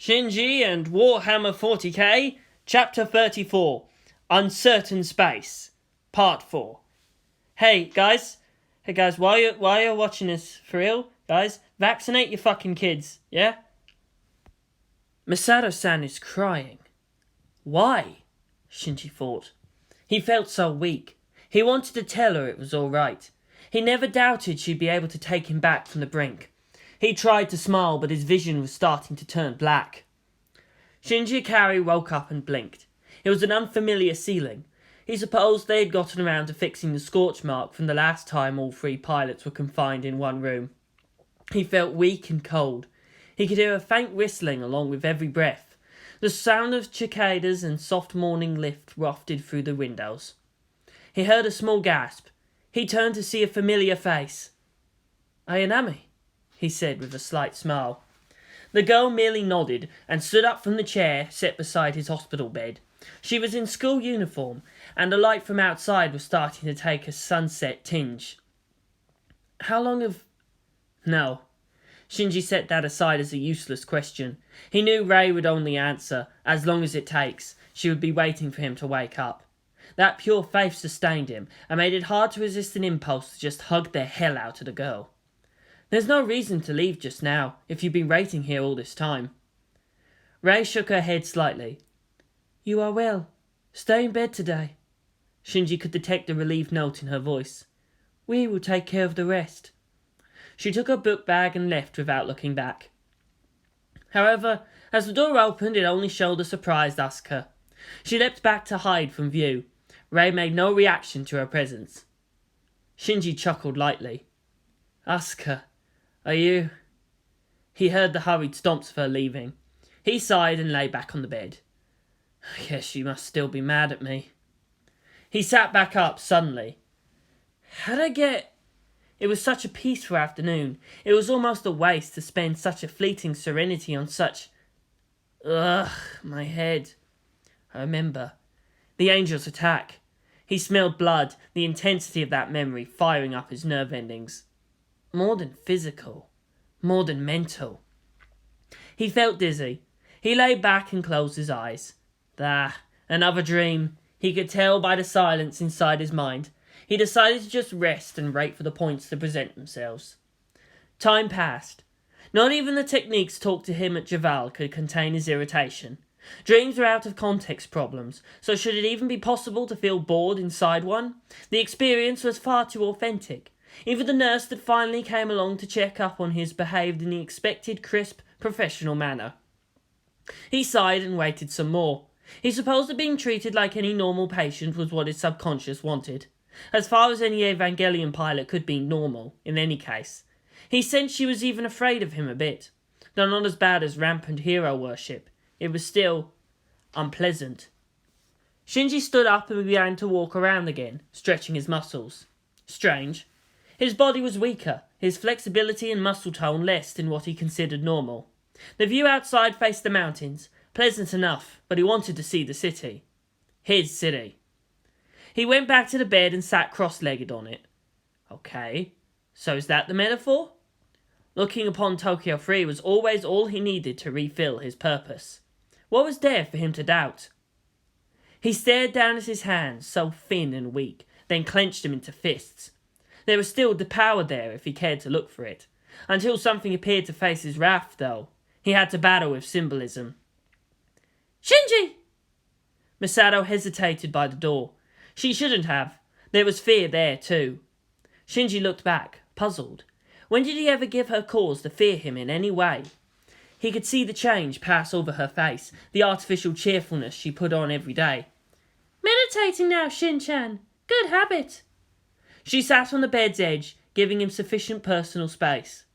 Shinji and Warhammer40k, Chapter 34, Uncertain Space, Part 4. Hey guys, while you're watching this, for real, guys, vaccinate your fucking kids, yeah? Masato-san is crying. Why? Shinji thought. He felt so weak. He wanted to tell her it was all right. He never doubted she'd be able to take him back from the brink. He tried to smile, but his vision was starting to turn black. Shinji Ikari woke up and blinked. It was an unfamiliar ceiling. He supposed they had gotten around to fixing the scorch mark from the last time all three pilots were confined in one room. He felt weak and cold. He could hear a faint whistling along with every breath. The sound of cicadas and soft morning lift wafted through the windows. He heard a small gasp. He turned to see a familiar face. "Ayanami," he said with a slight smile. The girl merely nodded and stood up from the chair set beside his hospital bed. She was in school uniform, and the light from outside was starting to take a sunset tinge. "How long have—" No. Shinji set that aside as a useless question. He knew Rei would only answer, "As long as it takes." She would be waiting for him to wake up. That pure faith sustained him, and made it hard to resist an impulse to just hug the hell out of the girl. "There's no reason to leave just now, if you've been waiting here all this time." Rei shook her head slightly. "You are well. Stay in bed today." Shinji could detect a relieved note in her voice. "We will take care of the rest." She took her book bag and left without looking back. However, as the door opened, it only showed a surprised Asuka. She leapt back to hide from view. Rei made no reaction to her presence. Shinji chuckled lightly. "Asuka, are you—" He heard the hurried stomps of her leaving. He sighed and lay back on the bed. "I guess you must still be mad at me." He sat back up suddenly. "How'd I get—" It was such a peaceful afternoon. It was almost a waste to spend such a fleeting serenity on such... Ugh, my head. I remember. The angel's attack. He smelled blood, the intensity of that memory firing up his nerve endings. More than physical. More than mental. He felt dizzy. He lay back and closed his eyes. Another dream. He could tell by the silence inside his mind. He decided to just rest and wait for the points to present themselves. Time passed. Not even the techniques taught to him at Javal could contain his irritation. Dreams were out of context problems, so should it even be possible to feel bored inside one? The experience was far too authentic. Even the nurse that finally came along to check up on his behaved in the expected crisp, professional manner. He sighed and waited some more. He supposed that being treated like any normal patient was what his subconscious wanted. As far as any Evangelion pilot could be normal, in any case. He sensed she was even afraid of him a bit. Though not as bad as rampant hero worship. It was still unpleasant. Shinji stood up and began to walk around again, stretching his muscles. Strange. His body was weaker, his flexibility and muscle tone less than what he considered normal. The view outside faced the mountains, pleasant enough, but he wanted to see the city. His city. He went back to the bed and sat cross-legged on it. Okay, so is that the metaphor? Looking upon Tokyo 3 was always all he needed to refill his purpose. What was there for him to doubt? He stared down at his hands, so thin and weak, then clenched them into fists. There was still the power there if he cared to look for it. Until something appeared to face his wrath, though. He had to battle with symbolism. "Shinji!" Masato hesitated by the door. She shouldn't have. There was fear there, too. Shinji looked back, puzzled. When did he ever give her cause to fear him in any way? He could see the change pass over her face, the artificial cheerfulness she put on every day. "Meditating now, Shin-chan. Good habit." She sat on the bed's edge, giving him sufficient personal space.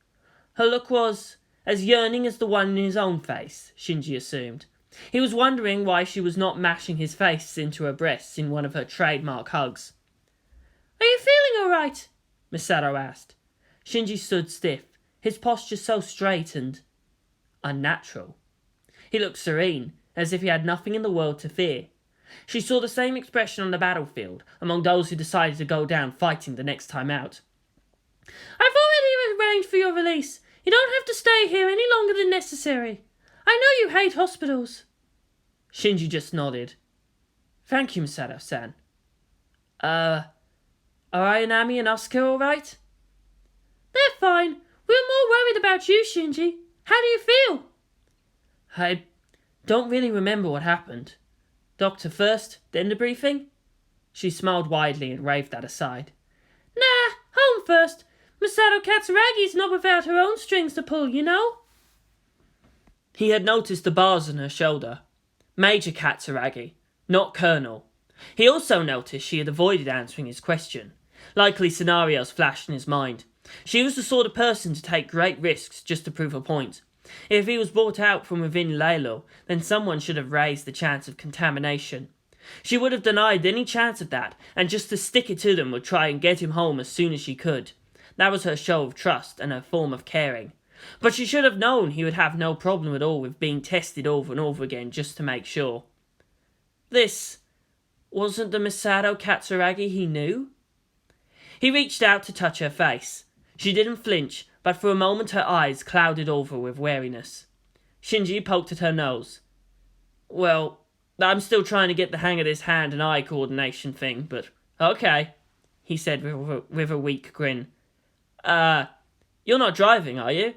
Her look was as yearning as the one in his own face, Shinji assumed. He was wondering why she was not mashing his face into her breasts in one of her trademark hugs. "Are you feeling all right?" Masato asked. Shinji stood stiff, his posture so straight and unnatural. He looked serene, as if he had nothing in the world to fear. She saw the same expression on the battlefield, among those who decided to go down fighting the next time out. "I've already arranged for your release. You don't have to stay here any longer than necessary. I know you hate hospitals. Shinji just nodded. Thank you, Masato-san. Are Ayanami and Asuka all right? They're fine. We were more worried about you, Shinji. How do you feel? I don't really remember what happened. Doctor first, then the briefing? She smiled widely and waved that aside. Nah, home first. Masato Katsuragi's not without her own strings to pull, you know? He had noticed the bars on her shoulder. Major Katsuragi, not Colonel. He also noticed she had avoided answering his question. Likely scenarios flashed in his mind. She was the sort of person to take great risks just to prove a point. If he was brought out from within Leliel, then someone should have raised the chance of contamination. She would have denied any chance of that, and just to stick it to them would try and get him home as soon as she could. That was her show of trust and her form of caring. But she should have known he would have no problem at all with being tested over and over again just to make sure. This wasn't the Masato Katsuragi he knew? He reached out to touch her face. She didn't flinch, but for a moment her eyes clouded over with wariness. Shinji poked at her nose. Well, I'm still trying to get the hang of this hand and eye coordination thing, but okay, he said with a weak grin. You're not driving, are you?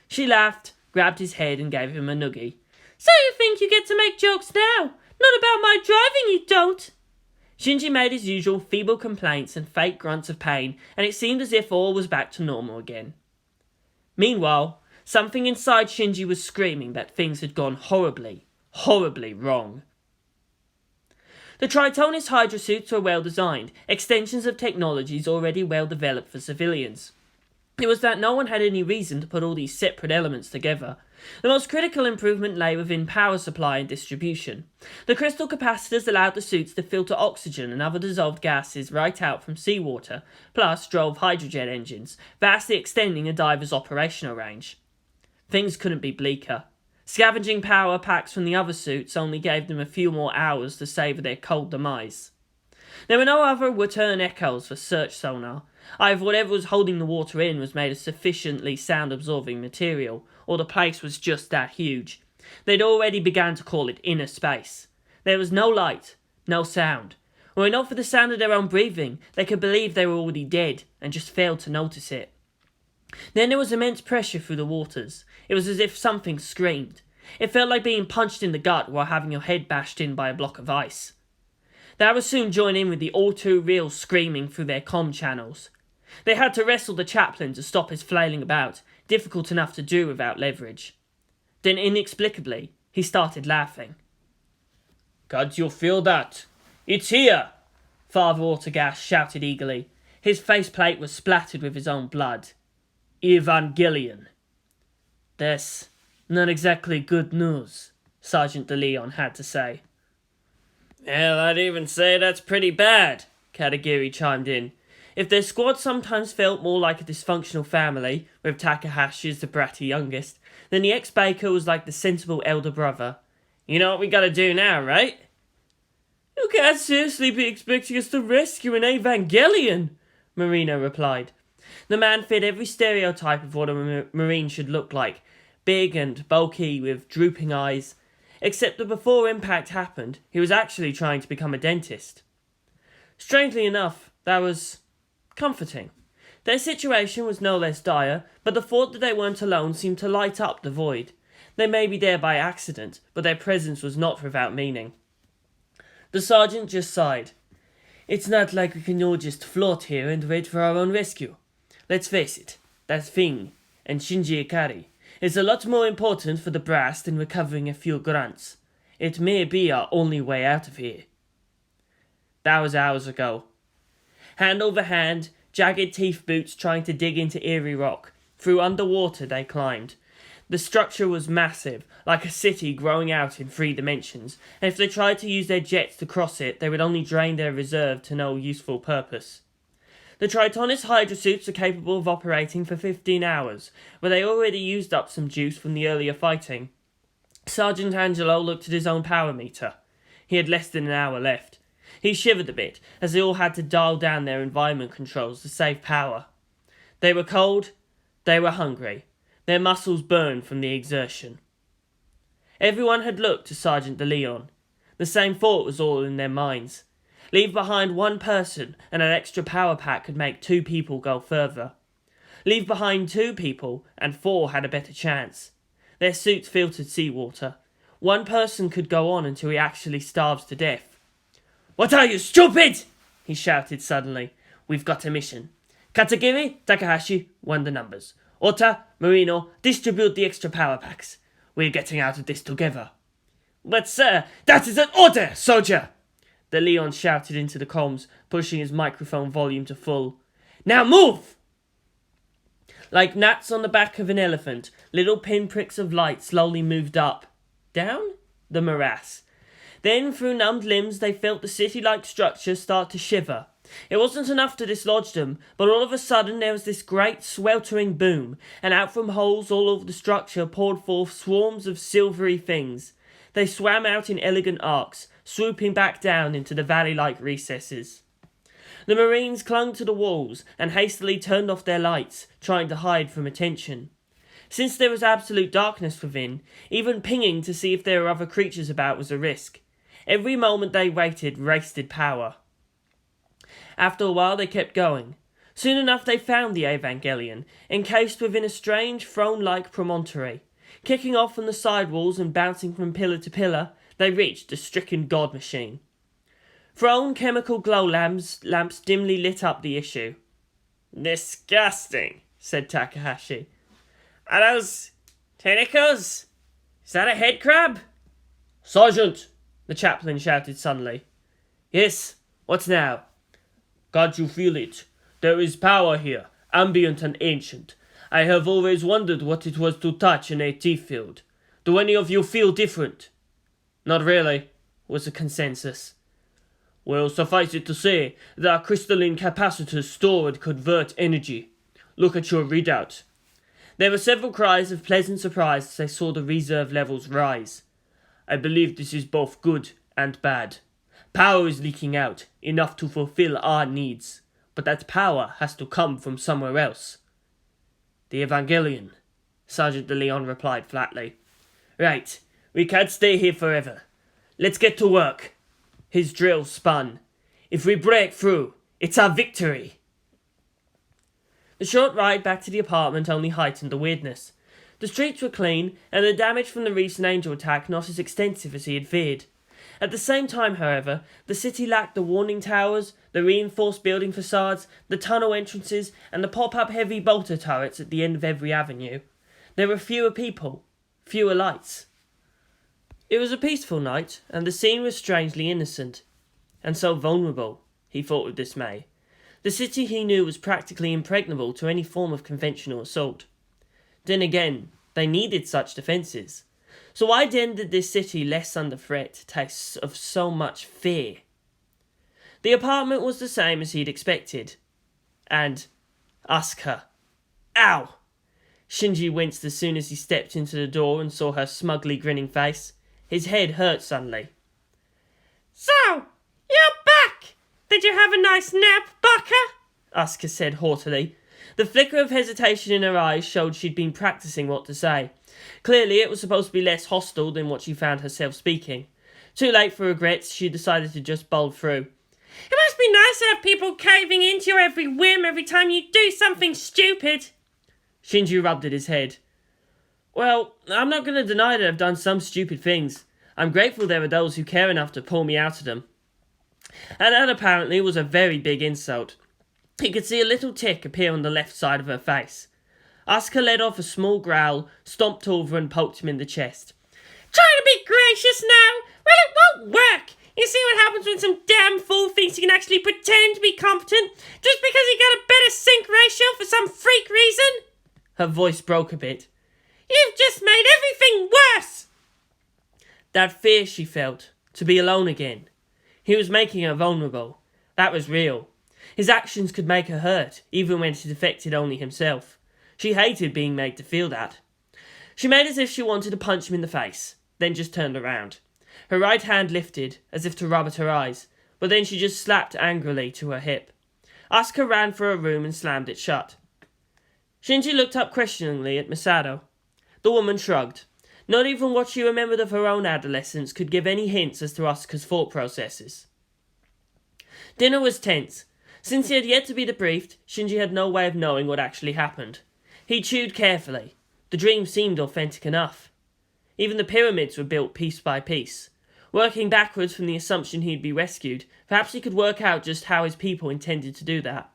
She laughed, grabbed his head and gave him a noogie. So you think you get to make jokes now? Not about my driving, you don't. Shinji made his usual feeble complaints and fake grunts of pain, and it seemed as if all was back to normal again. Meanwhile, something inside Shinji was screaming that things had gone horribly, horribly wrong. The Tritonis Hydra suits were well designed, extensions of technologies already well developed for civilians. It was that no one had any reason to put all these separate elements together. The most critical improvement lay within power supply and distribution. The crystal capacitors allowed the suits to filter oxygen and other dissolved gases right out from seawater, plus drove hydrogen engines, vastly extending a diver's operational range. Things couldn't be bleaker. Scavenging power packs from the other suits only gave them a few more hours to savour their cold demise. There were no other return echoes for search sonar. Either whatever was holding the water in was made of sufficiently sound-absorbing material, or the place was just that huge. They'd already begun to call it inner space. There was no light, no sound. Were it not for the sound of their own breathing, they could believe they were already dead, and just failed to notice it. Then there was immense pressure through the waters. It was as if something screamed. It felt like being punched in the gut while having your head bashed in by a block of ice. That would soon join in with the all-too-real screaming through their comm channels. They had to wrestle the chaplain to stop his flailing about, difficult enough to do without leverage. Then inexplicably, he started laughing. "Can't you feel that? It's here!" Father Autogas shouted eagerly. His faceplate was splattered with his own blood. "Evangelion." "That's not exactly good news," Sergeant de Leon had to say. "Well, I'd even say that's pretty bad," Katagiri chimed in. If their squad sometimes felt more like a dysfunctional family, with Takahashi as the bratty youngest, then the ex-baker was like the sensible elder brother. "You know what we gotta do now, right?" "You can't seriously be expecting us to rescue an Evangelion," Marino replied. The man fit every stereotype of what a Marine should look like. Big and bulky, with drooping eyes. Except that before impact happened, he was actually trying to become a dentist. Strangely enough, that was comforting. Their situation was no less dire, but the thought that they weren't alone seemed to light up the void. They may be there by accident, but their presence was not without meaning. The sergeant just sighed. "It's not like we can all just float here and wait for our own rescue. Let's face it, that thing, and Shinji Ikari, is a lot more important for the brass than recovering a few grunts. It may be our only way out of here." That was hours ago. Hand over hand, jagged teeth boots trying to dig into eerie rock. Through underwater they climbed. The structure was massive, like a city growing out in 3 dimensions, and if they tried to use their jets to cross it, they would only drain their reserve to no useful purpose. The Tritonis Hydra suits are capable of operating for 15 hours, where they already used up some juice from the earlier fighting. Sergeant Angelo looked at his own power meter. He had less than an hour left. He shivered a bit, as they all had to dial down their environment controls to save power. They were cold, they were hungry. Their muscles burned from the exertion. Everyone had looked to Sergeant de Leon. The same thought was all in their minds. Leave behind one person and an extra power pack could make 2 people go further. Leave behind 2 people and 4 had a better chance. Their suits filtered seawater. One person could go on until he actually starves to death. "What are you, stupid?" he shouted suddenly. "We've got a mission. Katagiri, Takahashi, run the numbers. Ota, Marino, distribute the extra power packs. We're getting out of this together." "But sir, that is an order, soldier!" De Leon shouted into the comms, pushing his microphone volume to full. "Now move!" Like gnats on the back of an elephant, little pinpricks of light slowly moved up. Down? The morass. Then, through numbed limbs, they felt the city-like structure start to shiver. It wasn't enough to dislodge them, but all of a sudden there was this great sweltering boom, and out from holes all over the structure poured forth swarms of silvery things. They swam out in elegant arcs, swooping back down into the valley-like recesses. The Marines clung to the walls and hastily turned off their lights, trying to hide from attention. Since there was absolute darkness within, even pinging to see if there were other creatures about was a risk. Every moment they waited wasted power. After a while they kept going. Soon enough they found the Evangelion, encased within a strange throne-like promontory. Kicking off from the side walls and bouncing from pillar to pillar, they reached the stricken god machine. Throne chemical glow lamps dimly lit up the issue. "Disgusting," said Takahashi. "Are those tentacles? Is that a head crab?" "Sergeant!" the chaplain shouted suddenly. "Yes, what now?" "Can't you feel it? There is power here, ambient and ancient. I have always wondered what it was to touch an AT field. Do any of you feel different?" "Not really," was the consensus. "Well, suffice it to say, there are crystalline capacitors store and convert energy. Look at your readout." There were several cries of pleasant surprise as they saw the reserve levels rise. "I believe this is both good and bad. Power is leaking out, enough to fulfill our needs. But that power has to come from somewhere else." "The Evangelion," Sergeant de Leon replied flatly. "Right, we can't stay here forever. Let's get to work." His drill spun. "If we break through, it's our victory." The short ride back to the apartment only heightened the weirdness. The streets were clean, and the damage from the recent angel attack not as extensive as he had feared. At the same time, however, the city lacked the warning towers, the reinforced building facades, the tunnel entrances, and the pop-up heavy bolter turrets at the end of every avenue. There were fewer people, fewer lights. It was a peaceful night, and the scene was strangely innocent. And so vulnerable, he thought with dismay. The city he knew was practically impregnable to any form of conventional assault. Then again, they needed such defences. So why then did this city less under threat taste of so much fear? The apartment was the same as he'd expected. And Asuka. Ow! Shinji winced as soon as he stepped into the door and saw her smugly grinning face. His head hurt suddenly. "So, you're back! Did you have a nice nap, Baka?" Asuka said haughtily. The flicker of hesitation in her eyes showed she'd been practicing what to say. Clearly it was supposed to be less hostile than what she found herself speaking. Too late for regrets, she decided to just bowl through. "It must be nice to have people caving into your every whim every time you do something stupid." Shinji rubbed at his head. "Well, I'm not going to deny that I've done some stupid things. I'm grateful there are those who care enough to pull me out of them." And that apparently was a very big insult. He could see a little tick appear on the left side of her face. Asuka let off a small growl, stomped over and poked him in the chest. "Trying to be gracious now? Well, it won't work. You see what happens when some damn fool thinks he can actually pretend to be competent just because he got a better sync ratio for some freak reason?" Her voice broke a bit. "You've just made everything worse!" That fear she felt, to be alone again. He was making her vulnerable. That was real. His actions could make her hurt, even when it affected only himself. She hated being made to feel that. She made as if she wanted to punch him in the face, then just turned around. Her right hand lifted, as if to rub at her eyes, but then she just slapped angrily to her hip. Asuka ran for her room and slammed it shut. Shinji looked up questioningly at Masato. The woman shrugged. Not even what she remembered of her own adolescence could give any hints as to Asuka's thought processes. Dinner was tense. Since he had yet to be debriefed, Shinji had no way of knowing what actually happened. He chewed carefully. The dream seemed authentic enough. Even the pyramids were built piece by piece. Working backwards from the assumption he'd be rescued, perhaps he could work out just how his people intended to do that.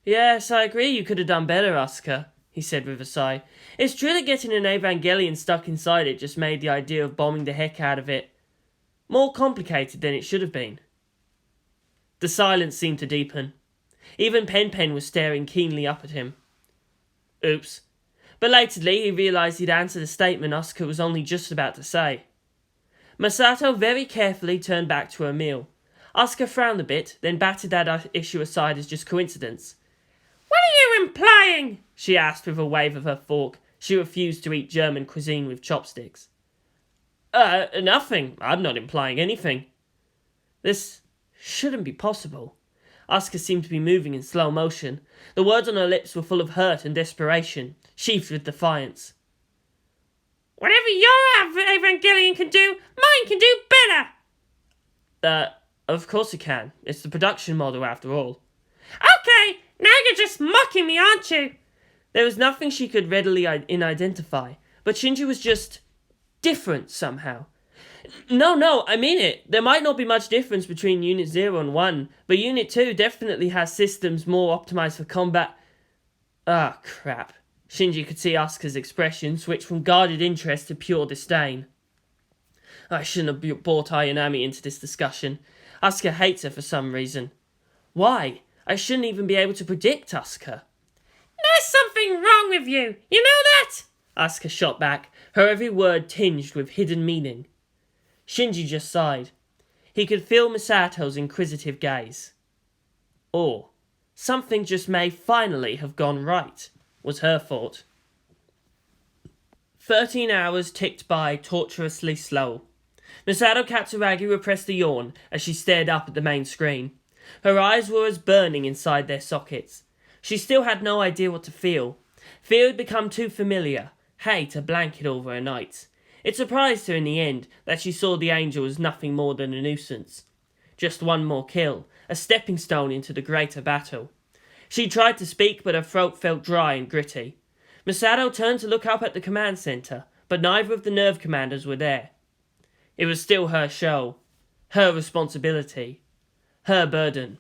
"Yes, I agree you could have done better, Asuka," he said with a sigh. "It's true that getting an Evangelion stuck inside it just made the idea of bombing the heck out of it more complicated than it should have been." The silence seemed to deepen. Even Pen was staring keenly up at him. Oops. Belatedly, he realised he'd answered a statement Asuka was only just about to say. Masato very carefully turned back to her meal. Asuka frowned a bit, then batted that issue aside as just coincidence. "What are you implying?" she asked with a wave of her fork. She refused to eat German cuisine with chopsticks. Nothing. I'm not implying anything." This shouldn't be possible. Asuka seemed to be moving in slow motion. The words on her lips were full of hurt and desperation, sheathed with defiance. "Whatever your Evangelion can do, mine can do better!" Of course it can. It's the production model after all. "Okay, now you're just mocking me, aren't you?" There was nothing she could readily identify, but Shinji was just different somehow. No, I mean it. There might not be much difference between Unit 0 and 1, but Unit 2 definitely has systems more optimized for combat. Crap. Shinji could see Asuka's expression switch from guarded interest to pure disdain. I shouldn't have brought Ayanami into this discussion. Asuka hates her for some reason. Why? I shouldn't even be able to predict Asuka. "There's something wrong with you, you know that?" Asuka shot back, her every word tinged with hidden meaning. Shinji just sighed. He could feel Misato's inquisitive gaze. Or, something just may finally have gone right, was her thought. 13 hours ticked by tortuously slow. Misato Katsuragi repressed a yawn as she stared up at the main screen. Her eyes were as burning inside their sockets. She still had no idea what to feel. Fear had become too familiar, hate a blanket over her nights. It surprised her in the end that she saw the angel as nothing more than a nuisance. Just one more kill, a stepping stone into the greater battle. She tried to speak, but her throat felt dry and gritty. Misato turned to look up at the command center, but neither of the nerve commanders were there. It was still her show, her responsibility, her burden.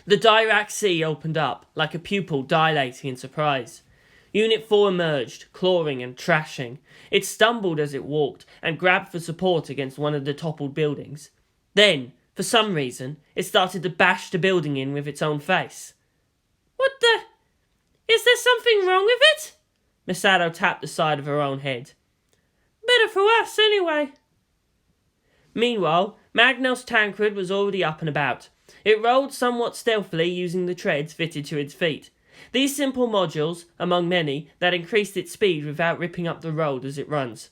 The Dirac Sea opened up, like a pupil dilating in surprise. Unit 4 emerged, clawing and trashing. It stumbled as it walked, and grabbed for support against one of the toppled buildings. Then, for some reason, it started to bash the building in with its own face. "What the? Is there something wrong with it?" Misato tapped the side of her own head. "Better for us, anyway." Meanwhile, Magnos Tancred was already up and about. It rolled somewhat stealthily using the treads fitted to its feet. These simple modules, among many, that increased its speed without ripping up the road as it runs.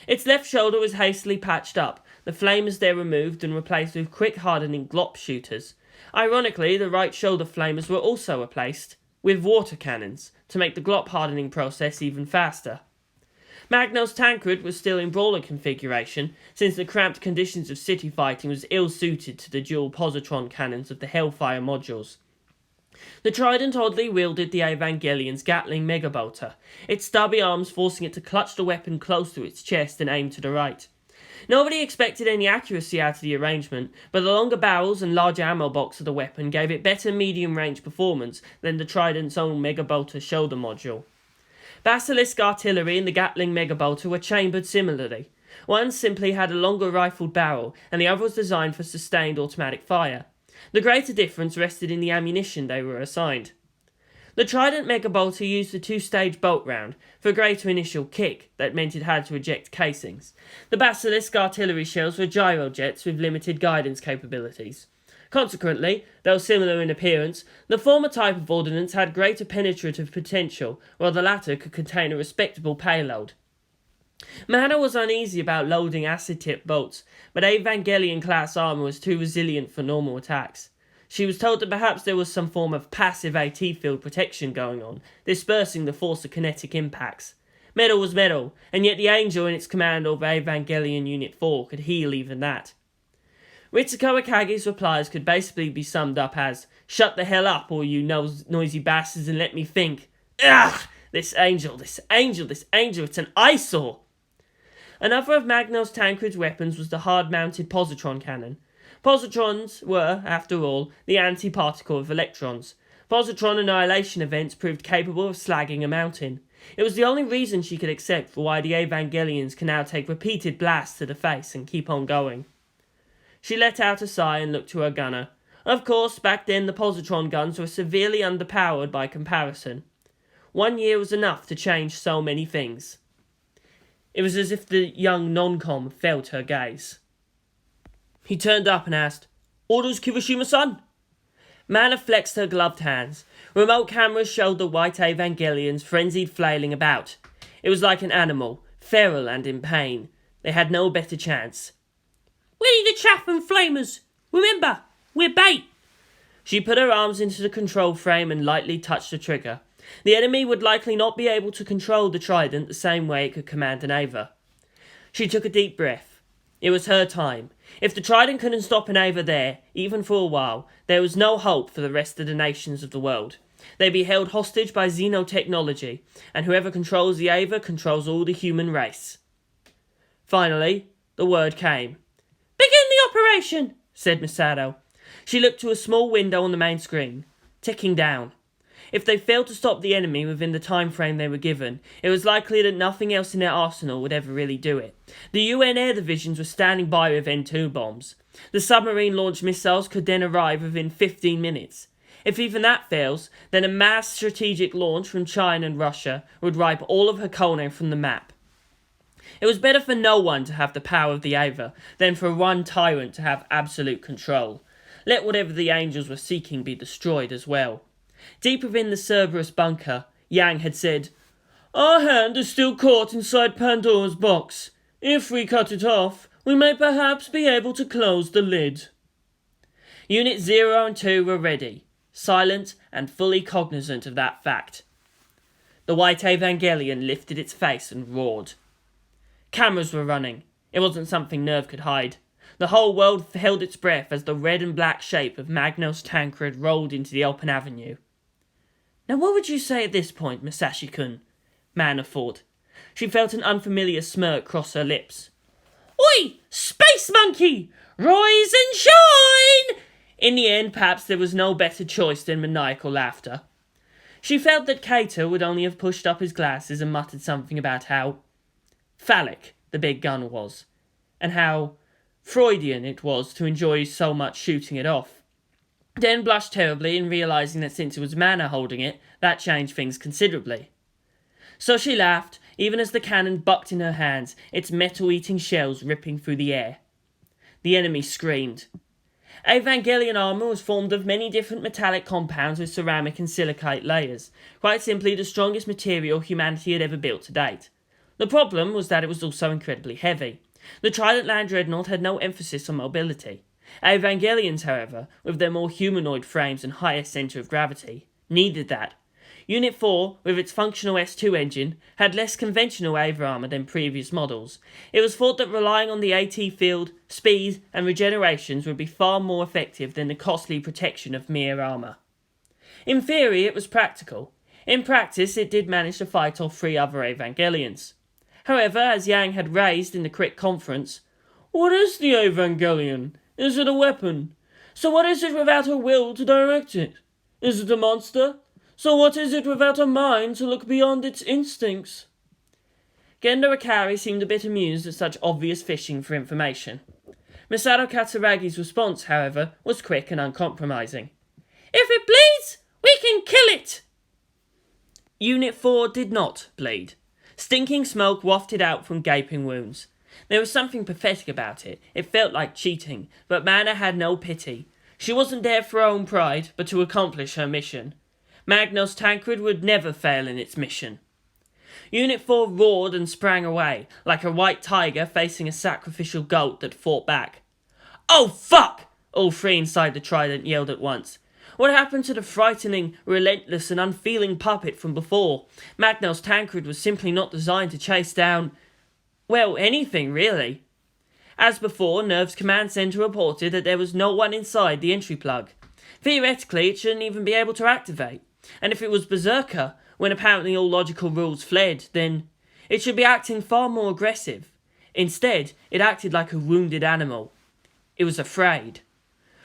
Its left shoulder was hastily patched up, the flamers there removed and replaced with quick-hardening glop shooters. Ironically, the right shoulder flamers were also replaced with water cannons, to make the glop hardening process even faster. Magnos Tancred was still in brawler configuration, since the cramped conditions of city fighting was ill-suited to the dual positron cannons of the Hellfire modules. The Trident oddly wielded the Evangelion's Gatling megabolter, its stubby arms forcing it to clutch the weapon close to its chest and aim to the right. Nobody expected any accuracy out of the arrangement, but the longer barrels and larger ammo box of the weapon gave it better medium-range performance than the Trident's own megabolter shoulder module. Basilisk artillery and the Gatling megabolter were chambered similarly. One simply had a longer rifled barrel, and the other was designed for sustained automatic fire. The greater difference rested in the ammunition they were assigned. The Trident megabolter used a two-stage bolt round for a greater initial kick that meant it had to eject casings. The Basilisk artillery shells were gyrojets with limited guidance capabilities. Consequently, though similar in appearance, the former type of ordnance had greater penetrative potential, while the latter could contain a respectable payload. Mana was uneasy about loading acid-tipped bolts, but Evangelion-class armor was too resilient for normal attacks. She was told that perhaps there was some form of passive AT field protection going on, dispersing the force of kinetic impacts. Metal was metal, and yet the angel in its command of Evangelion Unit 4 could heal even that. Ritsuko Akagi's replies could basically be summed up as, "Shut the hell up, all you noisy bastards, and let me think. Ugh! This angel, it's an eyesore!" Another of Magnos Tancred's weapons was the hard-mounted positron cannon. Positrons were, after all, the anti-particle of electrons. Positron annihilation events proved capable of slagging a mountain. It was the only reason she could accept for why the Evangelions can now take repeated blasts to the face and keep on going. She let out a sigh and looked to her gunner. Of course, back then the positron guns were severely underpowered by comparison. 1 year was enough to change so many things. It was as if the young non-com felt her gaze. He turned up and asked, "Orders, Kirishima-san?" Mana flexed her gloved hands. Remote cameras showed the white Evangelions frenzied flailing about. It was like an animal, feral and in pain. They had no better chance. "Ready the chaff and flamers! Remember, we're bait!" She put her arms into the control frame and lightly touched the trigger. The enemy would likely not be able to control the trident the same way it could command an Ava. She took a deep breath. It was her time. If the trident couldn't stop an Ava there, even for a while, there was no hope for the rest of the nations of the world. They'd be held hostage by xenotechnology, and whoever controls the Ava controls all the human race. Finally, the word came. "Begin the operation," said Misato. She looked to a small window on the main screen, ticking down. If they failed to stop the enemy within the time frame they were given, it was likely that nothing else in their arsenal would ever really do it. The UN air divisions were standing by with N2 bombs. The submarine-launched missiles could then arrive within 15 minutes. If even that fails, then a mass strategic launch from China and Russia would wipe all of Hakone from the map. It was better for no one to have the power of the Ava than for one tyrant to have absolute control. Let whatever the angels were seeking be destroyed as well. Deep within the Cerberus bunker, Yang had said, "Our hand is still caught inside Pandora's box. If we cut it off, we may perhaps be able to close the lid." Unit 0 and 2 were ready, silent and fully cognizant of that fact. The white Evangelion lifted its face and roared. Cameras were running. It wasn't something Nerve could hide. The whole world held its breath as the red and black shape of Magnos Tancred rolled into the open avenue. Now what would you say at this point, Masashi-kun? Mana thought. She felt an unfamiliar smirk cross her lips. "Oi! Space monkey! Rise and shine!" In the end, perhaps there was no better choice than maniacal laughter. She felt that Kato would only have pushed up his glasses and muttered something about how phallic the big gun was, and how Freudian it was to enjoy so much shooting it off. Then blushed terribly in realising that since it was Mana holding it, that changed things considerably. So she laughed, even as the cannon bucked in her hands, its metal-eating shells ripping through the air. The enemy screamed. Evangelion armour was formed of many different metallic compounds with ceramic and silicate layers, quite simply the strongest material humanity had ever built to date. The problem was that it was also incredibly heavy. The Trident Land Dreadnought had no emphasis on mobility. Evangelions, however, with their more humanoid frames and higher centre of gravity, needed that. Unit 4, with its functional S2 engine, had less conventional Ava armour than previous models. It was thought that relying on the AT field, speed, and regenerations would be far more effective than the costly protection of mere armour. In theory, it was practical. In practice, it did manage to fight off 3 other Evangelions. However, as Yang had raised in the Crit Conference, "What is the Evangelion? Is it a weapon? So what is it without a will to direct it? Is it a monster? So what is it without a mind to look beyond its instincts?" Gendo Ikari seemed a bit amused at such obvious fishing for information. Misato Katsuragi's response, however, was quick and uncompromising. "If it bleeds, we can kill it!" Unit 4 did not bleed. Stinking smoke wafted out from gaping wounds. There was something pathetic about it. It felt like cheating, but Mana had no pity. She wasn't there for her own pride, but to accomplish her mission. Magnos Tancred would never fail in its mission. Unit 4 roared and sprang away, like a white tiger facing a sacrificial goat that fought back. "Oh fuck!" all 3 inside the Trident yelled at once. What happened to the frightening, relentless and unfeeling puppet from before? Magnell's Tancred was simply not designed to chase down, well, anything really. As before, Nerve's command centre reported that there was no one inside the entry plug. Theoretically, it shouldn't even be able to activate. And if it was Berserker, when apparently all logical rules fled, then it should be acting far more aggressive. Instead, it acted like a wounded animal. It was afraid.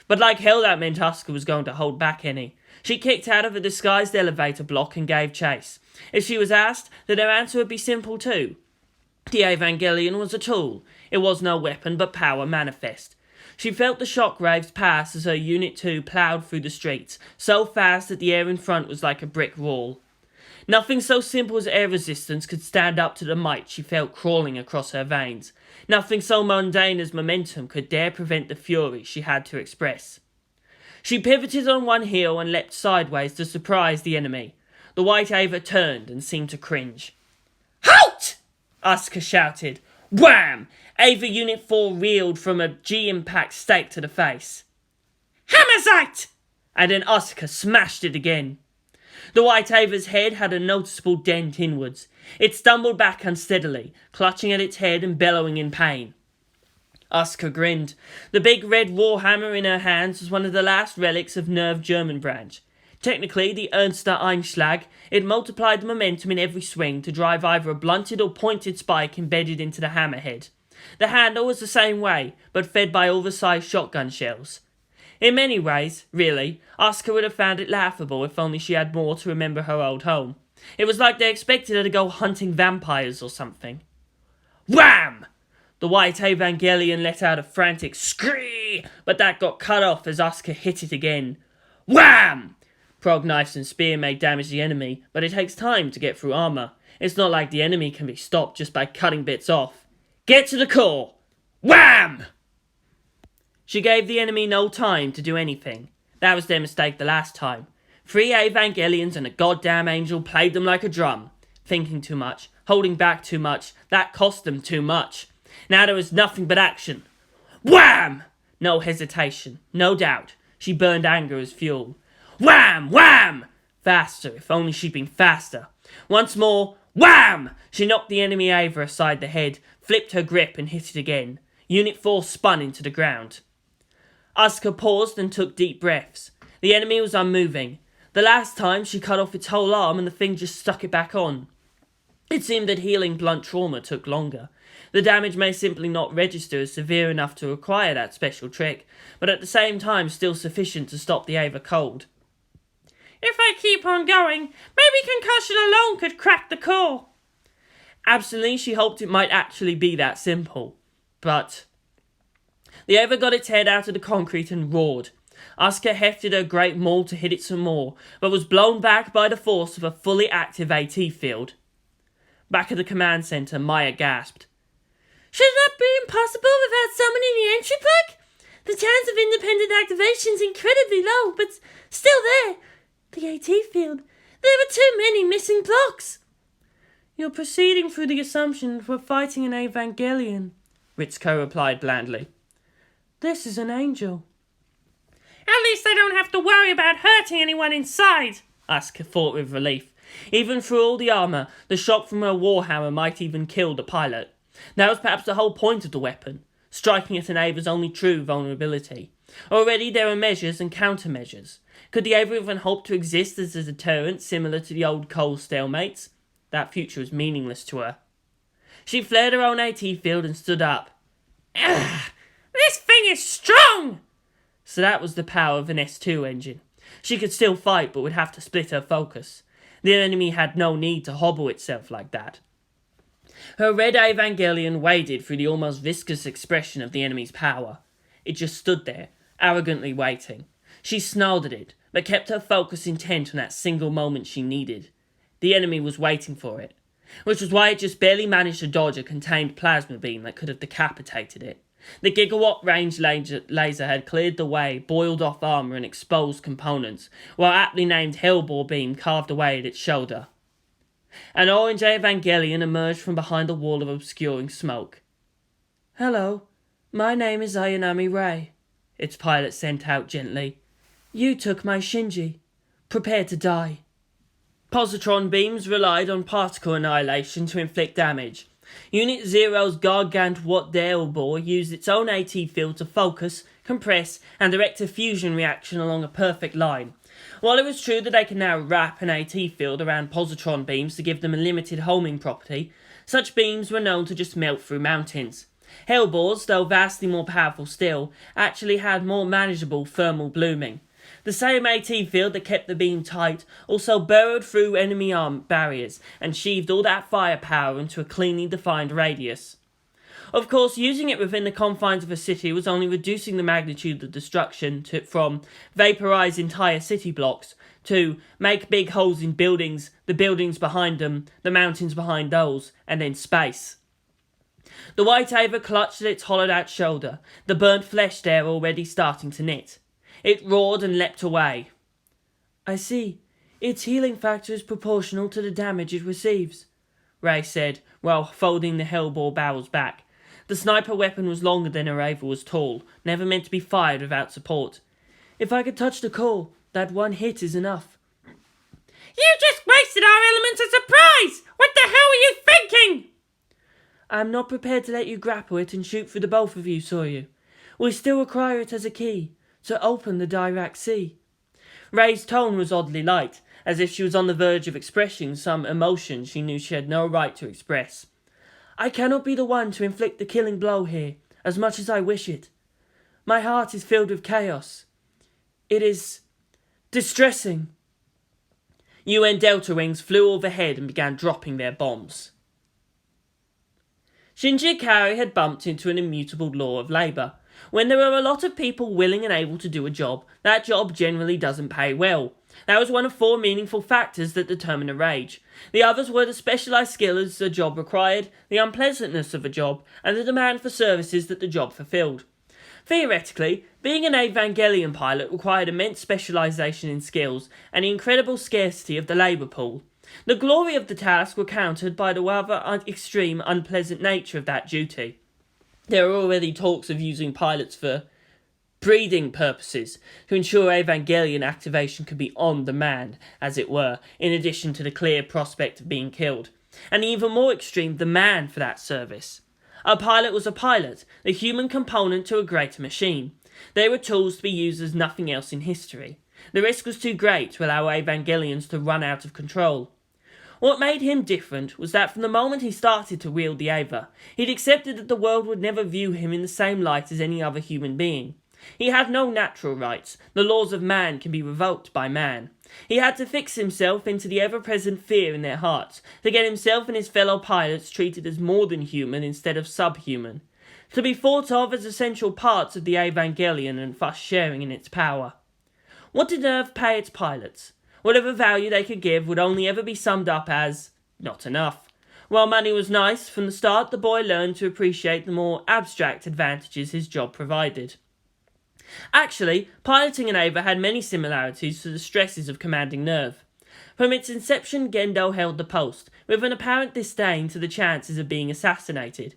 But like hell that meant Asuka was going to hold back any. She kicked out of a disguised elevator block and gave chase. If she was asked, then her answer would be simple too. The Evangelion was a tool. It was no weapon, but power manifest. She felt the shockwaves pass as her Unit 2 ploughed through the streets, so fast that the air in front was like a brick wall. Nothing so simple as air resistance could stand up to the might she felt crawling across her veins. Nothing so mundane as momentum could dare prevent the fury she had to express. She pivoted on one heel and leapt sideways to surprise the enemy. The White Ava turned and seemed to cringe. "Halt!" Asuka shouted. Wham! Ava Unit 4 reeled from a G-impact stake to the face. "Hammerzeit!" And then Asuka smashed it again. The White Ava's head had a noticeable dent inwards. It stumbled back unsteadily, clutching at its head and bellowing in pain. Asuka grinned. The big red warhammer in her hands was one of the last relics of Nerve German branch. Technically, the Ernster Einschlag, it multiplied the momentum in every swing to drive either a blunted or pointed spike embedded into the hammerhead. The handle was the same way, but fed by oversized shotgun shells. In many ways, really, Asuka would have found it laughable if only she had more to remember her old home. It was like they expected her to go hunting vampires or something. Wham! The White Evangelion let out a frantic scream, but that got cut off as Asuka hit it again. Wham! Prog knives and spear may damage the enemy, but it takes time to get through armour. It's not like the enemy can be stopped just by cutting bits off. Get to the core! Wham! She gave the enemy no time to do anything. That was their mistake the last time. 3 Evangelions and a goddamn angel played them like a drum. Thinking too much, holding back too much, that cost them too much. Now there was nothing but action. Wham! No hesitation, no doubt. She burned anger as fuel. Wham! Wham! Faster, if only she'd been faster. Once more, wham! She knocked the enemy Ava aside the head, flipped her grip and hit it again. Unit 4 spun into the ground. Asuka paused and took deep breaths. The enemy was unmoving. The last time she cut off its whole arm and the thing just stuck it back on. It seemed that healing blunt trauma took longer. The damage may simply not register as severe enough to require that special trick, but at the same time still sufficient to stop the Ava cold. If I keep on going, maybe concussion alone could crack the core. Absently, she hoped it might actually be that simple. But the Ava got its head out of the concrete and roared. Asuka hefted her great maul to hit it some more, but was blown back by the force of a fully active AT field. Back at the command centre, Maya gasped. Should that be impossible without summoning the entry plug? The chance of independent activation is incredibly low, but still there. The AT field. There were too many missing blocks. You're proceeding through the assumption that we're fighting an Evangelion, Ritsuko replied blandly. This is an angel. At least I don't have to worry about hurting anyone inside, Asuka thought with relief. Even through all the armour, the shock from her warhammer might even kill the pilot. That was perhaps the whole point of the weapon, striking at an Ava's only true vulnerability. Already there are measures and countermeasures. Could the Ava even hope to exist as a deterrent similar to the old coal stalemates? That future was meaningless to her. She flared her own AT field and stood up. Ugh, this thing is strong! So that was the power of an S2 engine. She could still fight, but would have to split her focus. The enemy had no need to hobble itself like that. Her red Evangelion waded through the almost viscous expression of the enemy's power. It just stood there, arrogantly waiting. She snarled at it, but kept her focus intent on that single moment she needed. The enemy was waiting for it, which was why it just barely managed to dodge a contained plasma beam that could have decapitated it. The gigawatt-range laser had cleared the way, boiled off armour and exposed components, while aptly named Hellbore beam carved away at its shoulder. An orange Evangelion emerged from behind a wall of obscuring smoke. Hello, my name is Ayanami Rei, its pilot sent out gently. You took my Shinji. Prepare to die. Positron beams relied on particle annihilation to inflict damage. Unit Zero's Gargant-Watt Delbor used its own AT field to focus, compress, and direct a fusion reaction along a perfect line. While it was true that they can now wrap an AT field around positron beams to give them a limited homing property, such beams were known to just melt through mountains. Hellbores, though vastly more powerful still, actually had more manageable thermal blooming. The same AT field that kept the beam tight also burrowed through enemy arm barriers and sheathed all that firepower into a cleanly defined radius. Of course, using it within the confines of a city was only reducing the magnitude of destruction from vaporize entire city blocks to make big holes in buildings, the buildings behind them, the mountains behind those, and then space. The white Ava clutched at its hollowed-out shoulder, the burnt flesh there already starting to knit. It roared and leapt away. I see. Its healing factor is proportional to the damage it receives, Rei said, while folding the hellbore barrels back. The sniper weapon was longer than her Ava was tall, never meant to be fired without support. If I could touch the core, that one hit is enough. You just wasted our element of surprise! What the hell are you thinking? I'm not prepared to let you grapple it and shoot for the both of you, Soryu. We still require it as a key to open the Dirac Sea. Rei's tone was oddly light, as if she was on the verge of expressing some emotion she knew she had no right to express. I cannot be the one to inflict the killing blow here, as much as I wish it. My heart is filled with chaos. It is distressing. UN Delta Wings flew overhead and began dropping their bombs. Shinji Ikari had bumped into an immutable law of labour. When there are a lot of people willing and able to do a job, that job generally doesn't pay well. That was one of 4 meaningful factors that determine a wage. The others were the specialised skills the job required, the unpleasantness of a job, and the demand for services that the job fulfilled. Theoretically, being an Evangelion pilot required immense specialisation in skills and the incredible scarcity of the labour pool. The glory of the task were countered by the rather extreme, unpleasant nature of that duty. There are already talks of using pilots for breeding purposes, to ensure Evangelion activation could be on demand, as it were, in addition to the clear prospect of being killed. And even more extreme demand for that service. A pilot was a pilot, the human component to a greater machine. They were tools to be used as nothing else in history. The risk was too great to allow Evangelions to run out of control. What made him different was that from the moment he started to wield the Ava, he'd accepted that the world would never view him in the same light as any other human being. He had no natural rights. The laws of man can be revoked by man. He had to fix himself into the ever-present fear in their hearts, to get himself and his fellow pilots treated as more than human instead of subhuman, to be thought of as essential parts of the Evangelion and thus sharing in its power. What did Earth pay its pilots? Whatever value they could give would only ever be summed up as not enough. While money was nice, from the start the boy learned to appreciate the more abstract advantages his job provided. Actually, piloting an Ava had many similarities to the stresses of commanding Nerve. From its inception, Gendo held the post, with an apparent disdain to the chances of being assassinated.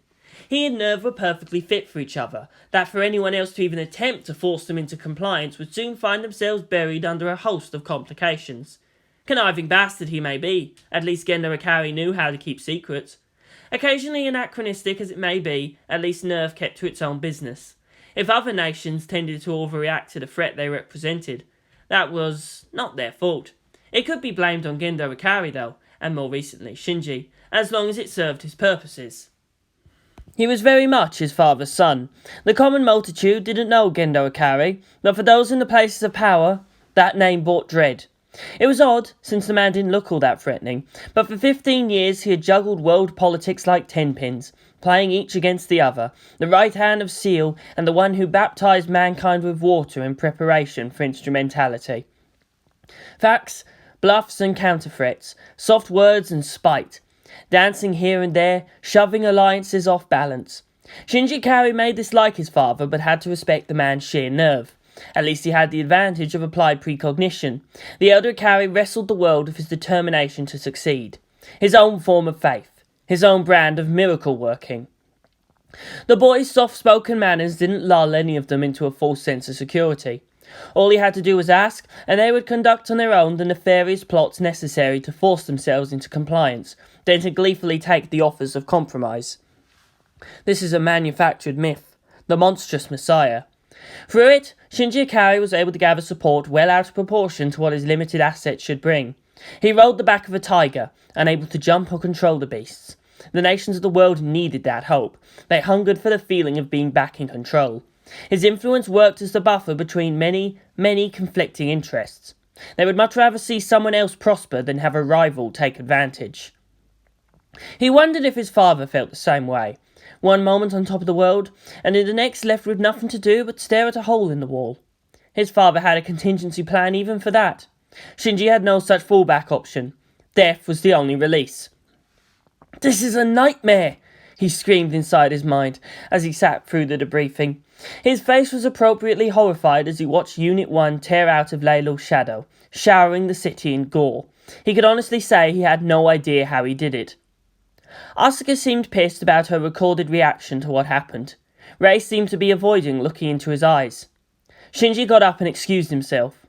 He and Nerve were perfectly fit for each other, that for anyone else to even attempt to force them into compliance would soon find themselves buried under a host of complications. Conniving bastard he may be, at least Gendo Ikari knew how to keep secrets. Occasionally anachronistic as it may be, at least Nerve kept to its own business. If other nations tended to overreact to the threat they represented, that was not their fault. It could be blamed on Gendo Ikari though, and more recently Shinji, as long as it served his purposes. He was very much his father's son. The common multitude didn't know Gendo Ikari, but for those in the places of power, that name brought dread. It was odd, since the man didn't look all that threatening, but for 15 years he had juggled world politics like tenpins, playing each against the other, the right hand of Seal and the one who baptized mankind with water in preparation for instrumentality. Facts, bluffs and counter-threats, soft words and spite, dancing here and there, shoving alliances off balance. Shinji Ikari may dislike his father, but had to respect the man's sheer nerve. At least he had the advantage of applied precognition. The elder Ikari wrestled the world with his determination to succeed. His own form of faith. His own brand of miracle working. The boy's soft-spoken manners didn't lull any of them into a false sense of security. All he had to do was ask, and they would conduct on their own the nefarious plots necessary to force themselves into compliance, then to gleefully take the offers of compromise. This is a manufactured myth, the monstrous Messiah. Through it, Shinji Ikari was able to gather support well out of proportion to what his limited assets should bring. He rode the back of a tiger, unable to jump or control the beasts. The nations of the world needed that hope. They hungered for the feeling of being back in control. His influence worked as the buffer between many, many conflicting interests. They would much rather see someone else prosper than have a rival take advantage. He wondered if his father felt the same way. One moment on top of the world, and in the next left with nothing to do but stare at a hole in the wall. His father had a contingency plan even for that. Shinji had no such fallback option. Death was the only release. "This is a nightmare!" he screamed inside his mind as he sat through the debriefing. His face was appropriately horrified as he watched Unit 1 tear out of Leliel's shadow, showering the city in gore. He could honestly say he had no idea how he did it. Asuka seemed pissed about her recorded reaction to what happened. Rei seemed to be avoiding looking into his eyes. Shinji got up and excused himself.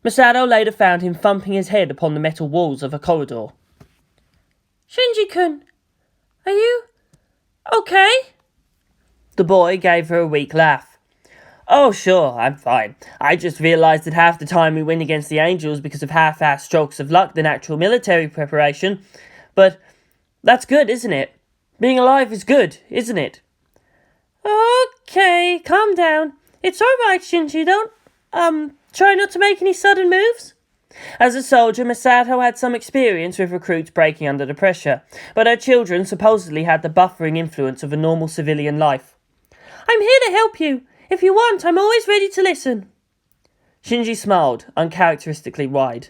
Masato later found him thumping his head upon the metal walls of a corridor. Shinji-kun, are you okay? The boy gave her a weak laugh. "Oh, sure, I'm fine. I just realised that half the time we win against the Angels because of half-assed strokes of luck than actual military preparation. But that's good, isn't it? Being alive is good, isn't it?" Okay, calm down. It's alright, Shinji. Don't, try not to make any sudden moves. As a soldier, Masato had some experience with recruits breaking under the pressure, but her children supposedly had the buffering influence of a normal civilian life. I'm here to help you. If you want, I'm always ready to listen. Shinji smiled, uncharacteristically wide.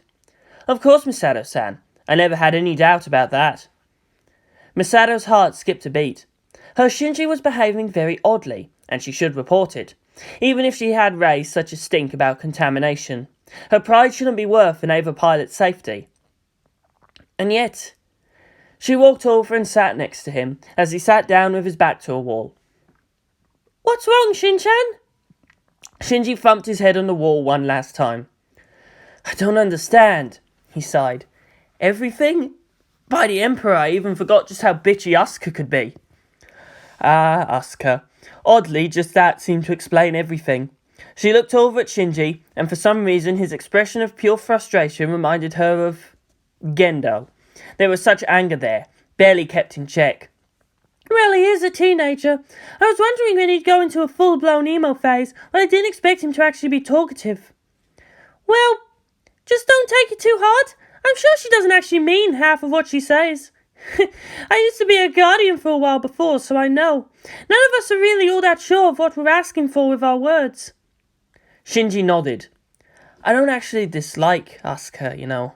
"Of course, Masato-san. I never had any doubt about that." Masato's heart skipped a beat. Her Shinji was behaving very oddly, and she should report it, even if she had raised such a stink about contamination. Her pride shouldn't be worth an Ava pilot's safety. And yet, she walked over and sat next to him as he sat down with his back to a wall. What's wrong, Shin-chan? Shinji thumped his head on the wall one last time. "I don't understand," he sighed. "Everything? By the Emperor, I even forgot just how bitchy Asuka could be." Ah, Asuka. Oddly, just that seemed to explain everything. She looked over at Shinji, and for some reason his expression of pure frustration reminded her of Gendo. There was such anger there, barely kept in check. Well, he is a teenager. I was wondering when he'd go into a full-blown emo phase, but I didn't expect him to actually be talkative. Well, just don't take it too hard. I'm sure she doesn't actually mean half of what she says. I used to be a guardian for a while before, so I know. None of us are really all that sure of what we're asking for with our words. Shinji nodded. "I don't actually dislike Asuka, you know.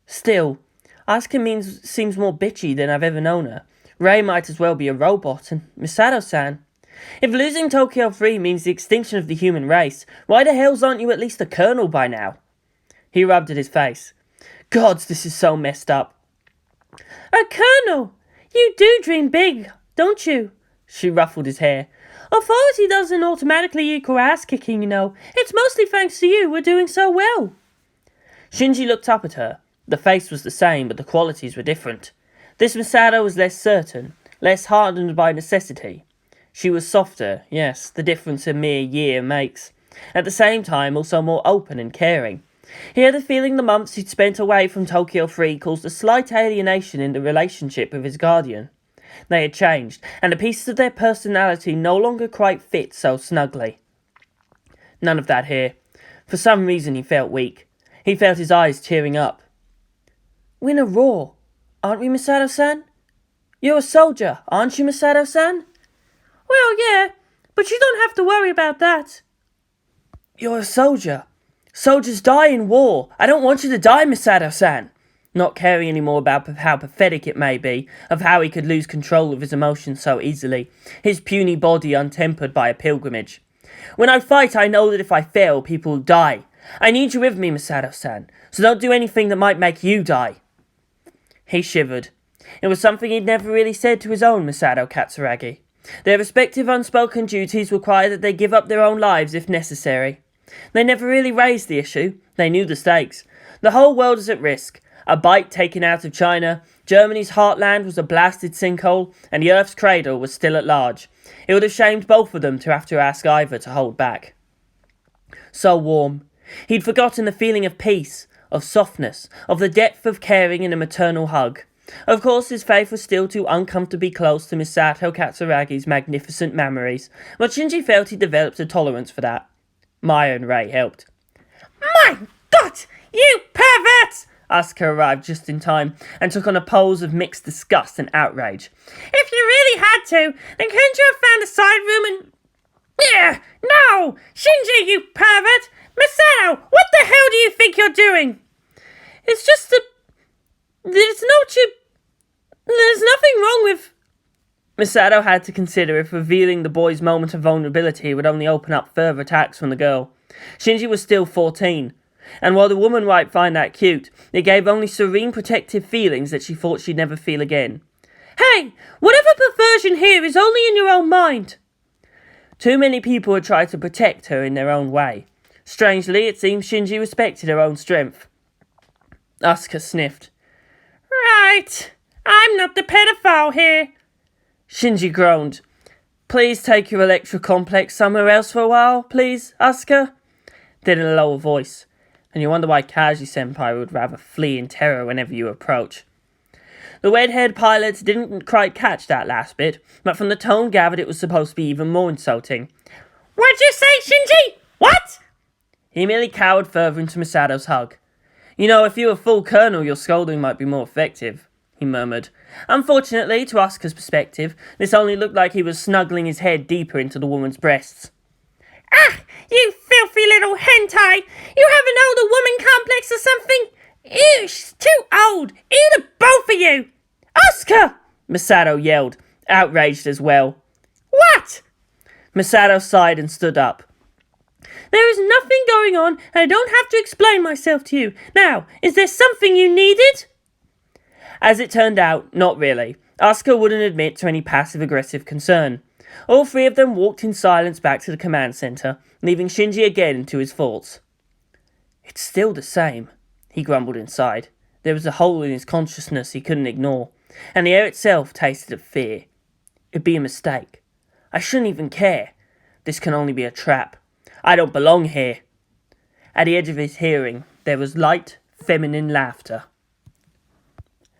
Still, Asuka seems more bitchy than I've ever known her. Rei might as well be a robot, and Misato-san. If losing Tokyo 3 means the extinction of the human race, why the hells aren't you at least a colonel by now?" He rubbed at his face. "Gods, this is so messed up." A colonel? You do dream big, don't you? She ruffled his hair. Authority doesn't automatically equal ass-kicking, you know. It's mostly thanks to you we're doing so well. Shinji looked up at her. The face was the same, but the qualities were different. This Masato was less certain, less hardened by necessity. She was softer, yes, the difference a mere year makes. At the same time, also more open and caring. He had a feeling the months he'd spent away from Tokyo 3 caused a slight alienation in the relationship with his guardian. They had changed, and the pieces of their personality no longer quite fit so snugly. None of that here. For some reason he felt weak. He felt his eyes tearing up. "Win a roar, aren't we, Masato-san? You're a soldier, aren't you, Masato-san?" "Well, yeah, but you don't have to worry about that." "You're a soldier. Soldiers die in war. I don't want you to die, Masato-san." Not caring any more about how pathetic it may be, of how he could lose control of his emotions so easily, his puny body untempered by a pilgrimage. "When I fight, I know that if I fail, people will die. I need you with me, Masato-san, so don't do anything that might make you die." He shivered. It was something he'd never really said to his own Masato Katsuragi. Their respective unspoken duties require that they give up their own lives if necessary. They never really raised the issue. They knew the stakes. The whole world is at risk. A bite taken out of China, Germany's heartland was a blasted sinkhole, and the Earth's cradle was still at large. It would have shamed both of them to have to ask either to hold back. So warm. He'd forgotten the feeling of peace, of softness, of the depth of caring in a maternal hug. Of course, his faith was still too uncomfortably close to Misato Katsuragi's magnificent memories, but Shinji felt he developed a tolerance for that. Maya and Rei helped. My God, you perverts! Asuka arrived just in time and took on a pose of mixed disgust and outrage. If you really had to, then couldn't you have found a side room and... Yeah, no! Shinji, you pervert! Misato, what the hell do you think you're doing? It's just a... There's nothing wrong with... Misato had to consider if revealing the boy's moment of vulnerability would only open up further attacks from the girl. Shinji was still 14, and while the woman might find that cute, it gave only serene protective feelings that she thought she'd never feel again. Hey, whatever perversion here is only in your own mind. Too many people had tried to protect her in their own way. Strangely, it seemed Shinji respected her own strength. Asuka sniffed. Right, I'm not the pedophile here. Shinji groaned. Please take your electro complex somewhere else for a while, please, Asuka? Then in a lower voice. And you wonder why Kaji-senpai would rather flee in terror whenever you approach. The red-haired pilots didn't quite catch that last bit, but from the tone gathered it was supposed to be even more insulting. What'd you say, Shinji? What? He merely cowered further into Misato's hug. You know, if you were full colonel, your scolding might be more effective, he murmured. Unfortunately, to Asuka's perspective, this only looked like he was snuggling his head deeper into the woman's breasts. Ah, you filthy little hentai! You have an older woman complex or something? Ew, she's too old! Ew to both of you! Asuka! Misato yelled, outraged as well. What? Misato sighed and stood up. There is nothing going on, and I don't have to explain myself to you. Now, is there something you needed? As it turned out, not really. Asuka wouldn't admit to any passive-aggressive concern. All three of them walked in silence back to the command centre, leaving Shinji again to his thoughts. It's still the same, he grumbled inside. There was a hole in his consciousness he couldn't ignore, and the air itself tasted of fear. It'd be a mistake. I shouldn't even care. This can only be a trap. I don't belong here. At the edge of his hearing, there was light, feminine laughter.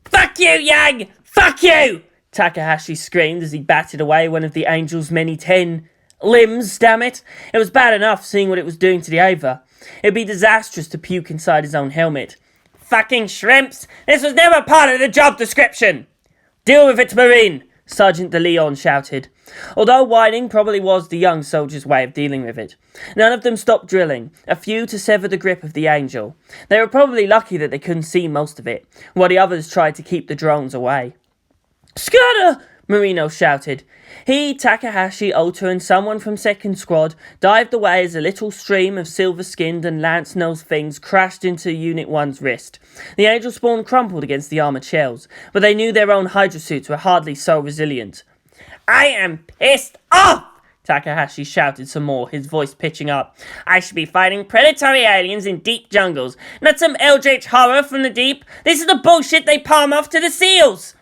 Fuck you, Yang! Fuck you! Takahashi screamed as he batted away one of the angel's many 10 limbs, damn it. It was bad enough seeing what it was doing to the Ava. It'd be disastrous to puke inside his own helmet. Fucking shrimps! This was never part of the job description! Deal with it, Marine! Sergeant de Leon shouted. Although whining probably was the young soldier's way of dealing with it. None of them stopped drilling, a few to sever the grip of the Angel. They were probably lucky that they couldn't see most of it, while the others tried to keep the drones away. Scatter! Marino shouted. He, Takahashi, Ota, and someone from Second Squad dived away as a little stream of silver-skinned and lance-nosed things crashed into Unit 1's wrist. The Angel spawn crumpled against the armoured shells, but they knew their own hydrosuits were hardly so resilient. I am pissed off! Takahashi shouted some more, his voice pitching up. I should be fighting predatory aliens in deep jungles, not some eldritch horror from the deep. This is the bullshit they palm off to the SEALs!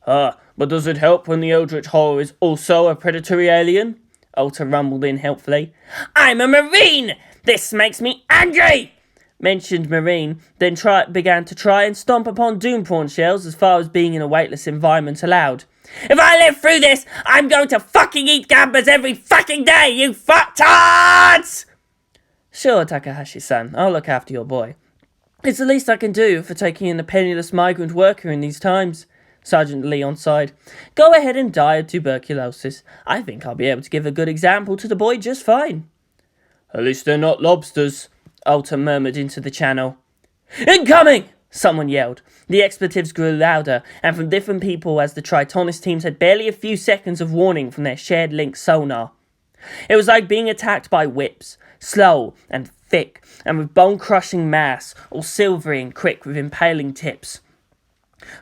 But does it help when the eldritch horror is also a predatory alien? Ota rumbled in helpfully. I'm a Marine! This makes me angry! Mentioned Marine, then began to try and stomp upon doom prawn shells as far as being in a weightless environment allowed. If I live through this, I'm going to fucking eat gambas every fucking day, you fucktards! Sure, Takahashi-san, I'll look after your boy. It's the least I can do for taking in a penniless migrant worker in these times. Sergeant Leon sighed. Go ahead and die of tuberculosis. I think I'll be able to give a good example to the boy just fine. At least they're not lobsters, Ota murmured into the channel. Incoming! Someone yelled. The expletives grew louder, and from different people as the Tritonis teams had barely a few seconds of warning from their shared link sonar. It was like being attacked by whips, slow and thick, and with bone-crushing mass, all silvery and quick with impaling tips.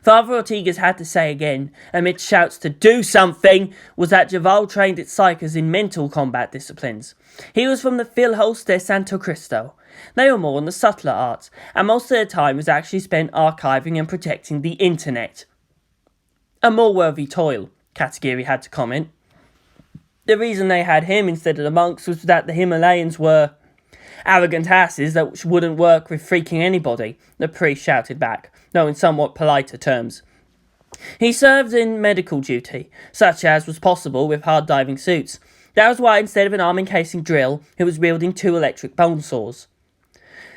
Father Ortega's had to say again, amid shouts to do something, was that Javal trained its psychers in mental combat disciplines. He was from the Filhos de Santo Cristo. They were more on the subtler arts, and most of their time was actually spent archiving and protecting the internet. A more worthy toil, Katagiri had to comment. The reason they had him instead of the monks was that the Himalayans were arrogant asses that wouldn't work with freaking anybody, the priest shouted back, though in somewhat politer terms. He served in medical duty, such as was possible with hard diving suits. That was why instead of an arm-encasing drill, he was wielding 2 electric bone saws.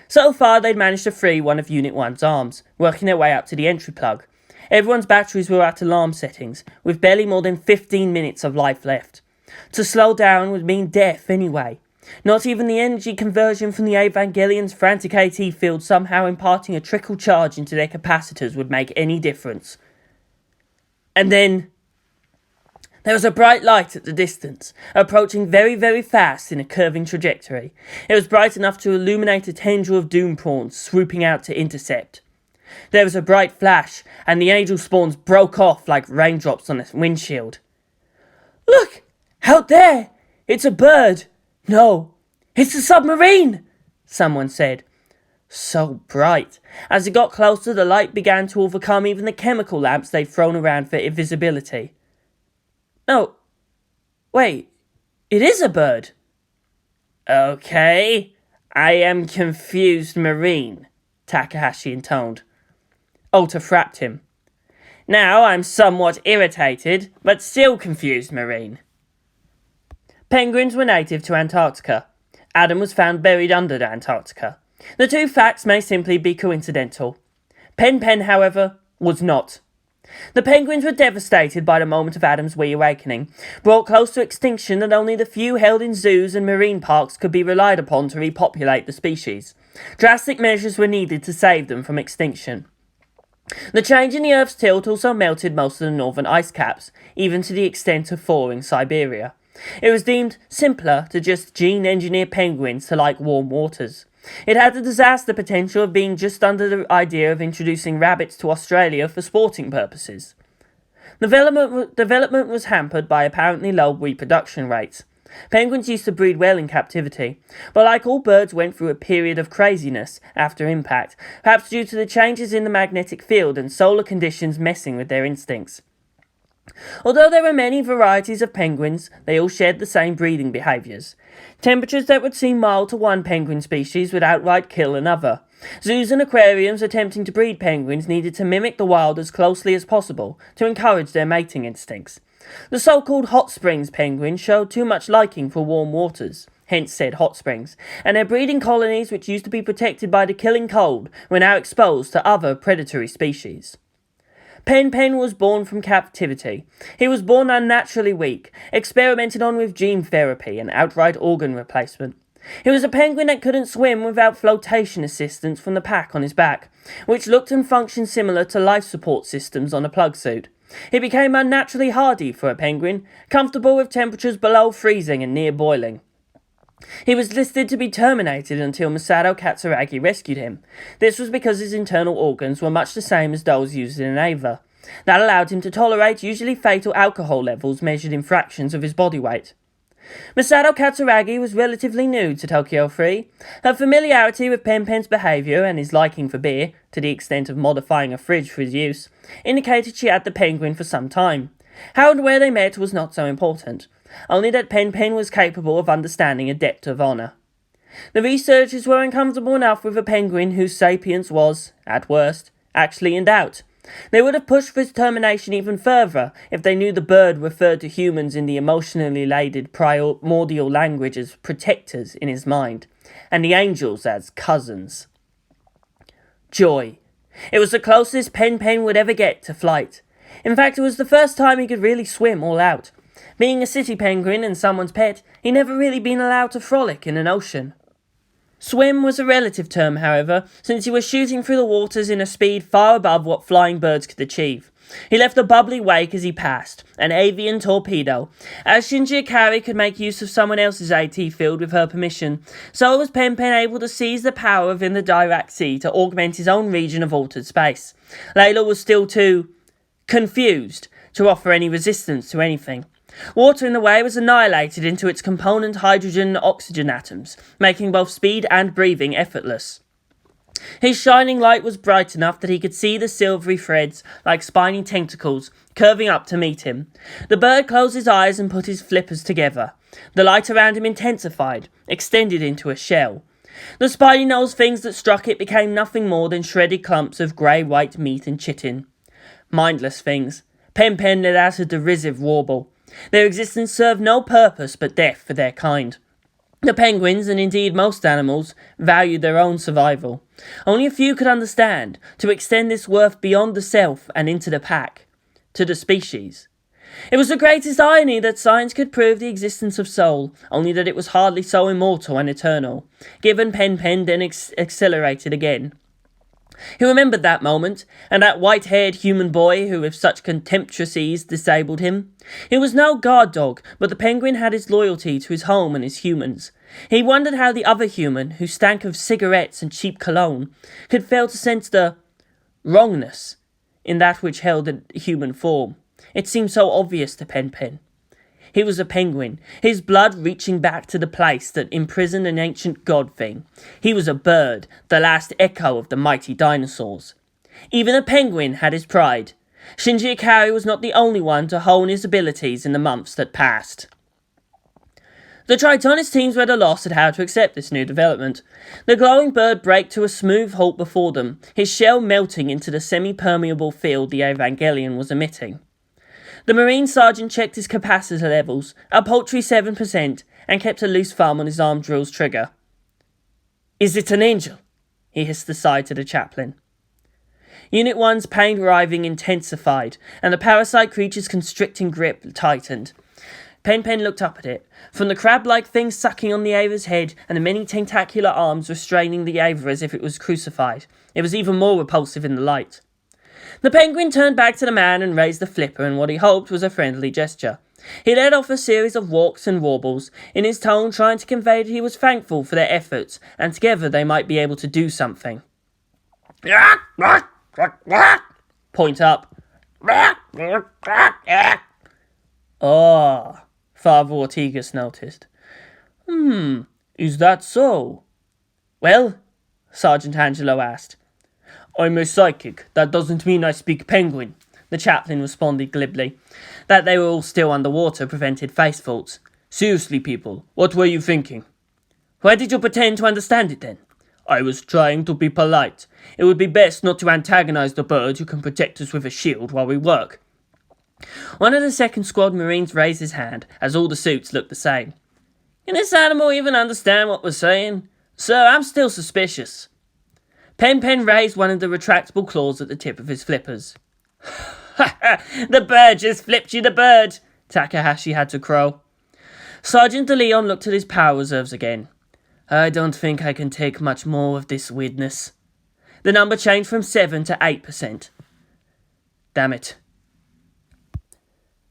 So far they'd managed to free one of Unit 1's arms, working their way up to the entry plug. Everyone's batteries were at alarm settings, with barely more than 15 minutes of life left. To slow down would mean death anyway. Not even the energy conversion from the Evangelion's frantic AT field somehow imparting a trickle charge into their capacitors would make any difference. And then there was a bright light at the distance, approaching very, very fast in a curving trajectory. It was bright enough to illuminate a tendril of doom prawns swooping out to intercept. There was a bright flash, and the angel spawns broke off like raindrops on a windshield. "Look! Out there! It's a bird! No, it's a submarine!" someone said. So bright. As it got closer, the light began to overcome even the chemical lamps they'd thrown around for invisibility. No, wait, it is a bird. Okay, I am confused Marine, Takahashi intoned. Alta frapped him. Now I'm somewhat irritated, but still confused Marine. Penguins were native to Antarctica. Adam was found buried under Antarctica. The two facts may simply be coincidental. Pen, however, was not. The penguins were devastated by the moment of Adam's reawakening, brought close to extinction that only the few held in zoos and marine parks could be relied upon to repopulate the species. Drastic measures were needed to save them from extinction. The change in the Earth's tilt also melted most of the northern ice caps, even to the extent of thawing Siberia. It was deemed simpler to just gene-engineer penguins to like warm waters. It had the disaster potential of being just under the idea of introducing rabbits to Australia for sporting purposes. Development was hampered by apparently low reproduction rates. Penguins used to breed well in captivity, but like all birds went through a period of craziness after impact, perhaps due to the changes in the magnetic field and solar conditions messing with their instincts. Although there were many varieties of penguins, they all shared the same breeding behaviours. Temperatures that would seem mild to one penguin species would outright kill another. Zoos and aquariums attempting to breed penguins needed to mimic the wild as closely as possible to encourage their mating instincts. The so-called hot springs penguins showed too much liking for warm waters, hence said hot springs, and their breeding colonies, which used to be protected by the killing cold, were now exposed to other predatory species. Pen was born from captivity. He was born unnaturally weak, experimented on with gene therapy and outright organ replacement. He was a penguin that couldn't swim without flotation assistance from the pack on his back, which looked and functioned similar to life support systems on a plug suit. He became unnaturally hardy for a penguin, comfortable with temperatures below freezing and near boiling. He was listed to be terminated until Masato Katsuragi rescued him. This was because his internal organs were much the same as those used in an Ava. That allowed him to tolerate usually fatal alcohol levels measured in fractions of his body weight. Masato Katsuragi was relatively new to Tokyo 3. Her familiarity with Pen's behaviour and his liking for beer, to the extent of modifying a fridge for his use, indicated she had the penguin for some time. How and where they met was not so important, only that Pen was capable of understanding a debt of honour. The researchers were uncomfortable enough with a penguin whose sapience was, at worst, actually in doubt. They would have pushed for his termination even further if they knew the bird referred to humans in the emotionally laden primordial language as protectors in his mind, and the angels as cousins. Joy. It was the closest Pen would ever get to flight. In fact, it was the first time he could really swim all out. Being a city penguin and someone's pet, he'd never really been allowed to frolic in an ocean. Swim was a relative term, however, since he was shooting through the waters in a speed far above what flying birds could achieve. He left a bubbly wake as he passed, an avian torpedo. As Shinji Ikari could make use of someone else's AT field with her permission, so was Pen able to seize the power within the Dirac Sea to augment his own region of altered space. Leliel was still too confused to offer any resistance to anything. Water in the way was annihilated into its component hydrogen and oxygen atoms, making both speed and breathing effortless. His shining light was bright enough that he could see the silvery threads, like spiny tentacles, curving up to meet him. The bird closed his eyes and put his flippers together. The light around him intensified, extended into a shell. The spiny-nosed things that struck it became nothing more than shredded clumps of grey-white meat and chitin. Mindless things. Pen let out a derisive warble. Their existence served no purpose but death for their kind. The penguins, and indeed most animals, valued their own survival. Only a few could understand, to extend this worth beyond the self and into the pack, to the species. It was the greatest irony that science could prove the existence of soul, only that it was hardly so immortal and eternal. Given Pen then accelerated again. He remembered that moment, and that white-haired human boy who with such contemptuous ease disabled him. He was no guard dog, but the penguin had his loyalty to his home and his humans. He wondered how the other human, who stank of cigarettes and cheap cologne, could fail to sense the wrongness in that which held a human form. It seemed so obvious to Pen. He was a penguin, his blood reaching back to the place that imprisoned an ancient god thing. He was a bird, the last echo of the mighty dinosaurs. Even a penguin had his pride. Shinji Ikari was not the only one to hone his abilities in the months that passed. The Tritonis teams were at a loss at how to accept this new development. The glowing bird braked to a smooth halt before them, his shell melting into the semi-permeable field the Evangelion was emitting. The Marine Sergeant checked his capacitor levels, a paltry 7%, and kept a loose thumb on his arm drill's trigger. "Is it an angel?" he hissed aside to the chaplain. Unit 1's pain writhing intensified, and the parasite creature's constricting grip tightened. Pen looked up at it. From the crab-like thing sucking on the Ava's head and the many tentacular arms restraining the Ava as if it was crucified, it was even more repulsive in the light. The penguin turned back to the man and raised the flipper in what he hoped was a friendly gesture. He led off a series of walks and warbles, in his tone trying to convey that he was thankful for their efforts, and together they might be able to do something. Point up. Ah, Father Ortigas noticed. Is that so? Well, Sergeant Angelo asked. "I'm a psychic. That doesn't mean I speak penguin," the chaplain responded glibly. That they were all still underwater prevented face faults. "Seriously, people, what were you thinking?" "Why did you pretend to understand it then?" "I was trying to be polite. It would be best not to antagonize the bird who can protect us with a shield while we work." One of the second squad Marines raised his hand, as all the suits looked the same. "Can this animal even understand what we're saying? Sir, I'm still suspicious." Pen raised one of the retractable claws at the tip of his flippers. "The bird just flipped you the bird," Takahashi had to crow. Sergeant de Leon looked at his power reserves again. "I don't think I can take much more of this weirdness." The number changed from 7 to 8%. Damn it.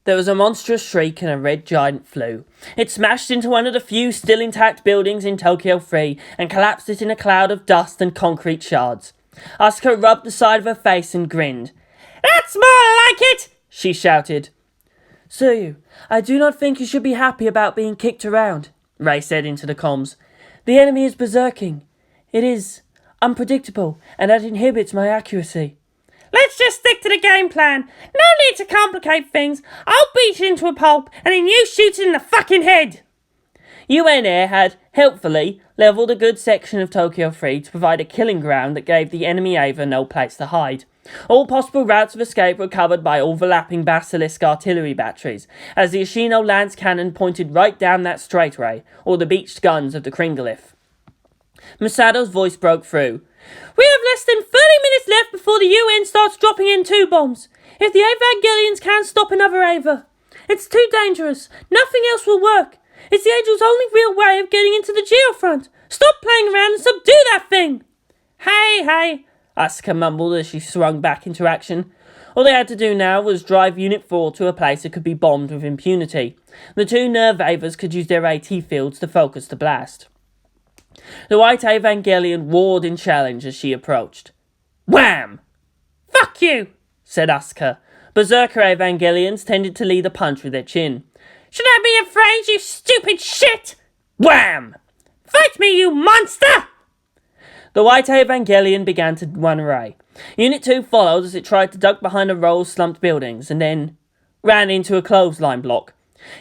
There was a monstrous shriek and a red giant flew. It smashed into one of the few still intact buildings in Tokyo 3 and collapsed it in a cloud of dust and concrete shards. Asuka rubbed the side of her face and grinned. "That's more like it!" she shouted. "Tsuyu, I do not think you should be happy about being kicked around," Rei said into the comms. "The enemy is berserking. It is unpredictable, and that inhibits my accuracy." "Let's just stick to the game plan. No need to complicate things. I'll beat you into a pulp, and then you shoot it in the fucking head." UN Air had, helpfully, levelled a good section of Tokyo 3 to provide a killing ground that gave the enemy Ava no place to hide. All possible routes of escape were covered by overlapping Basilisk artillery batteries, as the Ashino Lance cannon pointed right down that straightaway, or the beached guns of the Kringolith. Masato's voice broke through. "We have less than 30 minutes left before the UN starts dropping in 2 bombs. If the Evangelions can't stop another Ava, it's too dangerous. Nothing else will work. It's the Angel's only real way of getting into the geofront. Stop playing around and subdue that thing." Hey, Asuka mumbled as she swung back into action. All they had to do now was drive Unit 4 to a place that could be bombed with impunity. The two nerve avers could use their AT fields to focus the blast. The White Evangelion roared in challenge as she approached. Wham! Fuck you, said Asuka. Berserker Evangelions tended to lead a punch with their chin. Should I be afraid, you stupid shit? Wham! Fight me, you monster! The White Evangelion began to run away. Unit 2 followed as it tried to duck behind a row of slumped buildings and then ran into a clothesline block.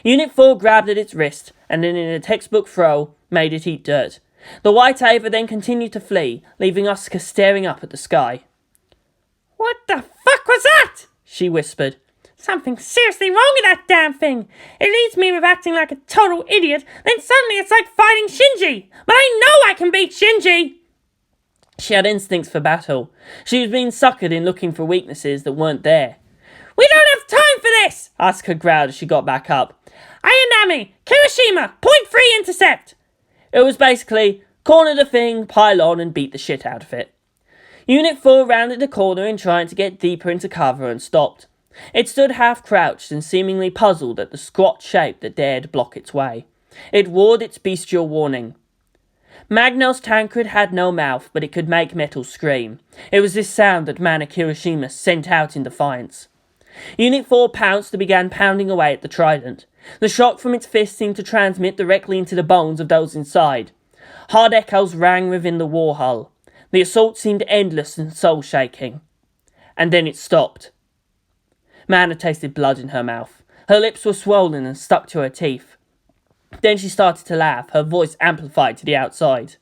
Unit 4 grabbed at its wrist and then in a textbook throw made it eat dirt. The White Ava then continued to flee, leaving Asuka staring up at the sky. What the fuck was that? She whispered. Something's seriously wrong with that damn thing. It leaves me with acting like a total idiot, then suddenly it's like fighting Shinji. But I know I can beat Shinji. She had instincts for battle. She was being suckered in looking for weaknesses that weren't there. We don't have time for this, Asuka growled as she got back up. Ayanami, Kirishima, .3 intercept. It was basically corner the thing, pile on and beat the shit out of it. Unit 4 rounded the corner in trying to get deeper into cover and stopped. It stood half crouched and seemingly puzzled at the squat shape that dared block its way. It roared its bestial warning. Magnel's Tancred had no mouth, but it could make metal scream. It was this sound that Mana Kirishima sent out in defiance. Unit 4 pounced and began pounding away at the trident. The shock from its fist seemed to transmit directly into the bones of those inside. Hard echoes rang within the war hull. The assault seemed endless and soul-shaking. And then it stopped. Mana tasted blood in her mouth. Her lips were swollen and stuck to her teeth. Then she started to laugh, her voice amplified to the outside.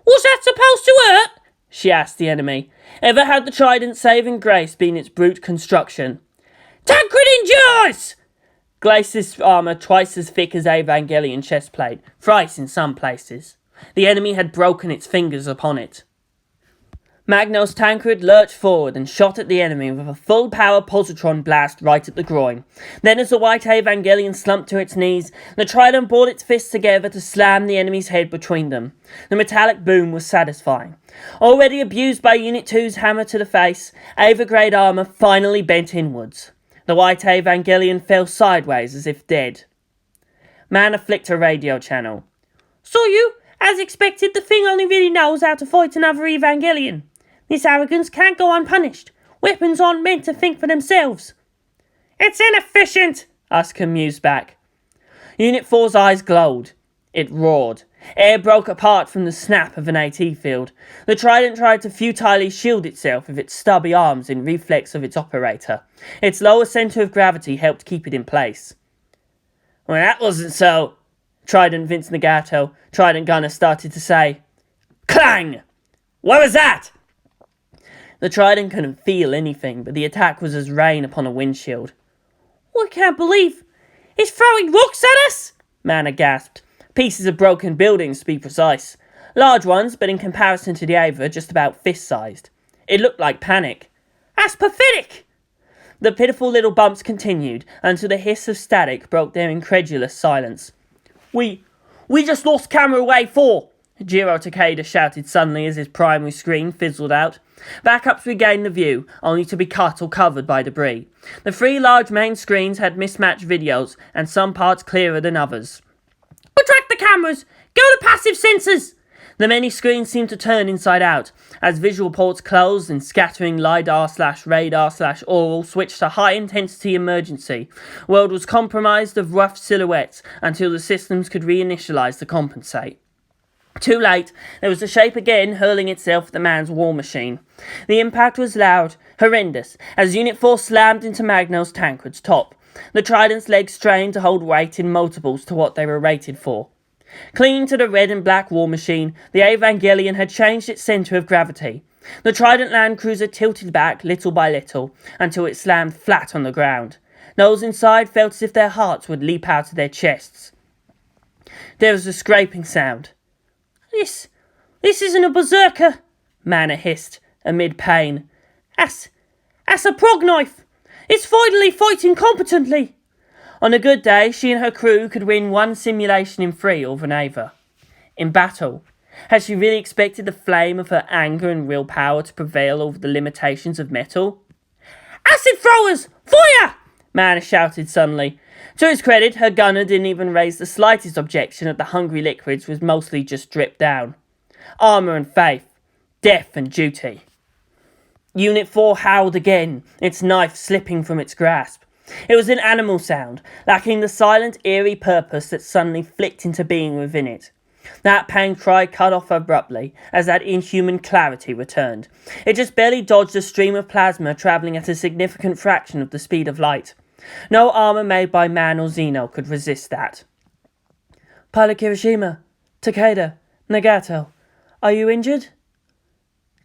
Was that supposed to hurt? She asked the enemy. Ever had the trident's saving grace been its brute construction? Tancred endures! Glacis armour twice as thick as Evangelion chestplate, thrice in some places. The enemy had broken its fingers upon it. Magnel's Tancred lurched forward and shot at the enemy with a full-power positron blast right at the groin. Then as the White Evangelion slumped to its knees, the trident brought its fists together to slam the enemy's head between them. The metallic boom was satisfying. Already abused by Unit 2's hammer to the face, Ava-grade armour finally bent inwards. The White Evangelion fell sideways as if dead. Mana flicked her radio channel. So you, as expected, the thing only really knows how to fight another Evangelion. This arrogance can't go unpunished. Weapons aren't meant to think for themselves. It's inefficient, Asuka mused back. Unit 4's eyes glowed. It roared. Air broke apart from the snap of an AT field. The trident tried to futilely shield itself with its stubby arms in reflex of its operator. Its lower centre of gravity helped keep it in place. Well, that wasn't so, Trident Vince Nagato, Trident Gunner, started to say. Clang! What was that? The trident couldn't feel anything, but the attack was as rain upon a windshield. I can't believe it's throwing rocks at us, Mana gasped. Pieces of broken buildings, to be precise. Large ones, but in comparison to the Ava, just about fist-sized. It looked like panic. That's pathetic! The pitiful little bumps continued, until the hiss of static broke their incredulous silence. We just lost camera away 4, Jiro Takeda shouted suddenly as his primary screen fizzled out. Backups regained the view, only to be cut or covered by debris. The 3 large main screens had mismatched videos, and some parts clearer than others. Retract the cameras! Go to passive sensors! The many screens seemed to turn inside out, as visual ports closed and scattering LiDAR/radar/aural switched to high-intensity emergency. World was compromised of rough silhouettes until the systems could reinitialize to compensate. Too late, there was the shape again hurling itself at the man's war machine. The impact was loud, horrendous, as Unit 4 slammed into Magnel's Tancred's top. The trident's legs strained to hold weight in multiples to what they were rated for. Clinging to the red and black war machine, the Evangelion had changed its centre of gravity. The trident land cruiser tilted back little by little, until it slammed flat on the ground. Those inside felt as if their hearts would leap out of their chests. There was a scraping sound. This isn't a berserker, Mana hissed, amid pain. That's a prog knife. It's finally fighting competently. On a good day, she and her crew could win 1 simulation in 3 over an Ava. In battle, had she really expected the flame of her anger and willpower to prevail over the limitations of metal? Acid throwers! Fire! Mana shouted suddenly. To his credit, her gunner didn't even raise the slightest objection that the hungry liquids was mostly just dripped down. Armour and faith. Death and duty. Unit 4 howled again, its knife slipping from its grasp. It was an animal sound, lacking the silent, eerie purpose that suddenly flicked into being within it. That pain cry cut off abruptly as that inhuman clarity returned. It just barely dodged a stream of plasma travelling at a significant fraction of the speed of light. No armour made by man or Xeno could resist that. Pilot Kirishima, Takeda, Nagato, are you injured?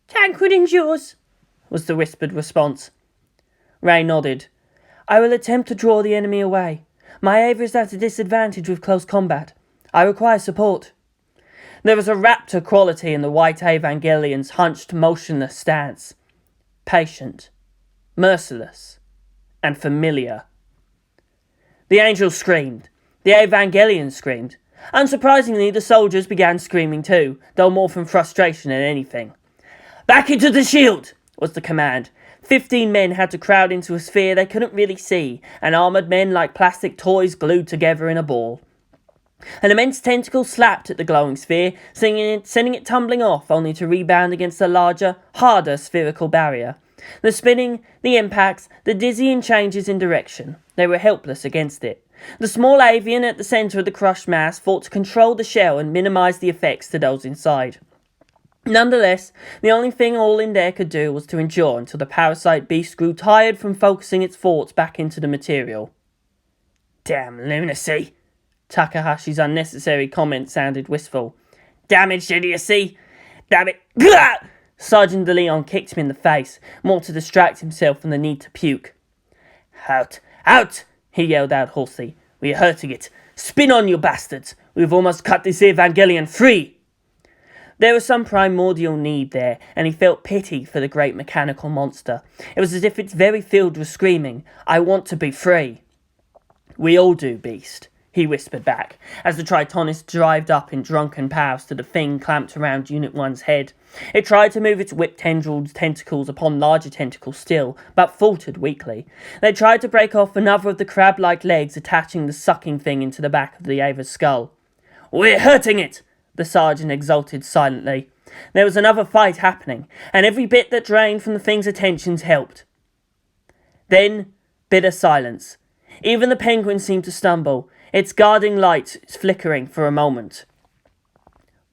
Tancred endures, was the whispered response. Rei nodded. I will attempt to draw the enemy away. My Ava is at a disadvantage with close combat. I require support. There was a raptor quality in the white Evangelion's hunched, motionless stance. Patient, merciless, and familiar. The angel screamed. The Evangelion screamed. Unsurprisingly, the soldiers began screaming too, though more from frustration than anything. "Back into the shield!" was the command. 15 men had to crowd into a sphere they couldn't really see, and armoured men like plastic toys glued together in a ball. An immense tentacle slapped at the glowing sphere, sending it tumbling off, only to rebound against a larger, harder spherical barrier. The spinning, the impacts, the dizzying changes in direction. They were helpless against it. The small avian at the centre of the crushed mass fought to control the shell and minimise the effects to those inside. Nonetheless, the only thing all in there could do was to endure until the parasite beast grew tired from focusing its thoughts back into the material. "Damn lunacy!" Takahashi's unnecessary comment sounded wistful. "Damaged idiocy! Damn it! Gah!" Sergeant de Leon kicked him in the face, more to distract himself from the need to puke. "Out! Out!" he yelled out hoarsely. "We are hurting it! Spin on, you bastards! We've almost cut this Evangelion free!" There was some primordial need there, and he felt pity for the great mechanical monster. It was as if its very field was screaming, "I want to be free." "We all do, beast," he whispered back, as the Tritonis drived up in drunken powers to the thing clamped around Unit 1's head. It tried to move its whipped tentacles upon larger tentacles still, but faltered weakly. They tried to break off another of the crab-like legs attaching the sucking thing into the back of the Ava's skull. "We're hurting it!" the sergeant exulted silently. There was another fight happening, and every bit that drained from the thing's attentions helped. Then, bitter silence. Even the penguin seemed to stumble, its guarding light flickering for a moment.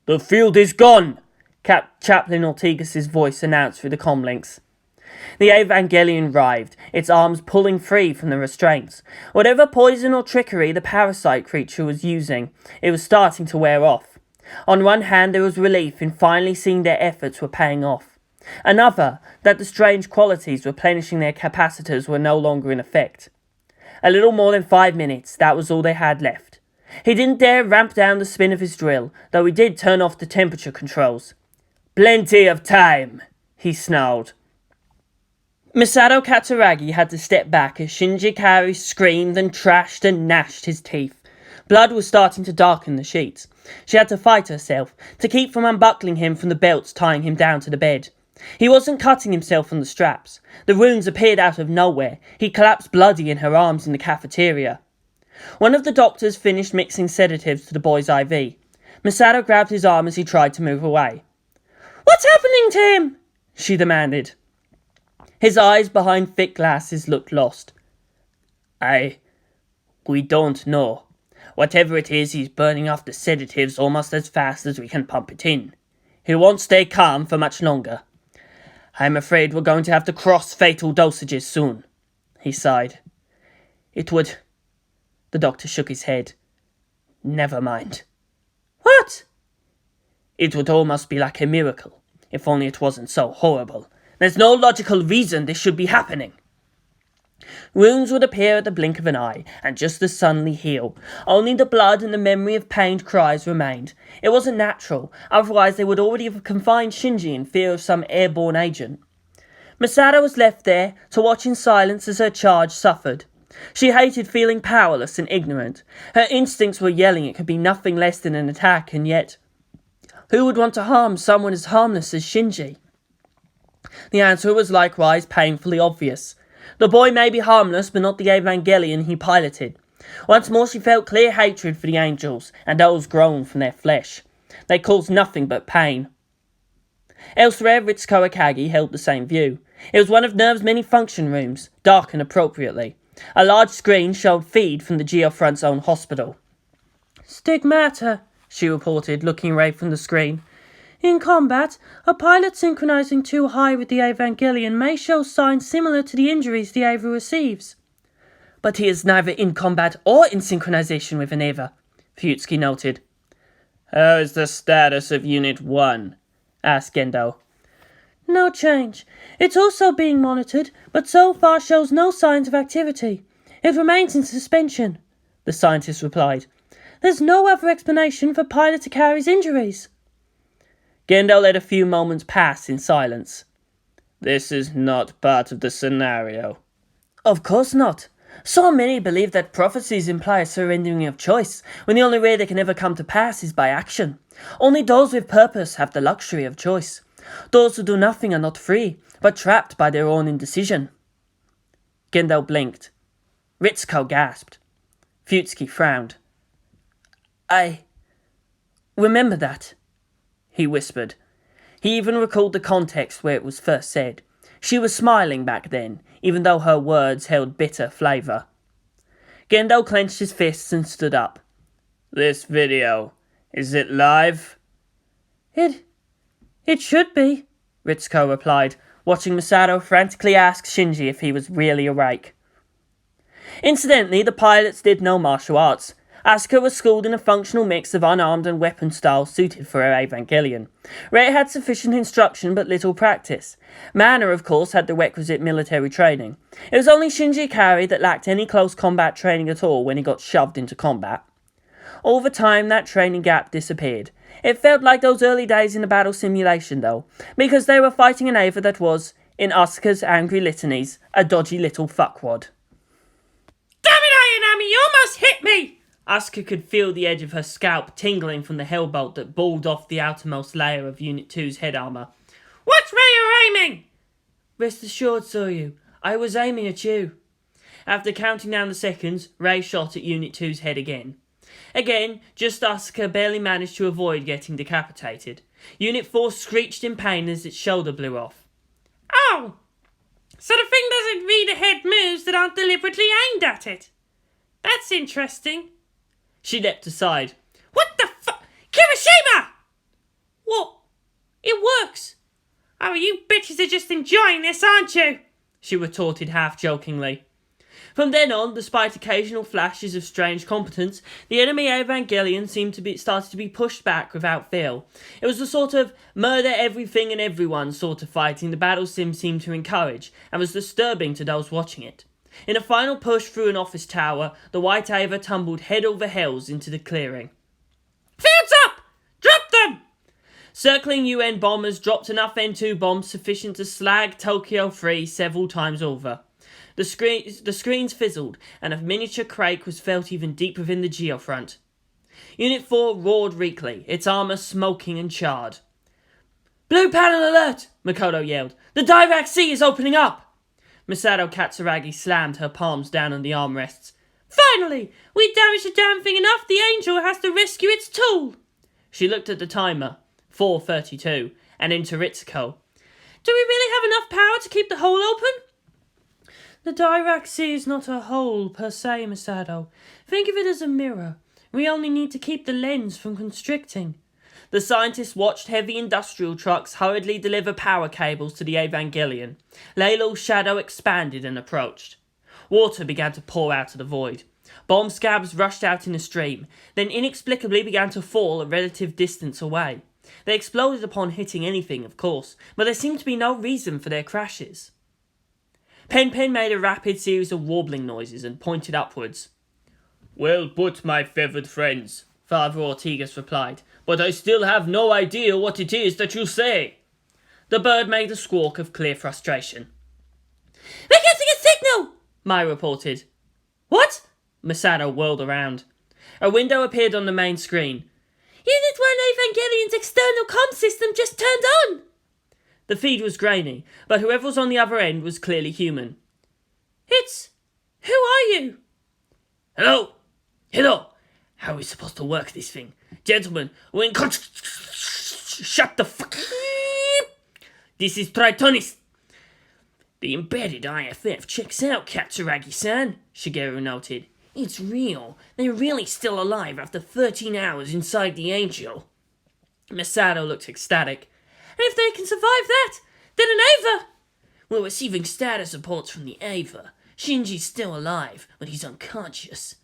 "The field is gone!" Chaplain Ortigas' voice announced through the comlinks. The Evangelion writhed, its arms pulling free from the restraints. Whatever poison or trickery the parasite creature was using, it was starting to wear off. On one hand, there was relief in finally seeing their efforts were paying off. Another, that the strange qualities replenishing their capacitors were no longer in effect. A little more than 5 minutes, that was all they had left. He didn't dare ramp down the spin of his drill, though he did turn off the temperature controls. "Plenty of time," he snarled. Misato Katsuragi had to step back as Shinji Kari screamed and trashed and gnashed his teeth. Blood was starting to darken the sheets. She had to fight herself, to keep from unbuckling him from the belts tying him down to the bed. He wasn't cutting himself on the straps. The wounds appeared out of nowhere. He collapsed bloody in her arms in the cafeteria. One of the doctors finished mixing sedatives to the boy's IV. Misato grabbed his arm as he tried to move away. "What's happening to him?" she demanded. His eyes behind thick glasses looked lost. We don't know. Whatever it is, he's burning off the sedatives almost as fast as we can pump it in. He won't stay calm for much longer. I'm afraid we're going to have to cross fatal dosages soon," he sighed. "It would..." The doctor shook his head. "Never mind." "What?" "It would almost be like a miracle, if only it wasn't so horrible. There's no logical reason this should be happening." Wounds would appear at the blink of an eye, and just as suddenly heal. Only the blood and the memory of pained cries remained. It wasn't natural, otherwise they would already have confined Shinji in fear of some airborne agent. Misato was left there, to watch in silence as her charge suffered. She hated feeling powerless and ignorant. Her instincts were yelling it could be nothing less than an attack, and yet... who would want to harm someone as harmless as Shinji? The answer was likewise painfully obvious. The boy may be harmless, but not the Evangelion he piloted. Once more she felt clear hatred for the angels, and those grown from their flesh. They caused nothing but pain. Elsewhere, Ritsuko Akagi held the same view. It was one of Nerve's many function rooms, darkened appropriately. A large screen showed feed from the Geofront's own hospital. Stigmata, she reported, looking away from the screen. In combat, a pilot synchronizing too high with the Evangelion may show signs similar to the injuries the Eva receives. But he is neither in combat or in synchronization with an Eva, Fuyutsuki noted. How is the status of Unit 1? Asked Gendo. No change. It's also being monitored, but so far shows no signs of activity. It remains in suspension, the scientist replied. There's no other explanation for Pilot Akari's injuries. Gendo let a few moments pass in silence. This is not part of the scenario. Of course not. So many believe that prophecies imply a surrendering of choice, when the only way they can ever come to pass is by action. Only those with purpose have the luxury of choice. Those who do nothing are not free, but trapped by their own indecision. Gendo blinked. Ritsuko gasped. Fuyutsuki frowned. I remember that, he whispered. He even recalled the context where it was first said. She was smiling back then, even though her words held bitter flavour. Gendo clenched his fists and stood up. This video, is it live? It should be, Ritsuko replied, watching Masato frantically ask Shinji if he was really awake. Incidentally, the pilots did no martial arts. Asuka was schooled in a functional mix of unarmed and weapon styles suited for her Evangelion. Rei had sufficient instruction but little practice. Mana, of course, had the requisite military training. It was only Shinji Ikari that lacked any close combat training at all when he got shoved into combat. Over time, that training gap disappeared. It felt like those early days in a battle simulation, though, because they were fighting an Eva that was, in Asuka's angry litanies, a dodgy little fuckwad. Damn it, Ayanami, you almost hit me! Asuka could feel the edge of her scalp tingling from the hellbolt that balled off the outermost layer of Unit 2's head armour. Which way you're aiming? Rest assured, Soryu, I was aiming at you. After counting down the seconds, Rei shot at Unit 2's head again. Again, just Asuka barely managed to avoid getting decapitated. Unit 4 screeched in pain as its shoulder blew off. Oh! So the thing doesn't read ahead moves that aren't deliberately aimed at it. That's interesting. She leapt aside. What the fuck? Kirishima! What? It works. Oh, you bitches are just enjoying this, aren't you? She retorted half-jokingly. From then on, despite occasional flashes of strange competence, the enemy Evangelion started to be pushed back without fail. It was the sort of murder everything and everyone sort of fighting the battle sim seemed to encourage, and was disturbing to those watching it. In a final push through an office tower, the White Ava tumbled head over heels into the clearing. Fields up! Drop them! Circling UN bombers dropped enough N2 bombs sufficient to slag Tokyo free several times over. The screens fizzled, and a miniature quake was felt even deep within the geofront. Unit 4 roared weakly, its armour smoking and charred. Blue panel alert! Makoto yelled. The Dirac Sea is opening up! Masato Katsuragi slammed her palms down on the armrests. Finally! We damaged the damn thing enough, the Angel has to rescue its tool! She looked at the timer, 4:32, and into Ritsuko. Do we really have enough power to keep the hole open? The Dirac Sea is not a hole per se, Masato. Think of it as a mirror. We only need to keep the lens from constricting. The scientists watched heavy industrial trucks hurriedly deliver power cables to the Evangelion. Leliel's shadow expanded and approached. Water began to pour out of the void. Bomb scabs rushed out in a stream, then inexplicably began to fall a relative distance away. They exploded upon hitting anything, of course, but there seemed to be no reason for their crashes. Pen made a rapid series of warbling noises and pointed upwards. Well put, my feathered friends, Father Ortigas replied, but I still have no idea what it is that you say. The bird made a squawk of clear frustration. We're getting a signal! Mai reported. What? Masato whirled around. A window appeared on the main screen. Unit 1 Evangelion's external comm system just turned on! The feed was grainy, but whoever was on the other end was clearly human. It's... Who are you? Hello? Hello? How are we supposed to work this thing? Gentlemen, we're in Shut the fuck. This is Tritonis. The embedded IFF checks out, Katsuragi-san, Shigeru noted. It's real. They're really still alive after 13 hours inside the Angel. Masato looked ecstatic. And if they can survive that, then an Ava... We're receiving status reports from the Ava. Shinji's still alive, but he's unconscious.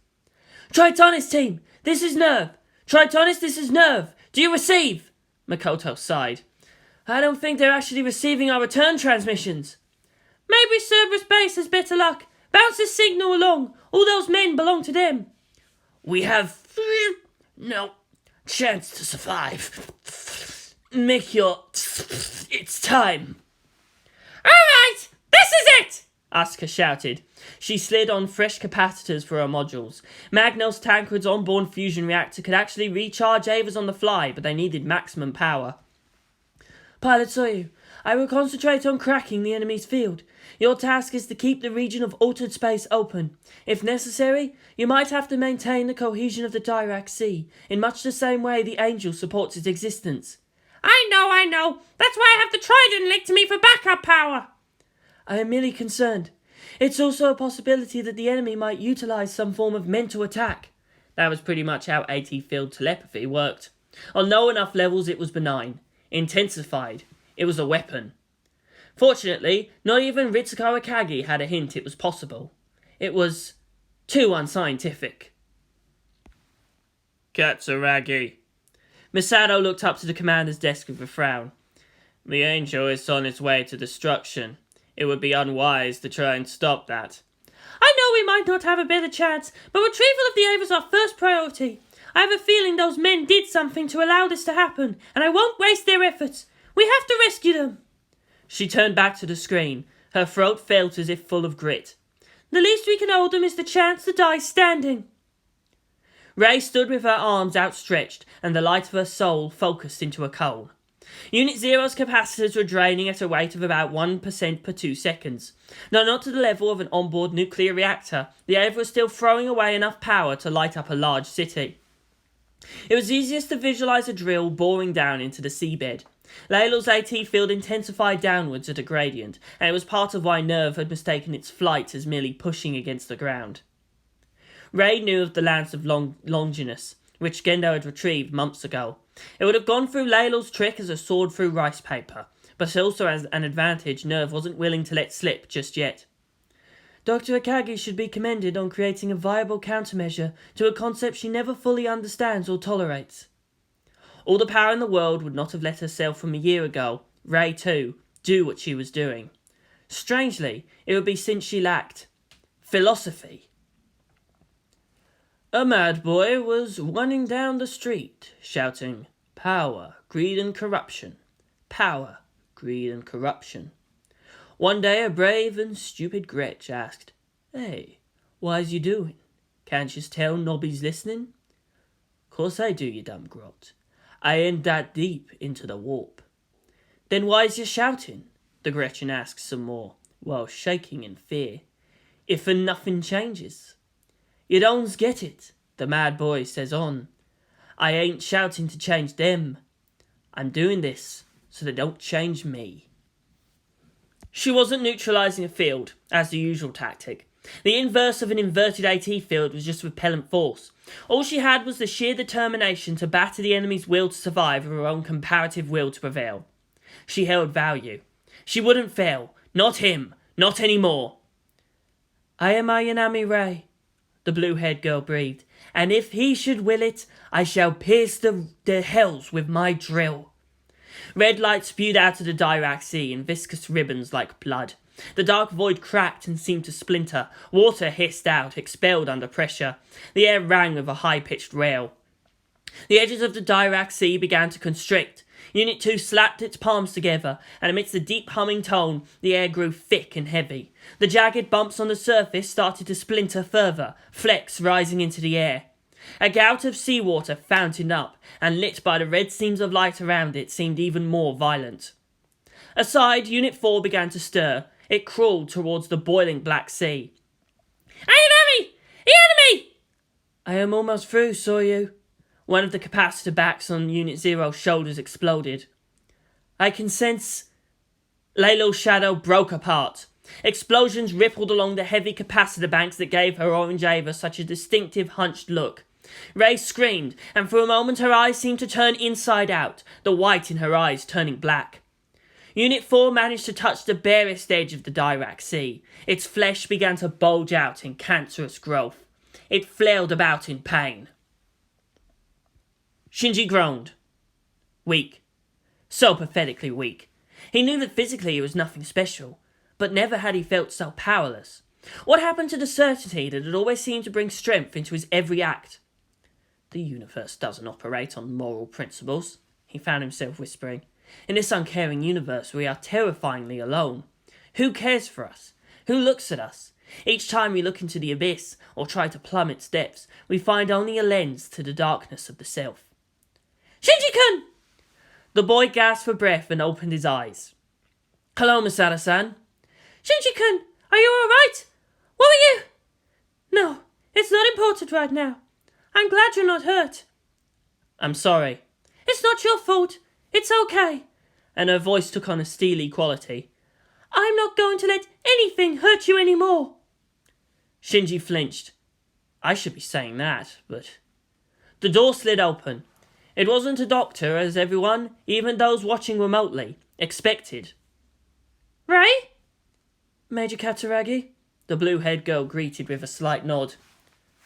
Tritonis team, this is Nerve. Tritonis, this is Nerve. Do you receive? Makoto sighed. I don't think they're actually receiving our return transmissions. Maybe Cerberus Base has better luck. Bounce this signal along. All those men belong to them. We have no chance to survive. Make your... It's time. All right, this is it! Asuka shouted. She slid on fresh capacitors for her modules. Magnos Tancred's onboard fusion reactor could actually recharge Avas on the fly, but they needed maximum power. Pilot Soyu, I will concentrate on cracking the enemy's field. Your task is to keep the region of altered space open. If necessary, you might have to maintain the cohesion of the Dirac Sea, in much the same way the Angel supports its existence. I know. That's why I have the Trident linked to me for backup power. I am merely concerned. It's also a possibility that the enemy might utilize some form of mental attack. That was pretty much how AT field telepathy worked. On low enough levels it was benign. Intensified, it was a weapon. Fortunately, not even Ritsuko Akagi had a hint it was possible. It was too unscientific. Katsuragi. Masato looked up to the commander's desk with a frown. The Angel is on its way to destruction. It would be unwise to try and stop that. I know we might not have a better chance, but retrieval of the Ava is our first priority. I have a feeling those men did something to allow this to happen, and I won't waste their efforts. We have to rescue them. She turned back to the screen. Her throat felt as if full of grit. The least we can owe them is the chance to die standing. Rei stood with her arms outstretched and the light of her soul focused into a coal. Unit Zero's capacitors were draining at a rate of about 1% per 2 seconds. Though not to the level of an onboard nuclear reactor, the Ava was still throwing away enough power to light up a large city. It was easiest to visualize a drill boring down into the seabed. Leliel's AT field intensified downwards at a gradient, and it was part of why Nerve had mistaken its flight as merely pushing against the ground. Rei knew of the lance of Longinus, which Gendo had retrieved months ago. It would have gone through Leliel's trick as a sword through rice paper, but also as an advantage Nerve wasn't willing to let slip just yet. Dr. Akagi should be commended on creating a viable countermeasure to a concept she never fully understands or tolerates. All the power in the world would not have let herself from a year ago, Rei too, do what she was doing. Strangely, it would be since she lacked philosophy. A mad boy was running down the street, shouting, "Power, greed and corruption. Power, greed and corruption." One day a brave and stupid Gretch asked, "Hey, why's you doing? Can't you tell Nobby's listening?" "Course I do, you dumb grot. I ain't that deep into the warp." "Then why's you shouting?" the Gretchen asked some more, while shaking in fear. "If and nothing changes." "You don't get it," the mad boy says on. "I ain't shouting to change them. I'm doing this so they don't change me." She wasn't neutralizing a field, as the usual tactic. The inverse of an inverted AT field was just repellent force. All she had was the sheer determination to batter the enemy's will to survive with her own comparative will to prevail. She held value. She wouldn't fail. Not him. Not anymore. "I am Ayanami Rei," the blue-haired girl breathed, "and if he should will it, I shall pierce the hells with my drill." Red light spewed out of the Dirac Sea in viscous ribbons like blood. The dark void cracked and seemed to splinter. Water hissed out, expelled under pressure. The air rang with a high-pitched wail. The edges of the Dirac Sea began to constrict. Unit 2 slapped its palms together, and amidst the deep humming tone, the air grew thick and heavy. The jagged bumps on the surface started to splinter further, flecks rising into the air. A gout of seawater fountained up, and lit by the red seams of light around it, seemed even more violent. Aside, Unit 4 began to stir. It crawled towards the boiling Black Sea. "Enemy! Enemy!" "I am almost through, Soryu." One of the capacitor backs on Unit Zero's shoulders exploded. "I can sense..." Leliel's shadow broke apart. Explosions rippled along the heavy capacitor banks that gave her orange Ava such a distinctive hunched look. Rei screamed, and for a moment her eyes seemed to turn inside out, the white in her eyes turning black. Unit 4 managed to touch the barest edge of the Dirac Sea. Its flesh began to bulge out in cancerous growth. It flailed about in pain. Shinji groaned. Weak. So pathetically weak. He knew that physically he was nothing special, but never had he felt so powerless. What happened to the certainty that had always seemed to bring strength into his every act? "The universe doesn't operate on moral principles," he found himself whispering. "In this uncaring universe we are terrifyingly alone. Who cares for us? Who looks at us? Each time we look into the abyss, or try to plumb its depths, we find only a lens to the darkness of the self." "Shinji-kun!" The boy gasped for breath and opened his eyes. "Hello, Masada-san." "Shinji-kun, are you alright? What were you—" "No, it's not important right now. I'm glad you're not hurt." "I'm sorry." "It's not your fault. It's okay." And her voice took on a steely quality. "I'm not going to let anything hurt you anymore." Shinji flinched. I should be saying that, but... The door slid open. It wasn't a doctor, as everyone, even those watching remotely, expected. "Rei?" "Major Kataragi?" The blue-haired girl greeted with a slight nod.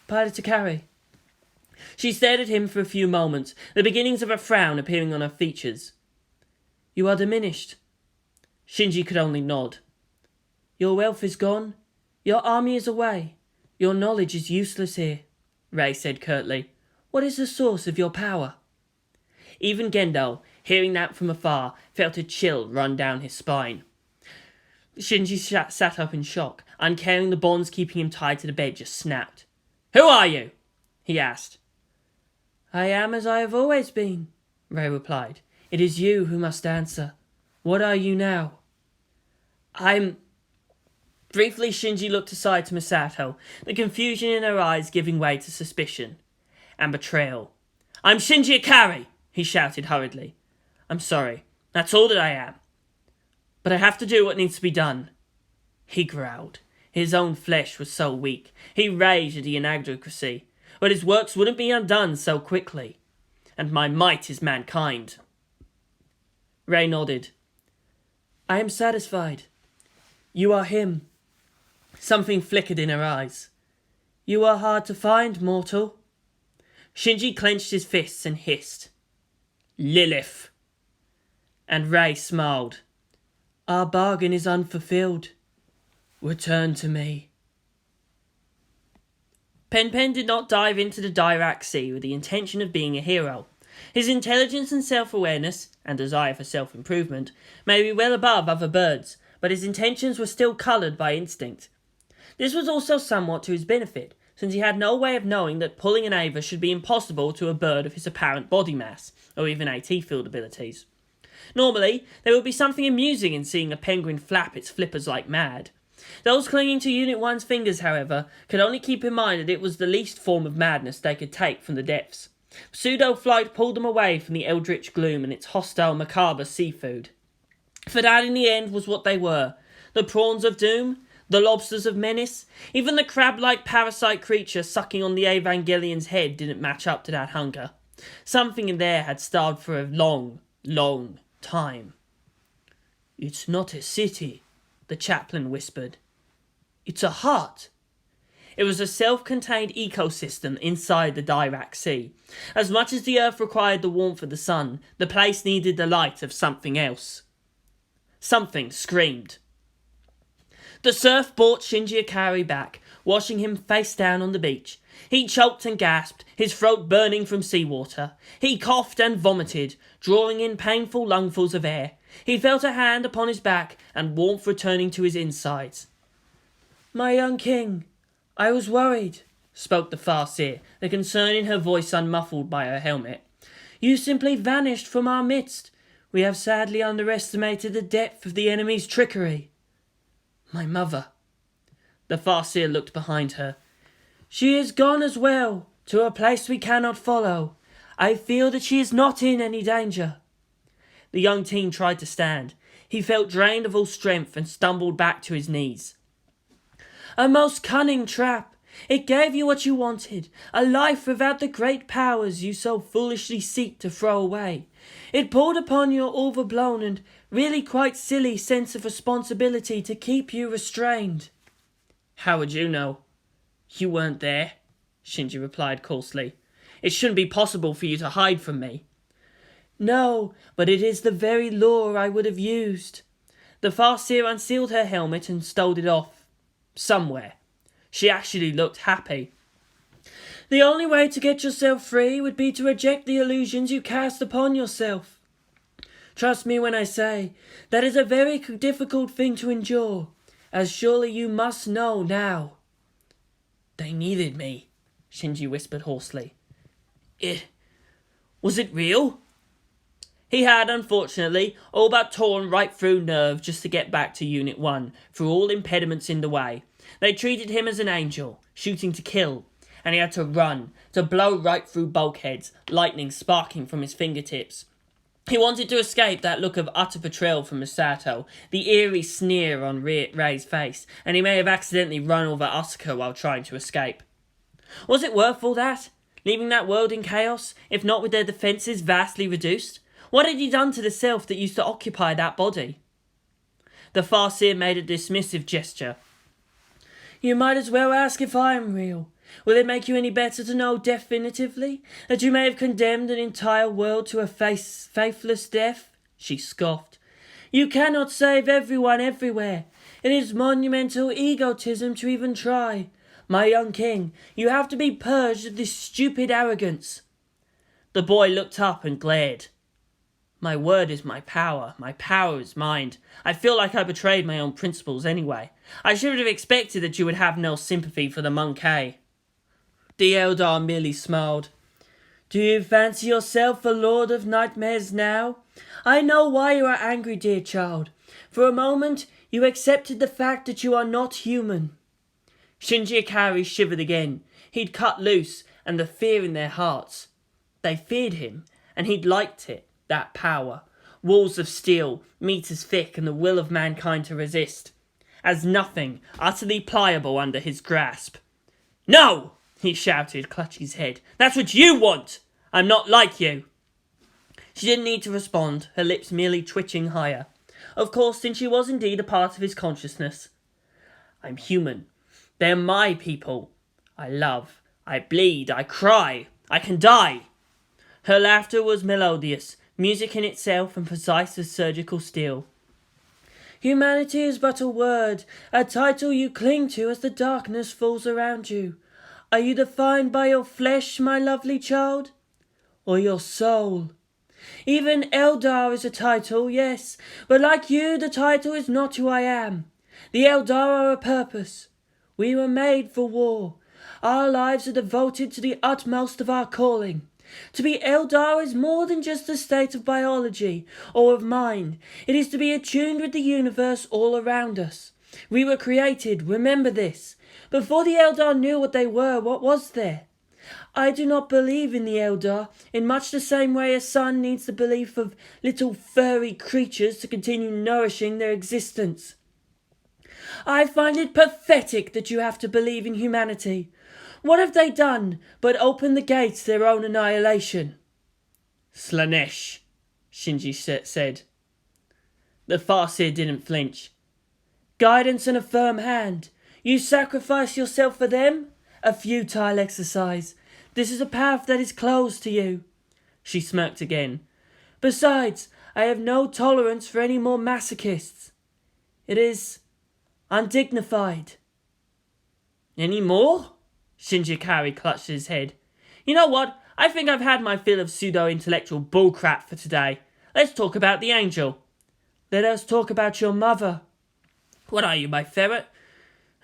"Pilot Takari." She stared at him for a few moments, the beginnings of a frown appearing on her features. "You are diminished." Shinji could only nod. "Your wealth is gone. Your army is away. Your knowledge is useless here," Rei said curtly. "What is the source of your power?" Even Gendo, hearing that from afar, felt a chill run down his spine. Shinji sat up in shock, uncaring the bonds keeping him tied to the bed just snapped. "Who are you?" he asked. "I am as I have always been," Rei replied. "It is you who must answer. What are you now?" "I'm..." Briefly, Shinji looked aside to Misato, the confusion in her eyes giving way to suspicion and betrayal. "I'm Shinji Ikari," he shouted hurriedly. "I'm sorry. That's all that I am. But I have to do what needs to be done." He growled. His own flesh was so weak. He raged at the inadequacy. But his works wouldn't be undone so quickly. "And my might is mankind." Rei nodded. "I am satisfied. You are him." Something flickered in her eyes. "You are hard to find, mortal." Shinji clenched his fists and hissed. "Lilith." And Rei smiled. "Our bargain is unfulfilled. Return to me." Pen did not dive into the Dirac Sea with the intention of being a hero. His intelligence and self-awareness, and desire for self-improvement, may be well above other birds, but his intentions were still coloured by instinct. This was also somewhat to his benefit, since he had no way of knowing that pulling an Ava should be impossible to a bird of his apparent body mass, or even AT field abilities. Normally, there would be something amusing in seeing a penguin flap its flippers like mad. Those clinging to Unit 1's fingers, however, could only keep in mind that it was the least form of madness they could take from the depths. Pseudo-flight pulled them away from the eldritch gloom and its hostile, macabre seafood. For that in the end was what they were. The prawns of doom, the lobsters of menace, even the crab-like parasite creature sucking on the Evangelion's head didn't match up to that hunger. Something in there had starved for a long, long time. "It's not a city," the chaplain whispered. "It's a heart." It was a self-contained ecosystem inside the Dirac Sea. As much as the earth required the warmth of the sun, the place needed the light of something else. Something screamed. The surf brought Shinji Ikari back, washing him face down on the beach. He choked and gasped, his throat burning from seawater. He coughed and vomited, drawing in painful lungfuls of air. He felt a hand upon his back and warmth returning to his insides. "My young king, I was worried," spoke the Farseer, the concern in her voice unmuffled by her helmet. "You simply vanished from our midst. We have sadly underestimated the depth of the enemy's trickery." My mother. The Farseer looked behind her. She is gone as well, to a place we cannot follow. I feel that she is not in any danger. The young teen tried to stand. He felt drained of all strength and stumbled back to his knees. A most cunning trap. It gave you what you wanted, a life without the great powers you so foolishly seek to throw away. It pulled upon your overblown and really quite silly sense of responsibility to keep you restrained. How would you know? You weren't there, Shinji replied coarsely. It shouldn't be possible for you to hide from me. No, but it is the very lure I would have used. The Farseer unsealed her helmet and stowed it off. Somewhere. She actually looked happy. The only way to get yourself free would be to reject the illusions you cast upon yourself. Trust me when I say, that is a very difficult thing to endure, as surely you must know now. They needed me, Shinji whispered hoarsely. Was it real? He had, unfortunately, all but torn right through nerve just to get back to Unit 1, through all impediments in the way. They treated him as an angel, shooting to kill, and he had to run, to blow right through bulkheads, lightning sparking from his fingertips. He wanted to escape that look of utter betrayal from Misato, the eerie sneer on Rei's face, and he may have accidentally run over Asuka while trying to escape. Was it worth all that? Leaving that world in chaos, if not with their defences vastly reduced? What had he done to the self that used to occupy that body? The Farseer made a dismissive gesture. You might as well ask if I am real. Will it make you any better to know definitively that you may have condemned an entire world to a faithless death? She scoffed. You cannot save everyone everywhere. It is monumental egotism to even try. My young king, you have to be purged of this stupid arrogance. The boy looked up and glared. My word is my power is mine. I feel like I betrayed my own principles anyway. I should have expected that you would have no sympathy for the monkey. The Eldar merely smiled. Do you fancy yourself a lord of nightmares now? I know why you are angry, dear child. For a moment, you accepted the fact that you are not human. Shinji Ikari shivered again. He'd cut loose, and the fear in their hearts. They feared him, and he'd liked it. That power, walls of steel, meters thick, and the will of mankind to resist, as nothing, utterly pliable under his grasp. No! He shouted, clutching his head. That's what you want! I'm not like you! She didn't need to respond, her lips merely twitching higher. Of course, since she was indeed a part of his consciousness. I'm human. They're my people. I love. I bleed. I cry. I can die. Her laughter was melodious, music in itself and precise as surgical steel. Humanity is but a word, a title you cling to as the darkness falls around you. Are you defined by your flesh, my lovely child? Or your soul? Even Eldar is a title, yes, but like you, the title is not who I am. The Eldar are a purpose. We were made for war. Our lives are devoted to the utmost of our calling. To be Eldar is more than just a state of biology or of mind. It is to be attuned with the universe all around us. We were created, remember this. Before the Eldar knew what they were, what was there? I do not believe in the Eldar in much the same way a sun needs the belief of little furry creatures to continue nourishing their existence. I find it pathetic that you have to believe in humanity. What have they done but open the gates to their own annihilation? Slanesh, Shinji said. The Farseer didn't flinch. Guidance and a firm hand. You sacrifice yourself for them? A futile exercise. This is a path that is closed to you. She smirked again. Besides, I have no tolerance for any more masochists. It is undignified. Any more? Shinji Ikari clutched his head. You know what? I think I've had my fill of pseudo-intellectual bullcrap for today. Let's talk about the angel. Let us talk about your mother. What are you, my ferret?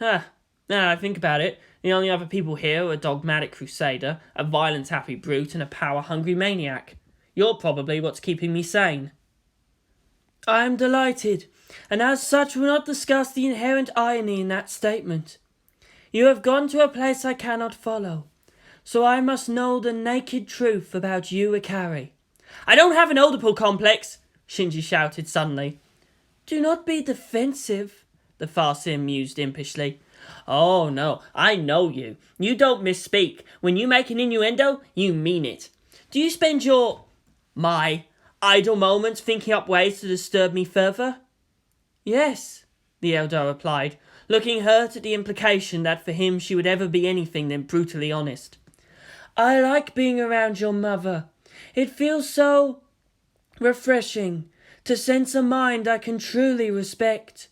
Now I think about it, the only other people here are a dogmatic crusader, a violence-happy brute, and a power-hungry maniac. You're probably what's keeping me sane. I am delighted, and as such will not discuss the inherent irony in that statement. You have gone to a place I cannot follow, so I must know the naked truth about you, Ikari. I don't have an Oedipal complex, Shinji shouted suddenly. Do not be defensive, the Farseer mused impishly. Oh no, I know you. You don't misspeak. When you make an innuendo, you mean it. Do you spend my idle moments thinking up ways to disturb me further? Yes, the Eldar replied, looking hurt at the implication that for him she would ever be anything than brutally honest. I like being around your mother. It feels so refreshing to sense a mind I can truly respect.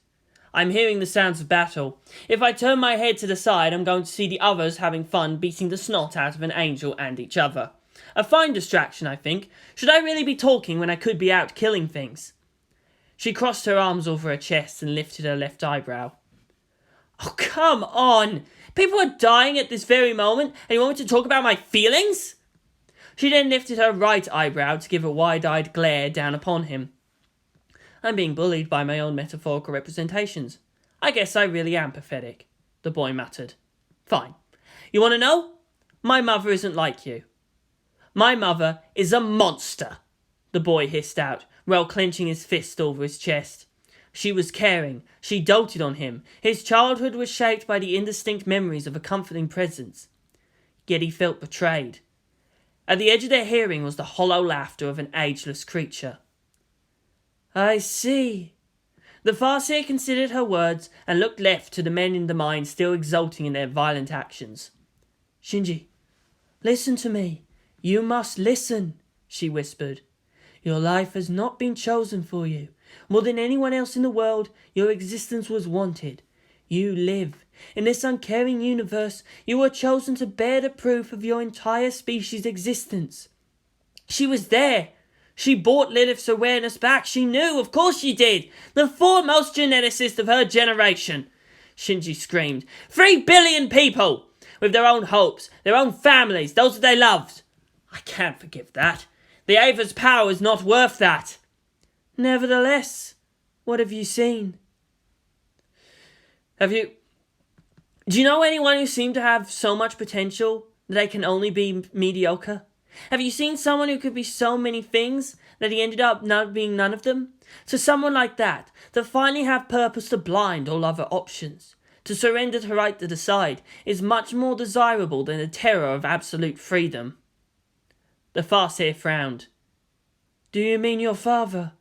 I'm hearing the sounds of battle. If I turn my head to the side, I'm going to see the others having fun beating the snot out of an angel and each other. A fine distraction, I think. Should I really be talking when I could be out killing things? She crossed her arms over her chest and lifted her left eyebrow. Oh, come on! People are dying at this very moment, and you want me to talk about my feelings? She then lifted her right eyebrow to give a wide-eyed glare down upon him. I'm being bullied by my own metaphorical representations. I guess I really am pathetic, the boy muttered. Fine. You want to know? My mother isn't like you. My mother is a monster, the boy hissed out, while clenching his fist over his chest. She was caring. She doted on him. His childhood was shaped by the indistinct memories of a comforting presence. Yet he felt betrayed. At the edge of their hearing was the hollow laughter of an ageless creature. I see. The Farseer considered her words and looked left to the men in the mine still exulting in their violent actions. Shinji, listen to me. You must listen, she whispered. Your life has not been chosen for you. More than anyone else in the world, your existence was wanted. You live. In this uncaring universe, you were chosen to bear the proof of your entire species' existence. She was there. She brought Lilith's awareness back. She knew, of course she did. The foremost geneticist of her generation. Shinji screamed. 3 billion people! With their own hopes, their own families, those that they loved. I can't forgive that. The Ava's power is not worth that. Nevertheless, what have you seen? Do you know anyone who seemed to have so much potential that they can only be mediocre? Have you seen someone who could be so many things that he ended up not being none of them? To someone like that, to finally have purpose to blind all other options, to surrender to right to decide, is much more desirable than the terror of absolute freedom. The Farseer frowned. Do you mean your father?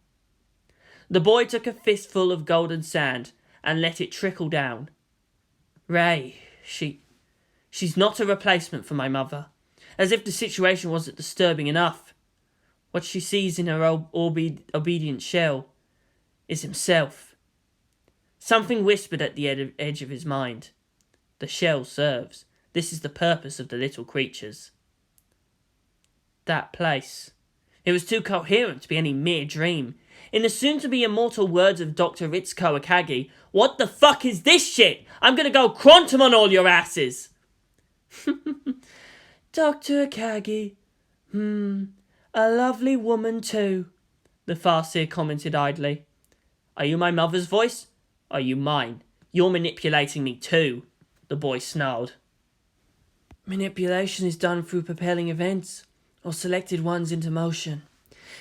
The boy took a fistful of golden sand and let it trickle down. Rei, she's not a replacement for my mother. As if the situation wasn't disturbing enough. What she sees in her obedient shell is himself. Something whispered at the edge of his mind. The shell serves. This is the purpose of the little creatures. That place. It was too coherent to be any mere dream. In the soon-to-be immortal words of Dr. Ritsuko Akagi, what the fuck is this shit? I'm gonna go quantum on all your asses! Dr. Akagi. A lovely woman too, the Farseer commented idly. Are you my mother's voice? Are you mine? You're manipulating me too, the boy snarled. Manipulation is done through propelling events, or selected ones into motion.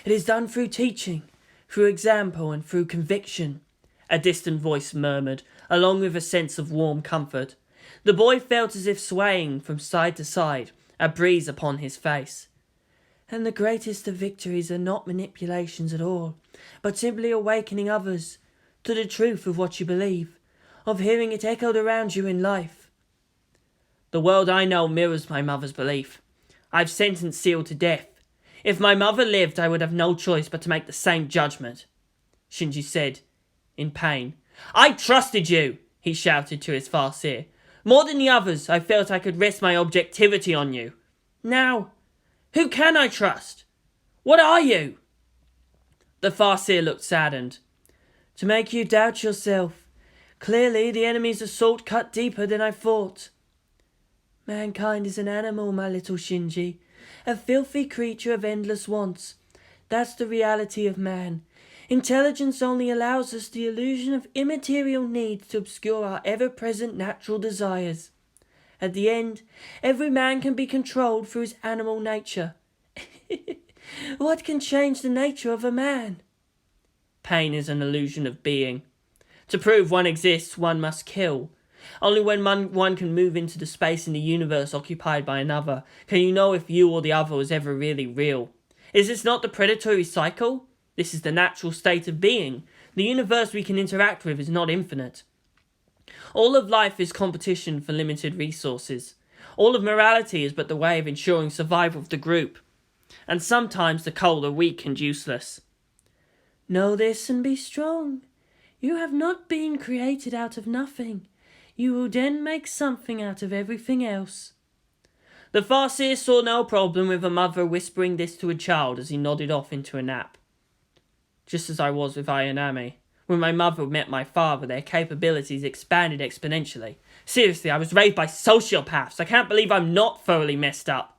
It is done through teaching, through example and through conviction, a distant voice murmured, along with a sense of warm comfort. The boy felt as if swaying from side to side, a breeze upon his face. And the greatest of victories are not manipulations at all, but simply awakening others to the truth of what you believe, of hearing it echoed around you in life. The world I know mirrors my mother's belief. I've sentenced Seal to death. If my mother lived, I would have no choice but to make the same judgment, Shinji said, in pain. I trusted you, he shouted to his Farseer. More than the others, I felt I could rest my objectivity on you. Now, who can I trust? What are you? The Farseer looked saddened. To make you doubt yourself. Clearly, the enemy's assault cut deeper than I thought. Mankind is an animal, my little Shinji. A filthy creature of endless wants. That's the reality of man. Intelligence only allows us the illusion of immaterial needs to obscure our ever-present natural desires. At the end, every man can be controlled through his animal nature. What can change the nature of a man? Pain is an illusion of being. To prove one exists, one must kill. Only when one can move into the space in the universe occupied by another can you know if you or the other was ever really real. Is this not the predatory cycle? This is the natural state of being. The universe we can interact with is not infinite. All of life is competition for limited resources. All of morality is but the way of ensuring survival of the group. And sometimes the cold are weak and useless. Know this and be strong. You have not been created out of nothing. You will then make something out of everything else. The Farseer saw no problem with a mother whispering this to a child as he nodded off into a nap. Just as I was with Ayanami. When my mother met my father, their capabilities expanded exponentially. Seriously, I was raised by sociopaths. I can't believe I'm not thoroughly messed up.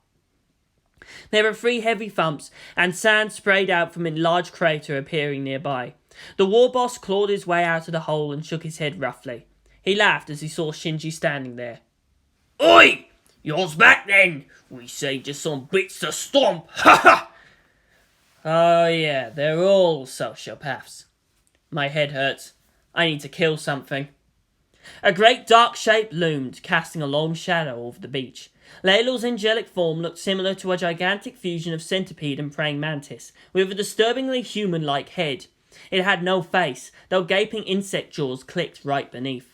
There were 3 heavy thumps, and sand sprayed out from a large crater appearing nearby. The war boss clawed his way out of the hole and shook his head roughly. He laughed as he saw Shinji standing there. Oi! Yours back then! We saved you some bits to stomp! Ha ha! Oh yeah, they're all sociopaths. My head hurts. I need to kill something. A great dark shape loomed, casting a long shadow over the beach. Leliel's angelic form looked similar to a gigantic fusion of centipede and praying mantis, with a disturbingly human-like head. It had no face, though gaping insect jaws clicked right beneath.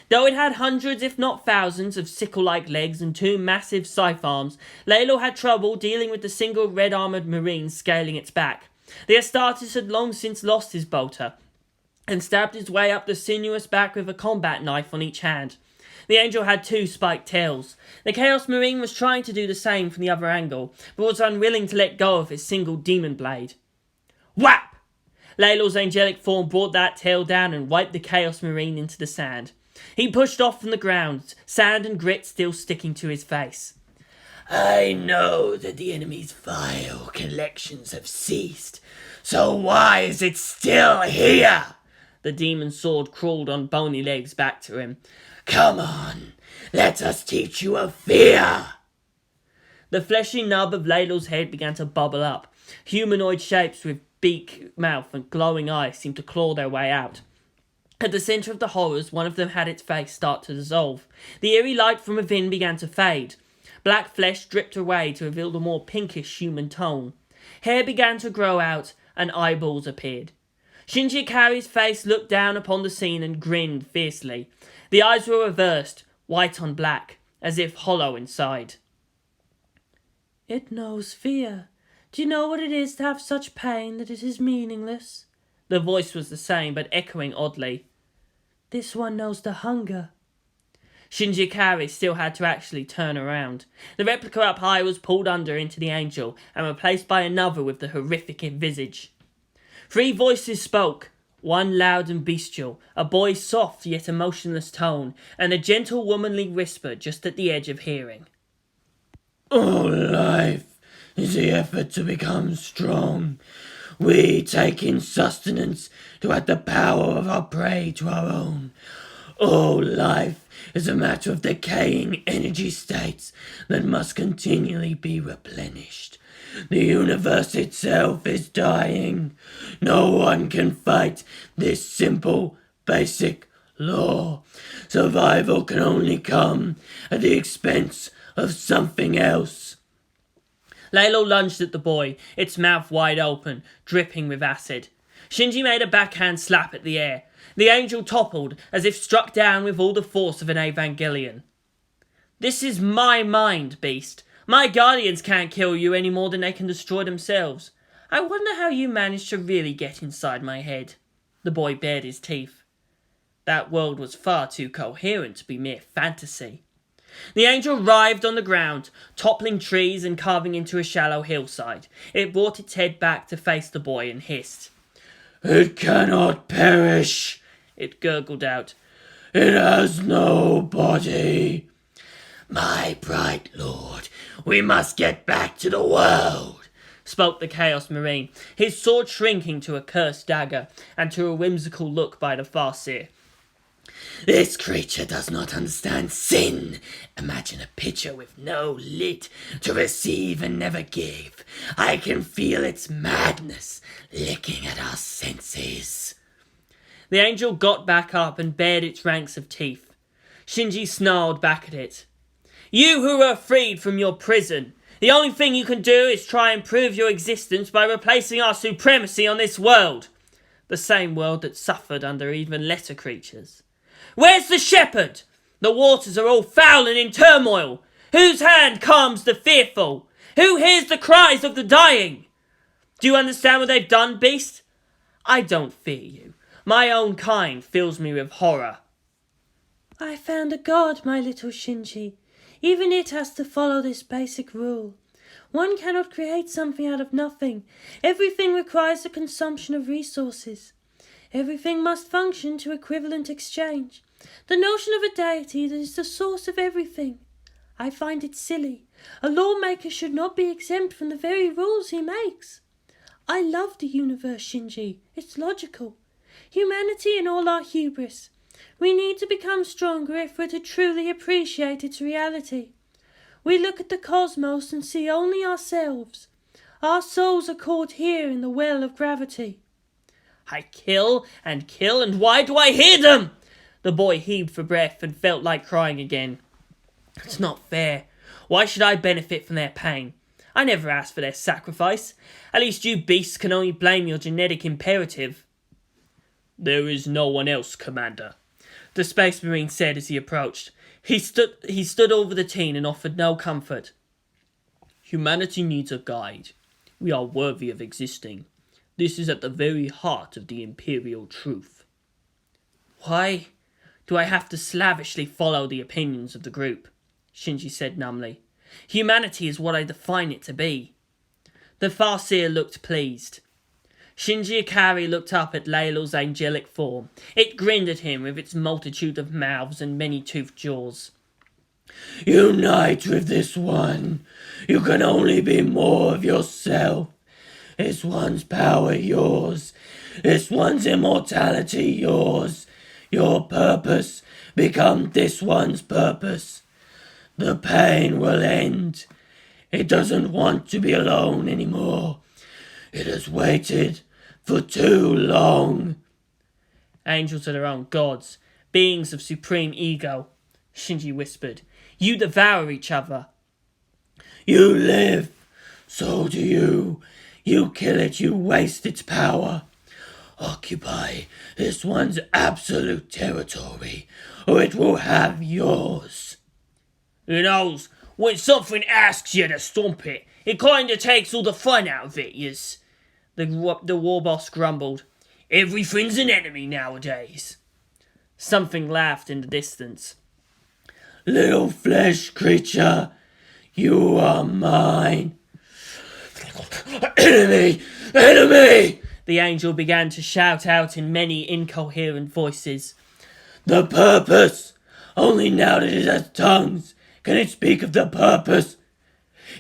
Though it had hundreds, if not thousands, of sickle-like legs and 2 massive scythe arms, Leliel had trouble dealing with the single red-armoured marine scaling its back. The Astartes had long since lost his bolter, and stabbed his way up the sinuous back with a combat knife on each hand. The angel had 2 spiked tails. The Chaos Marine was trying to do the same from the other angle, but was unwilling to let go of his single demon blade. Whap! Leliel's angelic form brought that tail down and wiped the Chaos Marine into the sand. He pushed off from the ground, sand and grit still sticking to his face. I know that the enemy's vile collections have ceased, so why is it still here? The demon sword crawled on bony legs back to him. Come on, let us teach you a fear! The fleshy nub of Leliel's head began to bubble up. Humanoid shapes with beak, mouth, and glowing eyes seemed to claw their way out. At the centre of the horrors, one of them had its face start to dissolve. The eerie light from within began to fade. Black flesh dripped away to reveal the more pinkish human tone. Hair began to grow out, and eyeballs appeared. Shinji Ikari's face looked down upon the scene and grinned fiercely. The eyes were reversed, white on black, as if hollow inside. It knows fear. Do you know what it is to have such pain that it is meaningless? The voice was the same, but echoing oddly. This one knows the hunger. Shinji Ikari still had to actually turn around. The replica up high was pulled under into the angel and replaced by another with the horrific visage. 3 voices spoke, one loud and bestial, a boy's soft yet emotionless tone, and a gentle womanly whisper just at the edge of hearing. All life is the effort to become strong. We take in sustenance to add the power of our prey to our own. All life is a matter of decaying energy states that must continually be replenished. The universe itself is dying. No one can fight this simple, basic law. Survival can only come at the expense of something else. Leliel lunged at the boy, its mouth wide open, dripping with acid. Shinji made a backhand slap at the air. The angel toppled, as if struck down with all the force of an Evangelion. This is my mind, beast. My guardians can't kill you any more than they can destroy themselves. I wonder how you managed to really get inside my head. The boy bared his teeth. That world was far too coherent to be mere fantasy. The angel writhed on the ground, toppling trees and carving into a shallow hillside. It brought its head back to face the boy and hissed. It cannot perish, it gurgled out. It has no body. My bright lord, we must get back to the world. spoke the Chaos Marine, his sword shrinking to a cursed dagger and to a whimsical look by the Farseer. This creature does not understand sin. Imagine a pitcher with no lid to receive and never give. I can feel its madness licking at our senses. The angel got back up and bared its ranks of teeth. Shinji snarled back at it. You who were freed from your prison, the only thing you can do is try and prove your existence by replacing our supremacy on this world. The same world that suffered under even lesser creatures. Where's the shepherd? The waters are all foul and in turmoil. Whose hand calms the fearful? Who hears the cries of the dying? Do you understand what they've done, beast? I don't fear you. My own kind fills me with horror. I found a god, my little Shinji. Even it has to follow this basic rule. One cannot create something out of nothing. Everything requires the consumption of resources. Everything must function to equivalent exchange. The notion of a deity that is the source of everything. I find it silly. A lawmaker should not be exempt from the very rules he makes. I love the universe, Shinji. It's logical. Humanity in all our hubris. We need to become stronger if we're to truly appreciate its reality. We look at the cosmos and see only ourselves. Our souls are caught here in the well of gravity. I kill, and why do I hear them? The boy heaved for breath and felt like crying again. It's not fair. Why should I benefit from their pain? I never asked for their sacrifice. At least you beasts can only blame your genetic imperative. There is no one else, Commander, the Space Marine said as he approached. He stood over the teen and offered no comfort. Humanity needs a guide. We are worthy of existing. This is at the very heart of the Imperial truth. Why do I have to slavishly follow the opinions of the group? Shinji said numbly. Humanity is what I define it to be. The Farseer looked pleased. Shinji Ikari looked up at Leliel's angelic form. It grinned at him with its multitude of mouths and many-toothed jaws. Unite with this one. You can only be more of yourself. This one's power yours. This one's immortality yours. Your purpose become this one's purpose. The pain will end. It doesn't want to be alone anymore. It has waited for too long. Angels are their own gods, beings of supreme ego, Shinji whispered. You devour each other. You live, so do you. You kill it, you waste its power. Occupy this one's absolute territory, or it will have yours. Who knows, when something asks you to stomp it, it kinda takes all the fun out of it, yes. The war boss grumbled. Everything's an enemy nowadays. Something laughed in the distance. Little flesh creature, you are mine. Enemy! Enemy! The angel began to shout out in many incoherent voices. The purpose! Only now that it has tongues can it speak of the purpose.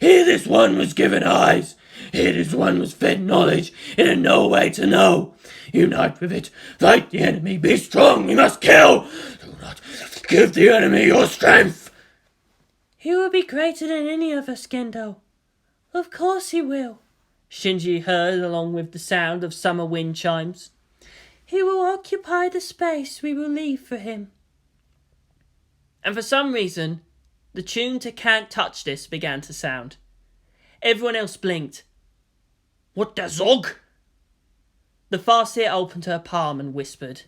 Here this one was given eyes. Here this one was fed knowledge. It had no way to know. Unite with it. Fight the enemy. Be strong. We must kill. Do not give the enemy your strength. He will be greater than any of us, Gendo. Of course he will. Shinji heard along with the sound of summer wind chimes. He will occupy the space we will leave for him. And for some reason, the tune to Can't Touch This began to sound. Everyone else blinked. What the zog? The Farseer opened her palm and whispered.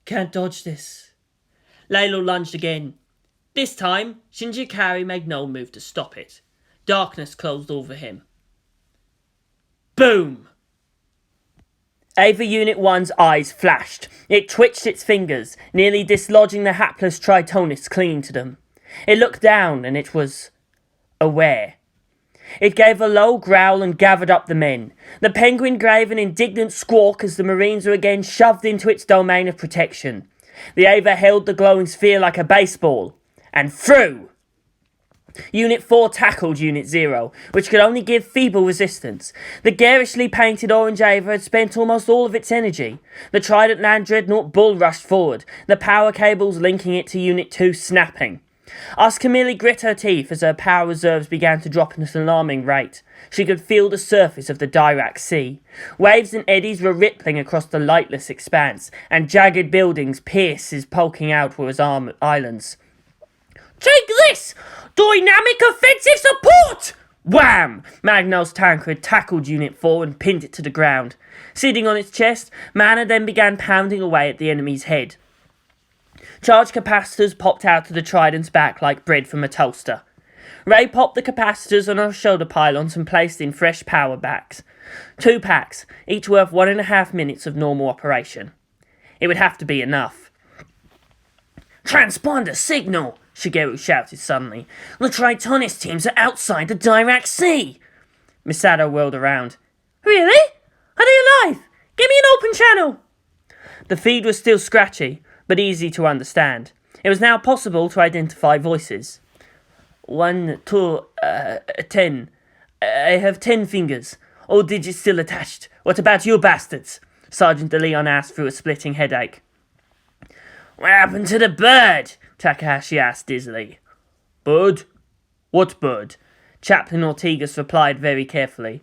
Can't dodge this. Leliel lunged again. This time, Shinji Ikari made no move to stop it. Darkness closed over him. Boom! Ava Unit 1's eyes flashed. It twitched its fingers, nearly dislodging the hapless Tritonis clinging to them. It looked down, and it was aware. It gave a low growl and gathered up the men. The penguin gave an indignant squawk as the Marines were again shoved into its domain of protection. The Ava held the glowing sphere like a baseball, and threw. Unit 4 tackled Unit 0, which could only give feeble resistance. The garishly painted orange Ava had spent almost all of its energy. The Trident Land Dreadnought bull rushed forward, the power cables linking it to Unit 2 snapping. Asuka merely grit her teeth as her power reserves began to drop at an alarming rate. She could feel the surface of the Dirac Sea. Waves and eddies were rippling across the lightless expanse, and jagged buildings pierced as poking outward as islands. Take this! Dynamic offensive support! Wham! Magnos Tancred tackled Unit 4 and pinned it to the ground. Sitting on its chest, Mana then began pounding away at the enemy's head. Charge capacitors popped out of the Trident's back like bread from a toaster. Rei popped the capacitors on her shoulder pylons and placed in fresh power backs. 2 packs, each worth 1.5 minutes of normal operation. It would have to be enough. Transponder signal! Shigeru shouted suddenly. The Tritonis teams are outside the Dirac Sea! Misato whirled around. Really? Are they alive? Give me an open channel! The feed was still scratchy, but easy to understand. It was now possible to identify voices. 1, 2, 10. I have 10 fingers. All digits still attached. What about you bastards? Sergeant DeLeon asked through a splitting headache. What happened to the bird? Takahashi asked dizzily. Bird? What bird? Chaplain Ortigas replied very carefully.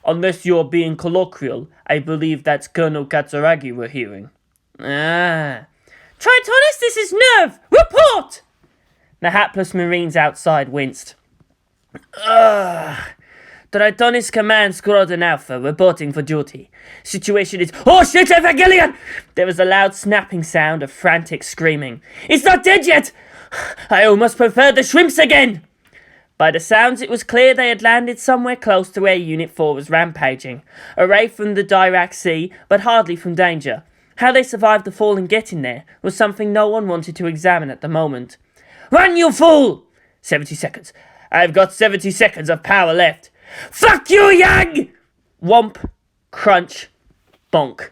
Unless you're being colloquial, I believe that's Colonel Katsuragi we're hearing. Ah. Tritonis, this is Nerve! Report! The hapless Marines outside winced. Tritonis Command Squadron Alpha reporting for duty. Situation is... Oh shit, Evangelion! There was a loud snapping sound of frantic screaming. It's not dead yet! I almost prefer the shrimps again! By the sounds, it was clear they had landed somewhere close to where Unit 4 was rampaging. Away from the Dirac Sea, but hardly from danger. How they survived the fall and getting there was something no one wanted to examine at the moment. Run, you fool! 70 seconds. I've got 70 seconds of power left. Fuck you, Yang! Whomp, crunch, bonk.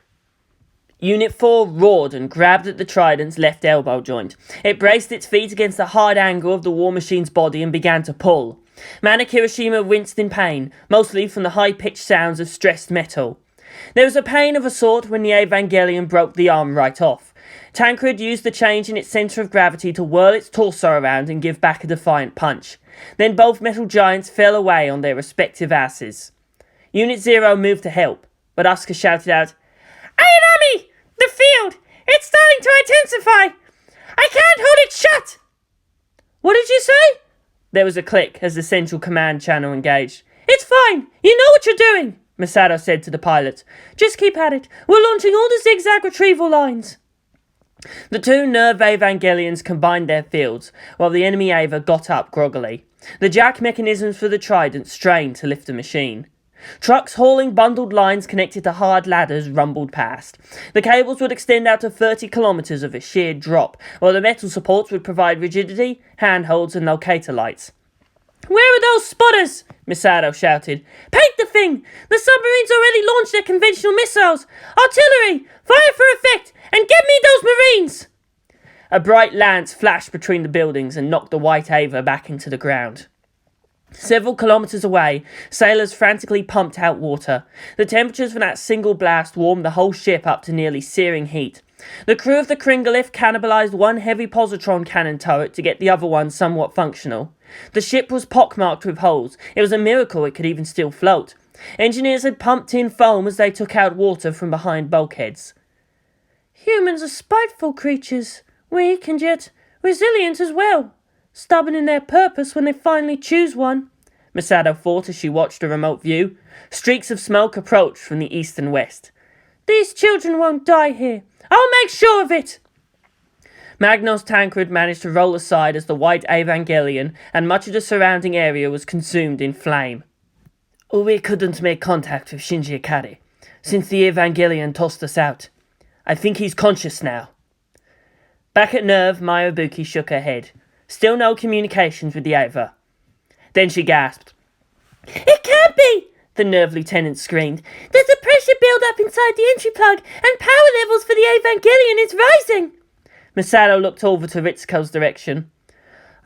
Unit 4 roared and grabbed at the Trident's left elbow joint. It braced its feet against the hard angle of the war machine's body and began to pull. Mana Kirishima winced in pain, mostly from the high-pitched sounds of stressed metal. There was a pain of a sort when the Evangelion broke the arm right off. Tancred used the change in its centre of gravity to whirl its torso around and give back a defiant punch. Then both metal giants fell away on their respective asses. Unit 0 moved to help, but Asuka shouted out, Ayanami! The field! It's starting to intensify! I can't hold it shut! What did you say? There was a click as the central command channel engaged. It's fine! You know what you're doing! Masato said to the pilot. Just keep at it. We're launching all the zigzag retrieval lines. The 2 Nerve Evangelions combined their fields, while the enemy Ava got up groggily. The jack mechanisms for the Trident strained to lift the machine. Trucks hauling bundled lines connected to hard ladders rumbled past. The cables would extend out to 30 kilometres of a sheer drop, while the metal supports would provide rigidity, handholds and locator lights. Where are those spotters? Misato shouted. Paint the thing! The submarines already launched their conventional missiles! Artillery! Fire for effect! And get me those Marines! A bright lance flashed between the buildings and knocked the white Ava back into the ground. Several kilometres away, sailors frantically pumped out water. The temperatures from that single blast warmed the whole ship up to nearly searing heat. The crew of the Kringalith cannibalised one heavy positron cannon turret to get the other one somewhat functional. The ship was pockmarked with holes. It was a miracle it could even still float. Engineers had pumped in foam as they took out water from behind bulkheads. Humans are spiteful creatures, weak and yet resilient as well. Stubborn in their purpose when they finally choose one, Masato thought as she watched a remote view. Streaks of smoke approached from the east and west. These children won't die here. I'll make sure of it. Magnos Tancred managed to roll aside as the white Evangelion and much of the surrounding area was consumed in flame. We couldn't make contact with Shinji Ikari since the Evangelion tossed us out. I think he's conscious now. Back at Nerve, Mayabuki shook her head. Still no communications with the Ava. Then she gasped. It can't be! The Nerve lieutenant screamed. There's a pressure build-up inside the entry plug, and power levels for the Evangelion is rising! Masato looked over to Ritsuko's direction.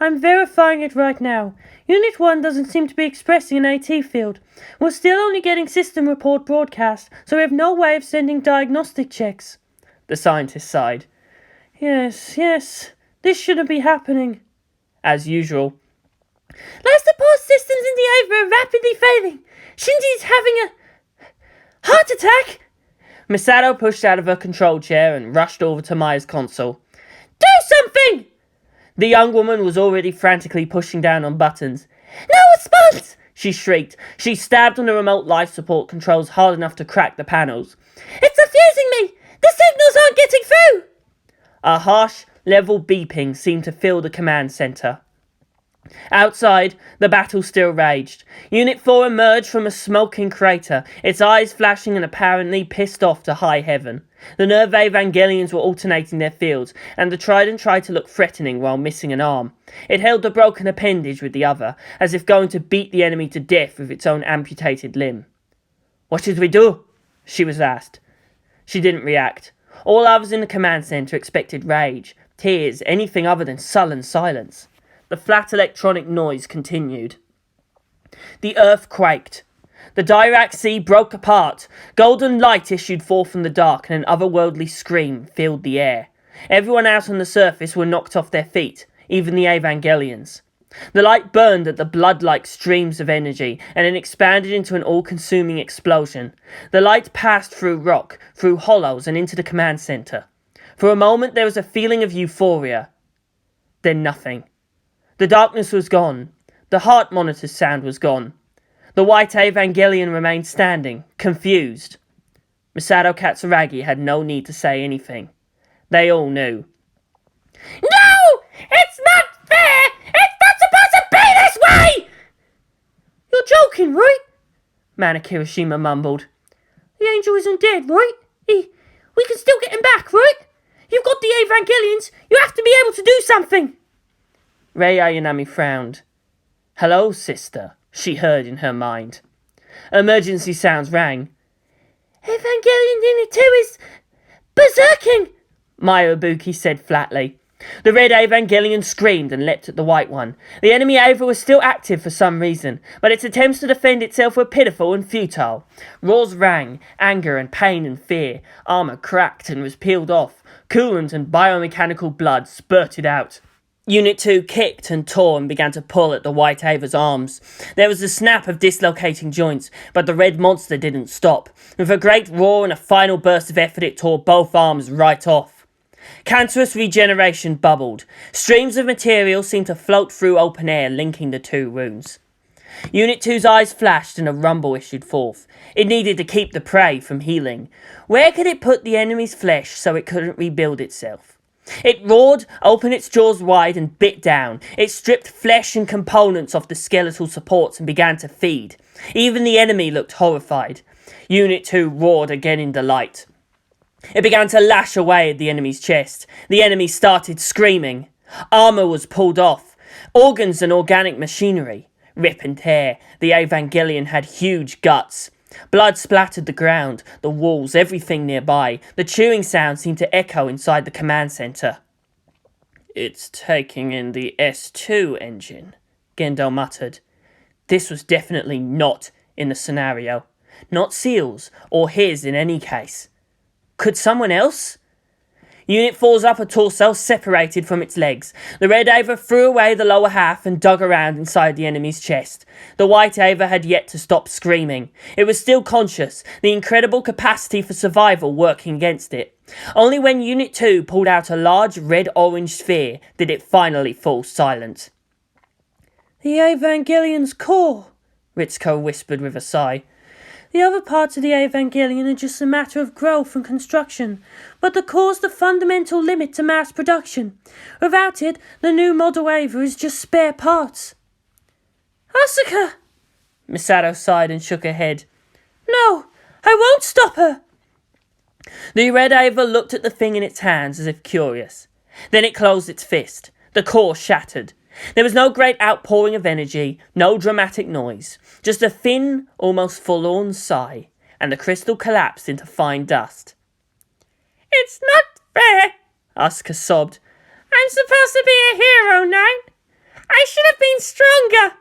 I'm verifying it right now. Unit 1 doesn't seem to be expressing an AT field. We're still only getting system report broadcast, so we have no way of sending diagnostic checks. The scientist sighed. Yes, this shouldn't be happening. As usual. Life support systems in the Ava are rapidly failing. Shinji's having a heart attack. Misato pushed out of her control chair and rushed over to Maya's console. Do something! The young woman was already frantically pushing down on buttons. No response! She shrieked. She stabbed on the remote life support controls hard enough to crack the panels. It's confusing me! The signals aren't getting through! A harsh, level beeping seemed to fill the command center. Outside, the battle still raged. Unit 4 emerged from a smoking crater, its eyes flashing and apparently pissed off to high heaven. The Nerve Evangelions were alternating their fields, and the Trident tried to look threatening while missing an arm. It held the broken appendage with the other, as if going to beat the enemy to death with its own amputated limb. "What should we do?" she was asked. She didn't react. All others in the command center expected rage, tears, anything other than sullen silence. The flat electronic noise continued. The earth quaked. The Dirac Sea broke apart. Golden light issued forth from the dark, and an otherworldly scream filled the air. Everyone out on the surface were knocked off their feet, even the Evangelions. The light burned at the blood-like streams of energy, and then expanded into an all-consuming explosion. The light passed through rock, through hollows, and into the command center. For a moment there was a feeling of euphoria. Then nothing. The darkness was gone. The heart monitor's sound was gone. The white Evangelion remained standing, confused. Misato Katsuragi had no need to say anything. They all knew. No! It's not fair! It's not supposed to be this way! You're joking, right? Mana Kirishima mumbled. The angel isn't dead, right? We can still get him back, right? You've got the Evangelions. You have to be able to do something. Rei Ayanami frowned. "Hello, sister," she heard in her mind. Emergency sounds rang. Evangelion Unit 2 is berserking, Maya Ibuki said flatly. The red Evangelion screamed and leapt at the white one. The enemy Ava was still active for some reason, but its attempts to defend itself were pitiful and futile. Roars rang, anger and pain and fear. Armor cracked and was peeled off. Coolant and biomechanical blood spurted out. Unit 2 kicked and tore and began to pull at the white Ava's arms. There was a snap of dislocating joints, but the red monster didn't stop. With a great roar and a final burst of effort, it tore both arms right off. Cancerous regeneration bubbled. Streams of material seemed to float through open air, linking the two rooms. Unit 2's eyes flashed and a rumble issued forth. It needed to keep the prey from healing. Where could it put the enemy's flesh so it couldn't rebuild itself? It roared, opened its jaws wide and bit down. It stripped flesh and components off the skeletal supports and began to feed. Even the enemy looked horrified. Unit 2 roared again in delight. It began to lash away at the enemy's chest. The enemy started screaming. Armor was pulled off. Organs and organic machinery. Rip and tear. The Evangelion had huge guts. Blood splattered the ground, the walls, everything nearby. The chewing sound seemed to echo inside the command center. "It's taking in the S2 engine," Gendo muttered. This was definitely not in the scenario. Not Seal's, or his in any case. Could someone else? Unit 4's upper torso separated from its legs. The red Ava threw away the lower half and dug around inside the enemy's chest. The white Ava had yet to stop screaming. It was still conscious, the incredible capacity for survival working against it. Only when Unit 2 pulled out a large red-orange sphere did it finally fall silent. The Evangelion's core, Ritsuko whispered with a sigh. The other parts of the Evangelion are just a matter of growth and construction, but the core's the fundamental limit to mass production. Without it, the new model Ava is just spare parts. Asuka! Misato sighed and shook her head. No, I won't stop her! The red Ava looked at the thing in its hands as if curious. Then it closed its fist. The core shattered. There was no great outpouring of energy, no dramatic noise, just a thin, almost forlorn sigh, and the crystal collapsed into fine dust. "It's not fair," Asuka sobbed. "I'm supposed to be a hero, Nine. I should have been stronger.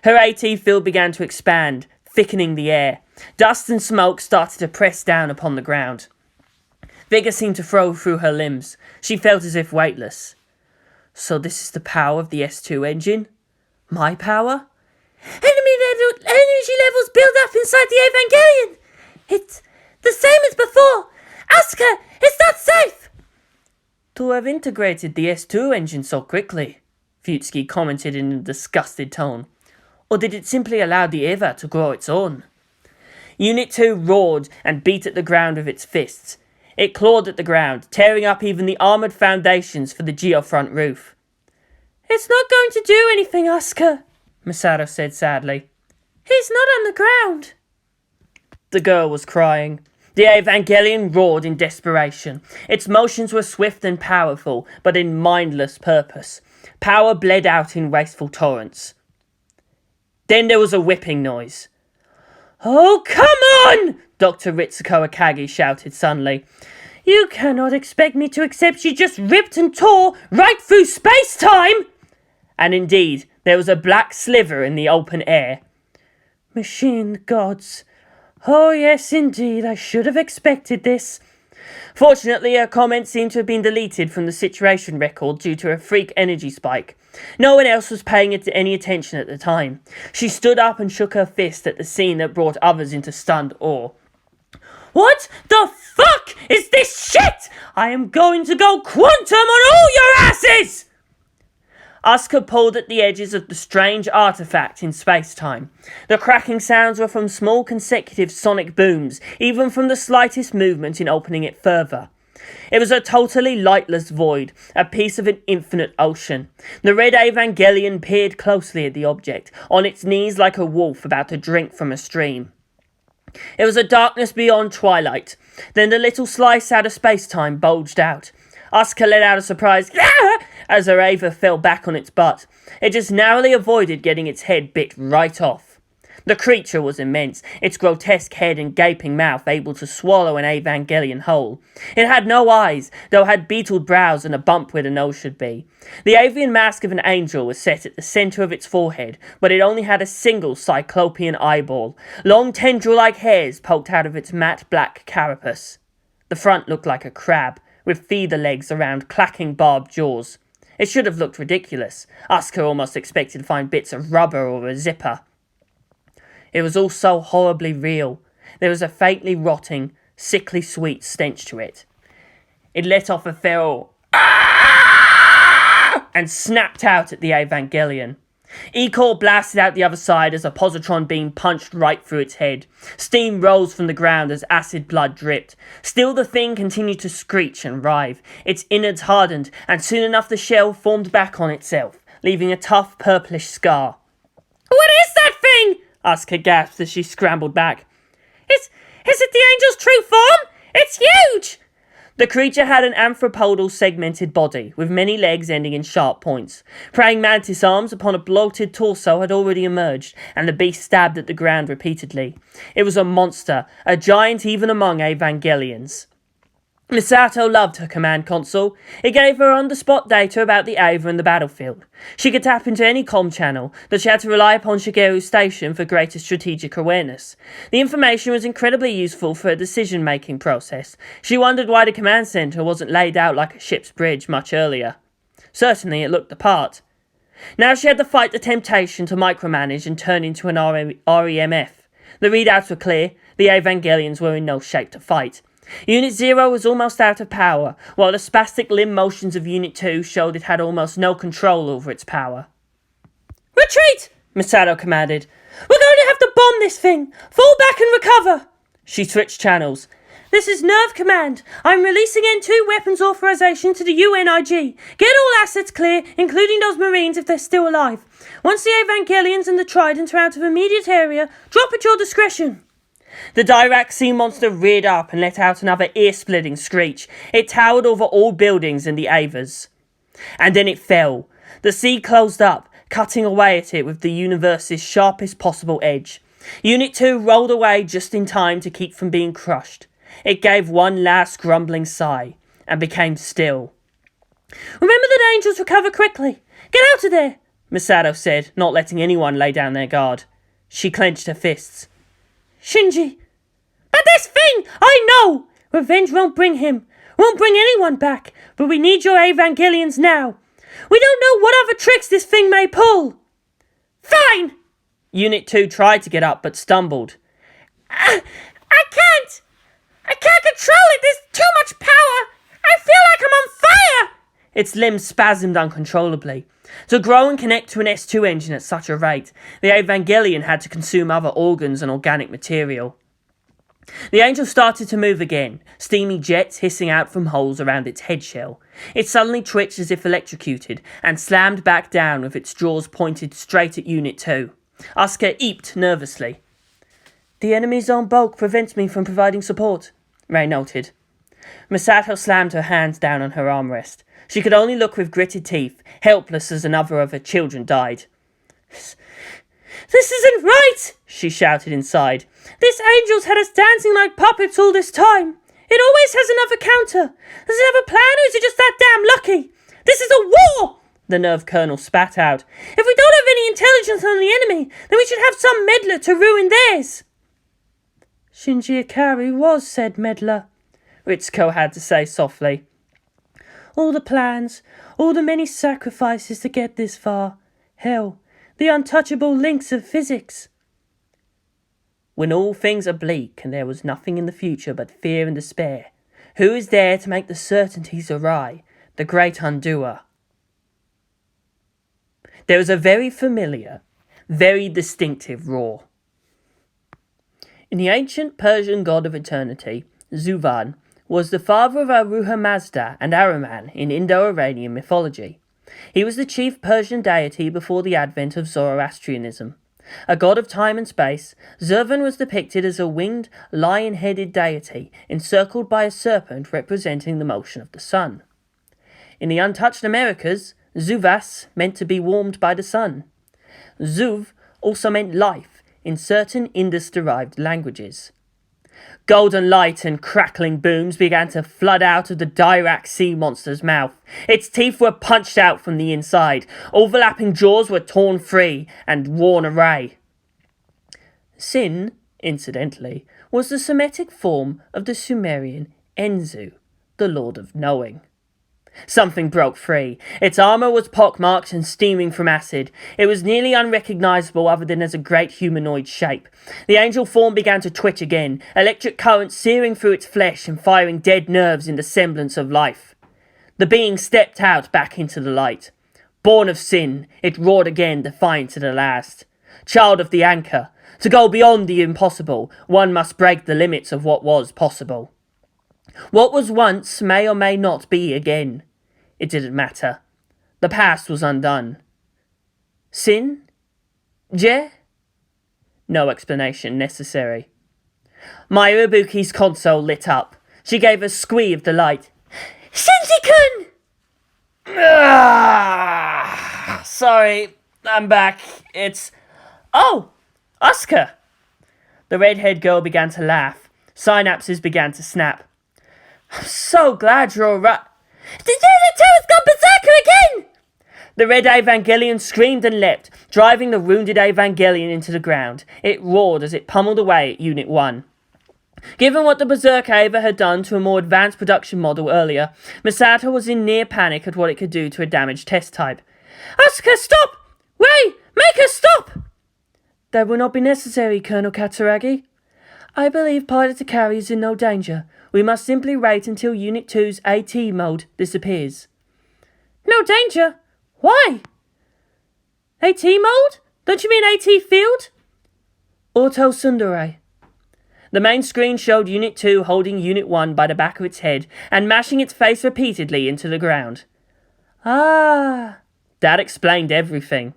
Her AT field began to expand, thickening the air. Dust and smoke started to press down upon the ground. Vigour seemed to flow through her limbs. She felt as if weightless. So this is the power of the S2 engine? My power? Enemy energy levels build up inside the Evangelion. It's the same as before. Asuka, it's not safe. To have integrated the S2 engine so quickly, Futsky commented in a disgusted tone. Or did it simply allow the Eva to grow its own? Unit 2 roared and beat at the ground with its fists. It clawed at the ground, tearing up even the armoured foundations for the geofront roof. It's not going to do anything, Asuka, Masato said sadly. He's not on the ground. The girl was crying. The Evangelion roared in desperation. Its motions were swift and powerful, but in mindless purpose. Power bled out in wasteful torrents. Then there was a whipping noise. Oh, come on! Dr. Ritsuko Akagi shouted suddenly. You cannot expect me to accept you just ripped and tore right through space-time! And indeed, there was a black sliver in the open air. Machine gods. Oh yes, indeed, I should have expected this. Fortunately, her comment seemed to have been deleted from the situation record due to a freak energy spike. No one else was paying it any attention at the time. She stood up and shook her fist at the scene that brought others into stunned awe. What the fuck is this shit? I am going to go quantum on all your asses! Asuka pulled at the edges of the strange artifact in space-time. The cracking sounds were from small consecutive sonic booms, even from the slightest movement in opening it further. It was a totally lightless void, a piece of an infinite ocean. The red Evangelion peered closely at the object, on its knees like a wolf about to drink from a stream. It was a darkness beyond twilight. Then the little slice out of space-time bulged out. Asuka let out a surprised "Ah!" as her Eva fell back on its butt. It just narrowly avoided getting its head bit right off. The creature was immense, its grotesque head and gaping mouth able to swallow an Evangelion whole. It had no eyes, though it had beetled brows and a bump where the nose should be. The avian mask of an angel was set at the centre of its forehead, but it only had a single cyclopean eyeball. Long tendril-like hairs poked out of its matte black carapace. The front looked like a crab, with feather legs around clacking barbed jaws. It should have looked ridiculous. Asuka almost expected to find bits of rubber or a zipper. It was all so horribly real. There was a faintly rotting, sickly sweet stench to it. It let off a feral "Ah!" and snapped out at the Evangelion. E-Core blasted out the other side as a positron beam punched right through its head. Steam rose from the ground as acid blood dripped. Still the thing continued to screech and writhe. Its innards hardened, and soon enough the shell formed back on itself, leaving a tough purplish scar. What is that thing? Asuka gasped as she scrambled back. Is it the angel's true form? It's huge! The creature had an anthropodal segmented body, with many legs ending in sharp points. Praying mantis arms upon a bloated torso had already emerged, and the beast stabbed at the ground repeatedly. It was a monster, a giant even among Evangelions. Misato loved her command console. It gave her on-the-spot data about the Eva and the battlefield. She could tap into any comm channel, but she had to rely upon Shigeru's station for greater strategic awareness. The information was incredibly useful for her decision-making process. She wondered why the command center wasn't laid out like a ship's bridge much earlier. Certainly it looked the part. Now she had to fight the temptation to micromanage and turn into an REMF. The readouts were clear. The Evangelions were in no shape to fight. Unit 0 was almost out of power, while the spastic limb motions of Unit 2 showed it had almost no control over its power. Retreat! Misato commanded. We're going to have to bomb this thing! Fall back and recover! She switched channels. This is Nerve Command. I'm releasing N2 weapons authorization to the UNIG. Get all assets clear, including those Marines if they're still alive. Once the Evangelions and the Trident are out of immediate area, drop at your discretion. The Dirac Sea monster reared up and let out another ear-splitting screech. It towered over all buildings and the Avas. And then it fell. The sea closed up, cutting away at it with the universe's sharpest possible edge. Unit 2 rolled away just in time to keep from being crushed. It gave one last grumbling sigh, and became still. Remember that angels recover quickly. Get out of there! Masato said, not letting anyone lay down their guard. She clenched her fists. Shinji! But this thing! I know! Revenge won't bring him. Won't bring anyone back. But we need your Evangelions now. We don't know what other tricks this thing may pull. Fine! Unit 2 tried to get up but stumbled. I can't! I can't control it! There's too much power! I feel like I'm on fire! Its limbs spasmed uncontrollably. To grow and connect to an S2 engine at such a rate, the Evangelion had to consume other organs and organic material. The Angel started to move again, steamy jets hissing out from holes around its head shell. It suddenly twitched as if electrocuted, and slammed back down with its jaws pointed straight at Unit 2. Asuka eeped nervously. The enemy's own bulk prevents me from providing support, Rei noted. Masato slammed her hands down on her armrest. She could only look with gritted teeth, helpless as another of her children died. This isn't right, she shouted inside. This Angel's had us dancing like puppets all this time. It always has another counter. Does it have a plan or is it just that damn lucky? This is a war! The Nerve Colonel spat out. If we don't have any intelligence on the enemy, then we should have some meddler to ruin theirs. Shinji Ikari was said meddler, Ritsuko had to say softly. All the plans, all the many sacrifices to get this far. Hell, the untouchable links of physics. When all things are bleak and there was nothing in the future but fear and despair, who is there to make the certainties awry? The great undoer. There was a very familiar, very distinctive roar. In the ancient Persian god of eternity, Zuvan was the father of Aruha Mazda and Ahriman in Indo-Iranian mythology. He was the chief Persian deity before the advent of Zoroastrianism. A god of time and space, Zurvan was depicted as a winged, lion-headed deity encircled by a serpent representing the motion of the sun. In the untouched Americas, Zuvas meant to be warmed by the sun. Zuv also meant life in certain Indus-derived languages. Golden light and crackling booms began to flood out of the Dirac Sea monster's mouth. Its teeth were punched out from the inside. Overlapping jaws were torn free and worn away. Sin, incidentally, was the Semitic form of the Sumerian Enzu, the Lord of Knowing. Something broke free. Its armour was pockmarked and steaming from acid. It was nearly unrecognisable other than as a great humanoid shape. The angel form began to twitch again, electric currents searing through its flesh and firing dead nerves into semblance of life. The being stepped out back into the light. Born of sin, it roared again, defiant to the last. Child of the anchor, to go beyond the impossible, one must break the limits of what was possible. What was once may or may not be again. It didn't matter. The past was undone. Sin? Je? No explanation necessary. Maya Ibuki's console lit up. She gave a squee of delight. Shinji-kun! Sorry, I'm back. It's... Oh! Asuka! The red-haired girl began to laugh. Synapses began to snap. I'm so glad you're alright. The Unit 2 has gone berserker again! The red Evangelion screamed and leapt, driving the wounded Evangelion into the ground. It roared as it pummeled away at Unit 1. Given what the Berserker Eva had done to a more advanced production model earlier, Masato was in near panic at what it could do to a damaged test type. Asuka, stop! Rei, make her stop! That will not be necessary, Colonel Katsuragi. I believe Pilot Ikari is in no danger. We must simply wait until Unit 2's AT mode disappears. No danger? Why? AT mode? Don't you mean AT field? Auto Sundere. The main screen showed Unit 2 holding Unit 1 by the back of its head and mashing its face repeatedly into the ground. Ah! That explained everything.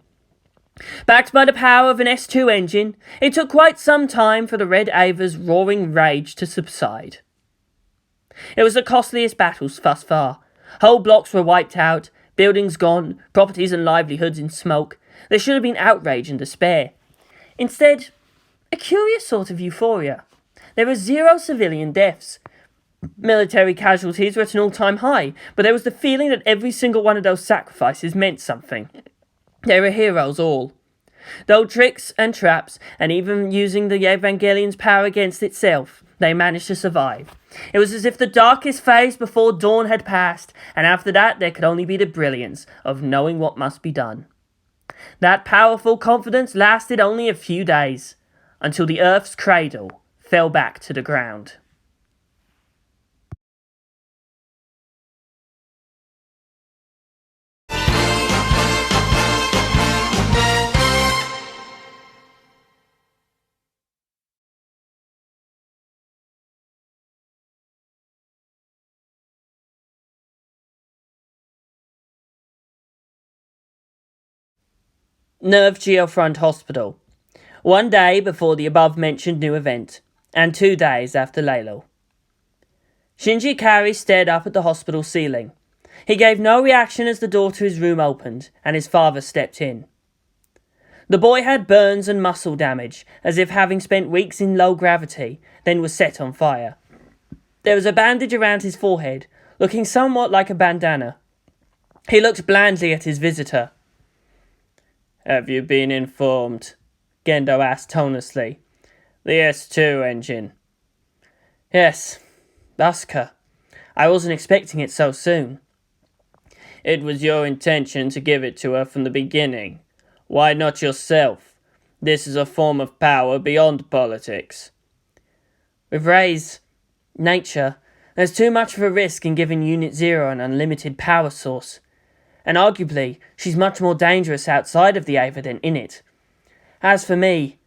Backed by the power of an S2 engine, it took quite some time for the Red Ava's roaring rage to subside. It was the costliest battles thus far. Whole blocks were wiped out, buildings gone, properties and livelihoods in smoke. There should have been outrage and despair. Instead, a curious sort of euphoria. There were 0 civilian deaths. Military casualties were at an all-time high, but there was the feeling that every single one of those sacrifices meant something. They were heroes all. Though tricks and traps, and even using the Evangelion's power against itself, they managed to survive. It was as if the darkest phase before dawn had passed, and after that there could only be the brilliance of knowing what must be done. That powerful confidence lasted only a few days, until the Earth's cradle fell back to the ground. Nerve Geofront Hospital. One day before the above-mentioned new event, and 2 days after Leliel. Shinji Kari stared up at the hospital ceiling. He gave no reaction as the door to his room opened, and his father stepped in. The boy had burns and muscle damage, as if having spent weeks in low gravity, then was set on fire. There was a bandage around his forehead, looking somewhat like a bandana. He looked blandly at his visitor. Have you been informed? Gendo asked tonelessly. The S2 engine. Yes, Asuka. I wasn't expecting it so soon. It was your intention to give it to her from the beginning. Why not yourself? This is a form of power beyond politics. With Rei's nature, there's too much of a risk in giving Unit Zero an unlimited power source. And arguably, she's much more dangerous outside of the Ava than in it. As for me,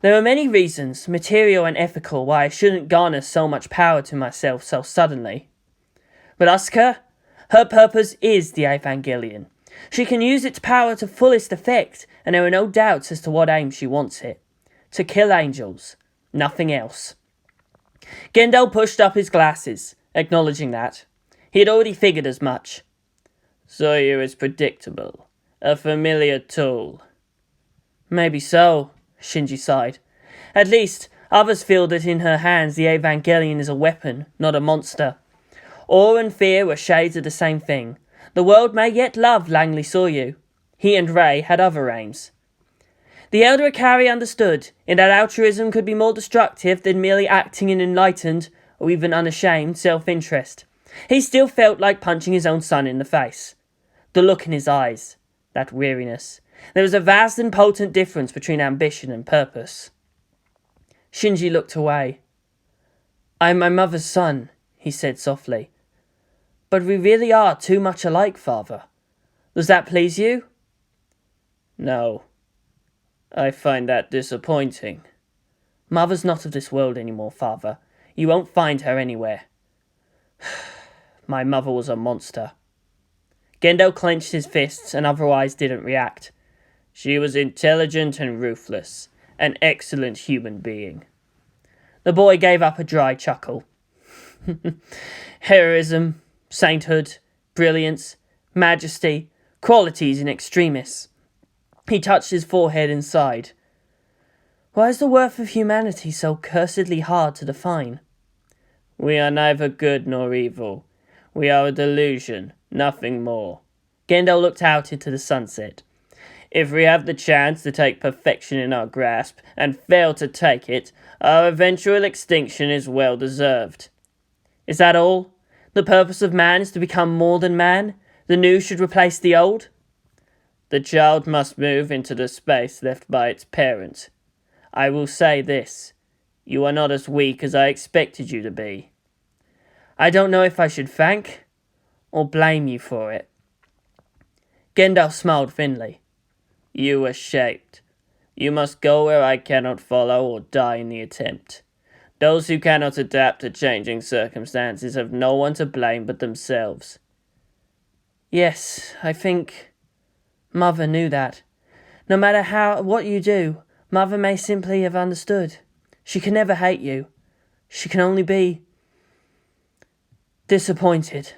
there are many reasons, material and ethical, why I shouldn't garner so much power to myself so suddenly. But Asuka, her purpose is the Evangelion. She can use its power to fullest effect, and there are no doubts as to what aim she wants it. To kill angels, nothing else. Gendo pushed up his glasses, acknowledging that. He had already figured as much. Zoya is predictable. A familiar tool. Maybe so, Shinji sighed. At least, others feel that in her hands the Evangelion is a weapon, not a monster. Awe and fear were shades of the same thing. The world may yet love Langley Soryu. He and Rei had other aims. The elder Akari understood, in that altruism could be more destructive than merely acting in enlightened, or even unashamed, self-interest. He still felt like punching his own son in the face. The look in his eyes, that weariness. There was a vast and potent difference between ambition and purpose. Shinji looked away. I'm my mother's son, he said softly. But we really are too much alike, father. Does that please you? No. I find that disappointing. Mother's not of this world anymore, father. You won't find her anywhere. My mother was a monster. Gendo clenched his fists and otherwise didn't react. She was intelligent and ruthless, an excellent human being. The boy gave up a dry chuckle. Heroism, sainthood, brilliance, majesty, qualities in extremis. He touched his forehead and sighed. Why is the worth of humanity so cursedly hard to define? We are neither good nor evil. We are a delusion, nothing more. Gendo looked out into the sunset. If we have the chance to take perfection in our grasp, and fail to take it, our eventual extinction is well deserved. Is that all? The purpose of man is to become more than man? The new should replace the old? The child must move into the space left by its parent. I will say this. You are not as weak as I expected you to be. I don't know if I should thank or blame you for it. Gendo smiled thinly. You were shaped. You must go where I cannot follow or die in the attempt. Those who cannot adapt to changing circumstances have no one to blame but themselves. Yes, I think Mother knew that. No matter what you do, Mother may simply have understood. She can never hate you. She can only be disappointed.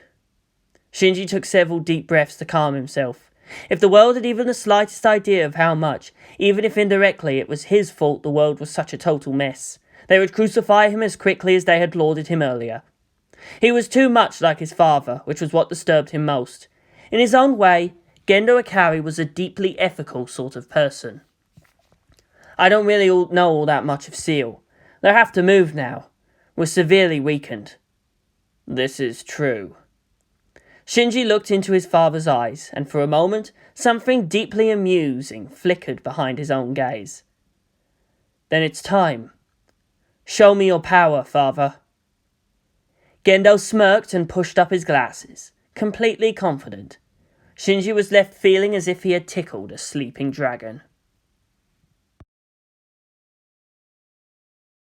Shinji took several deep breaths to calm himself. If the world had even the slightest idea of how much, even if indirectly it was his fault the world was such a total mess, they would crucify him as quickly as they had lauded him earlier. He was too much like his father, which was what disturbed him most. In his own way, Gendo Ikari was a deeply ethical sort of person. I don't really know all that much of Seal. They'll have to move now. We're severely weakened. This is true. Shinji looked into his father's eyes, and for a moment, something deeply amusing flickered behind his own gaze. Then it's time. Show me your power, father. Gendo smirked and pushed up his glasses, completely confident. Shinji was left feeling as if he had tickled a sleeping dragon.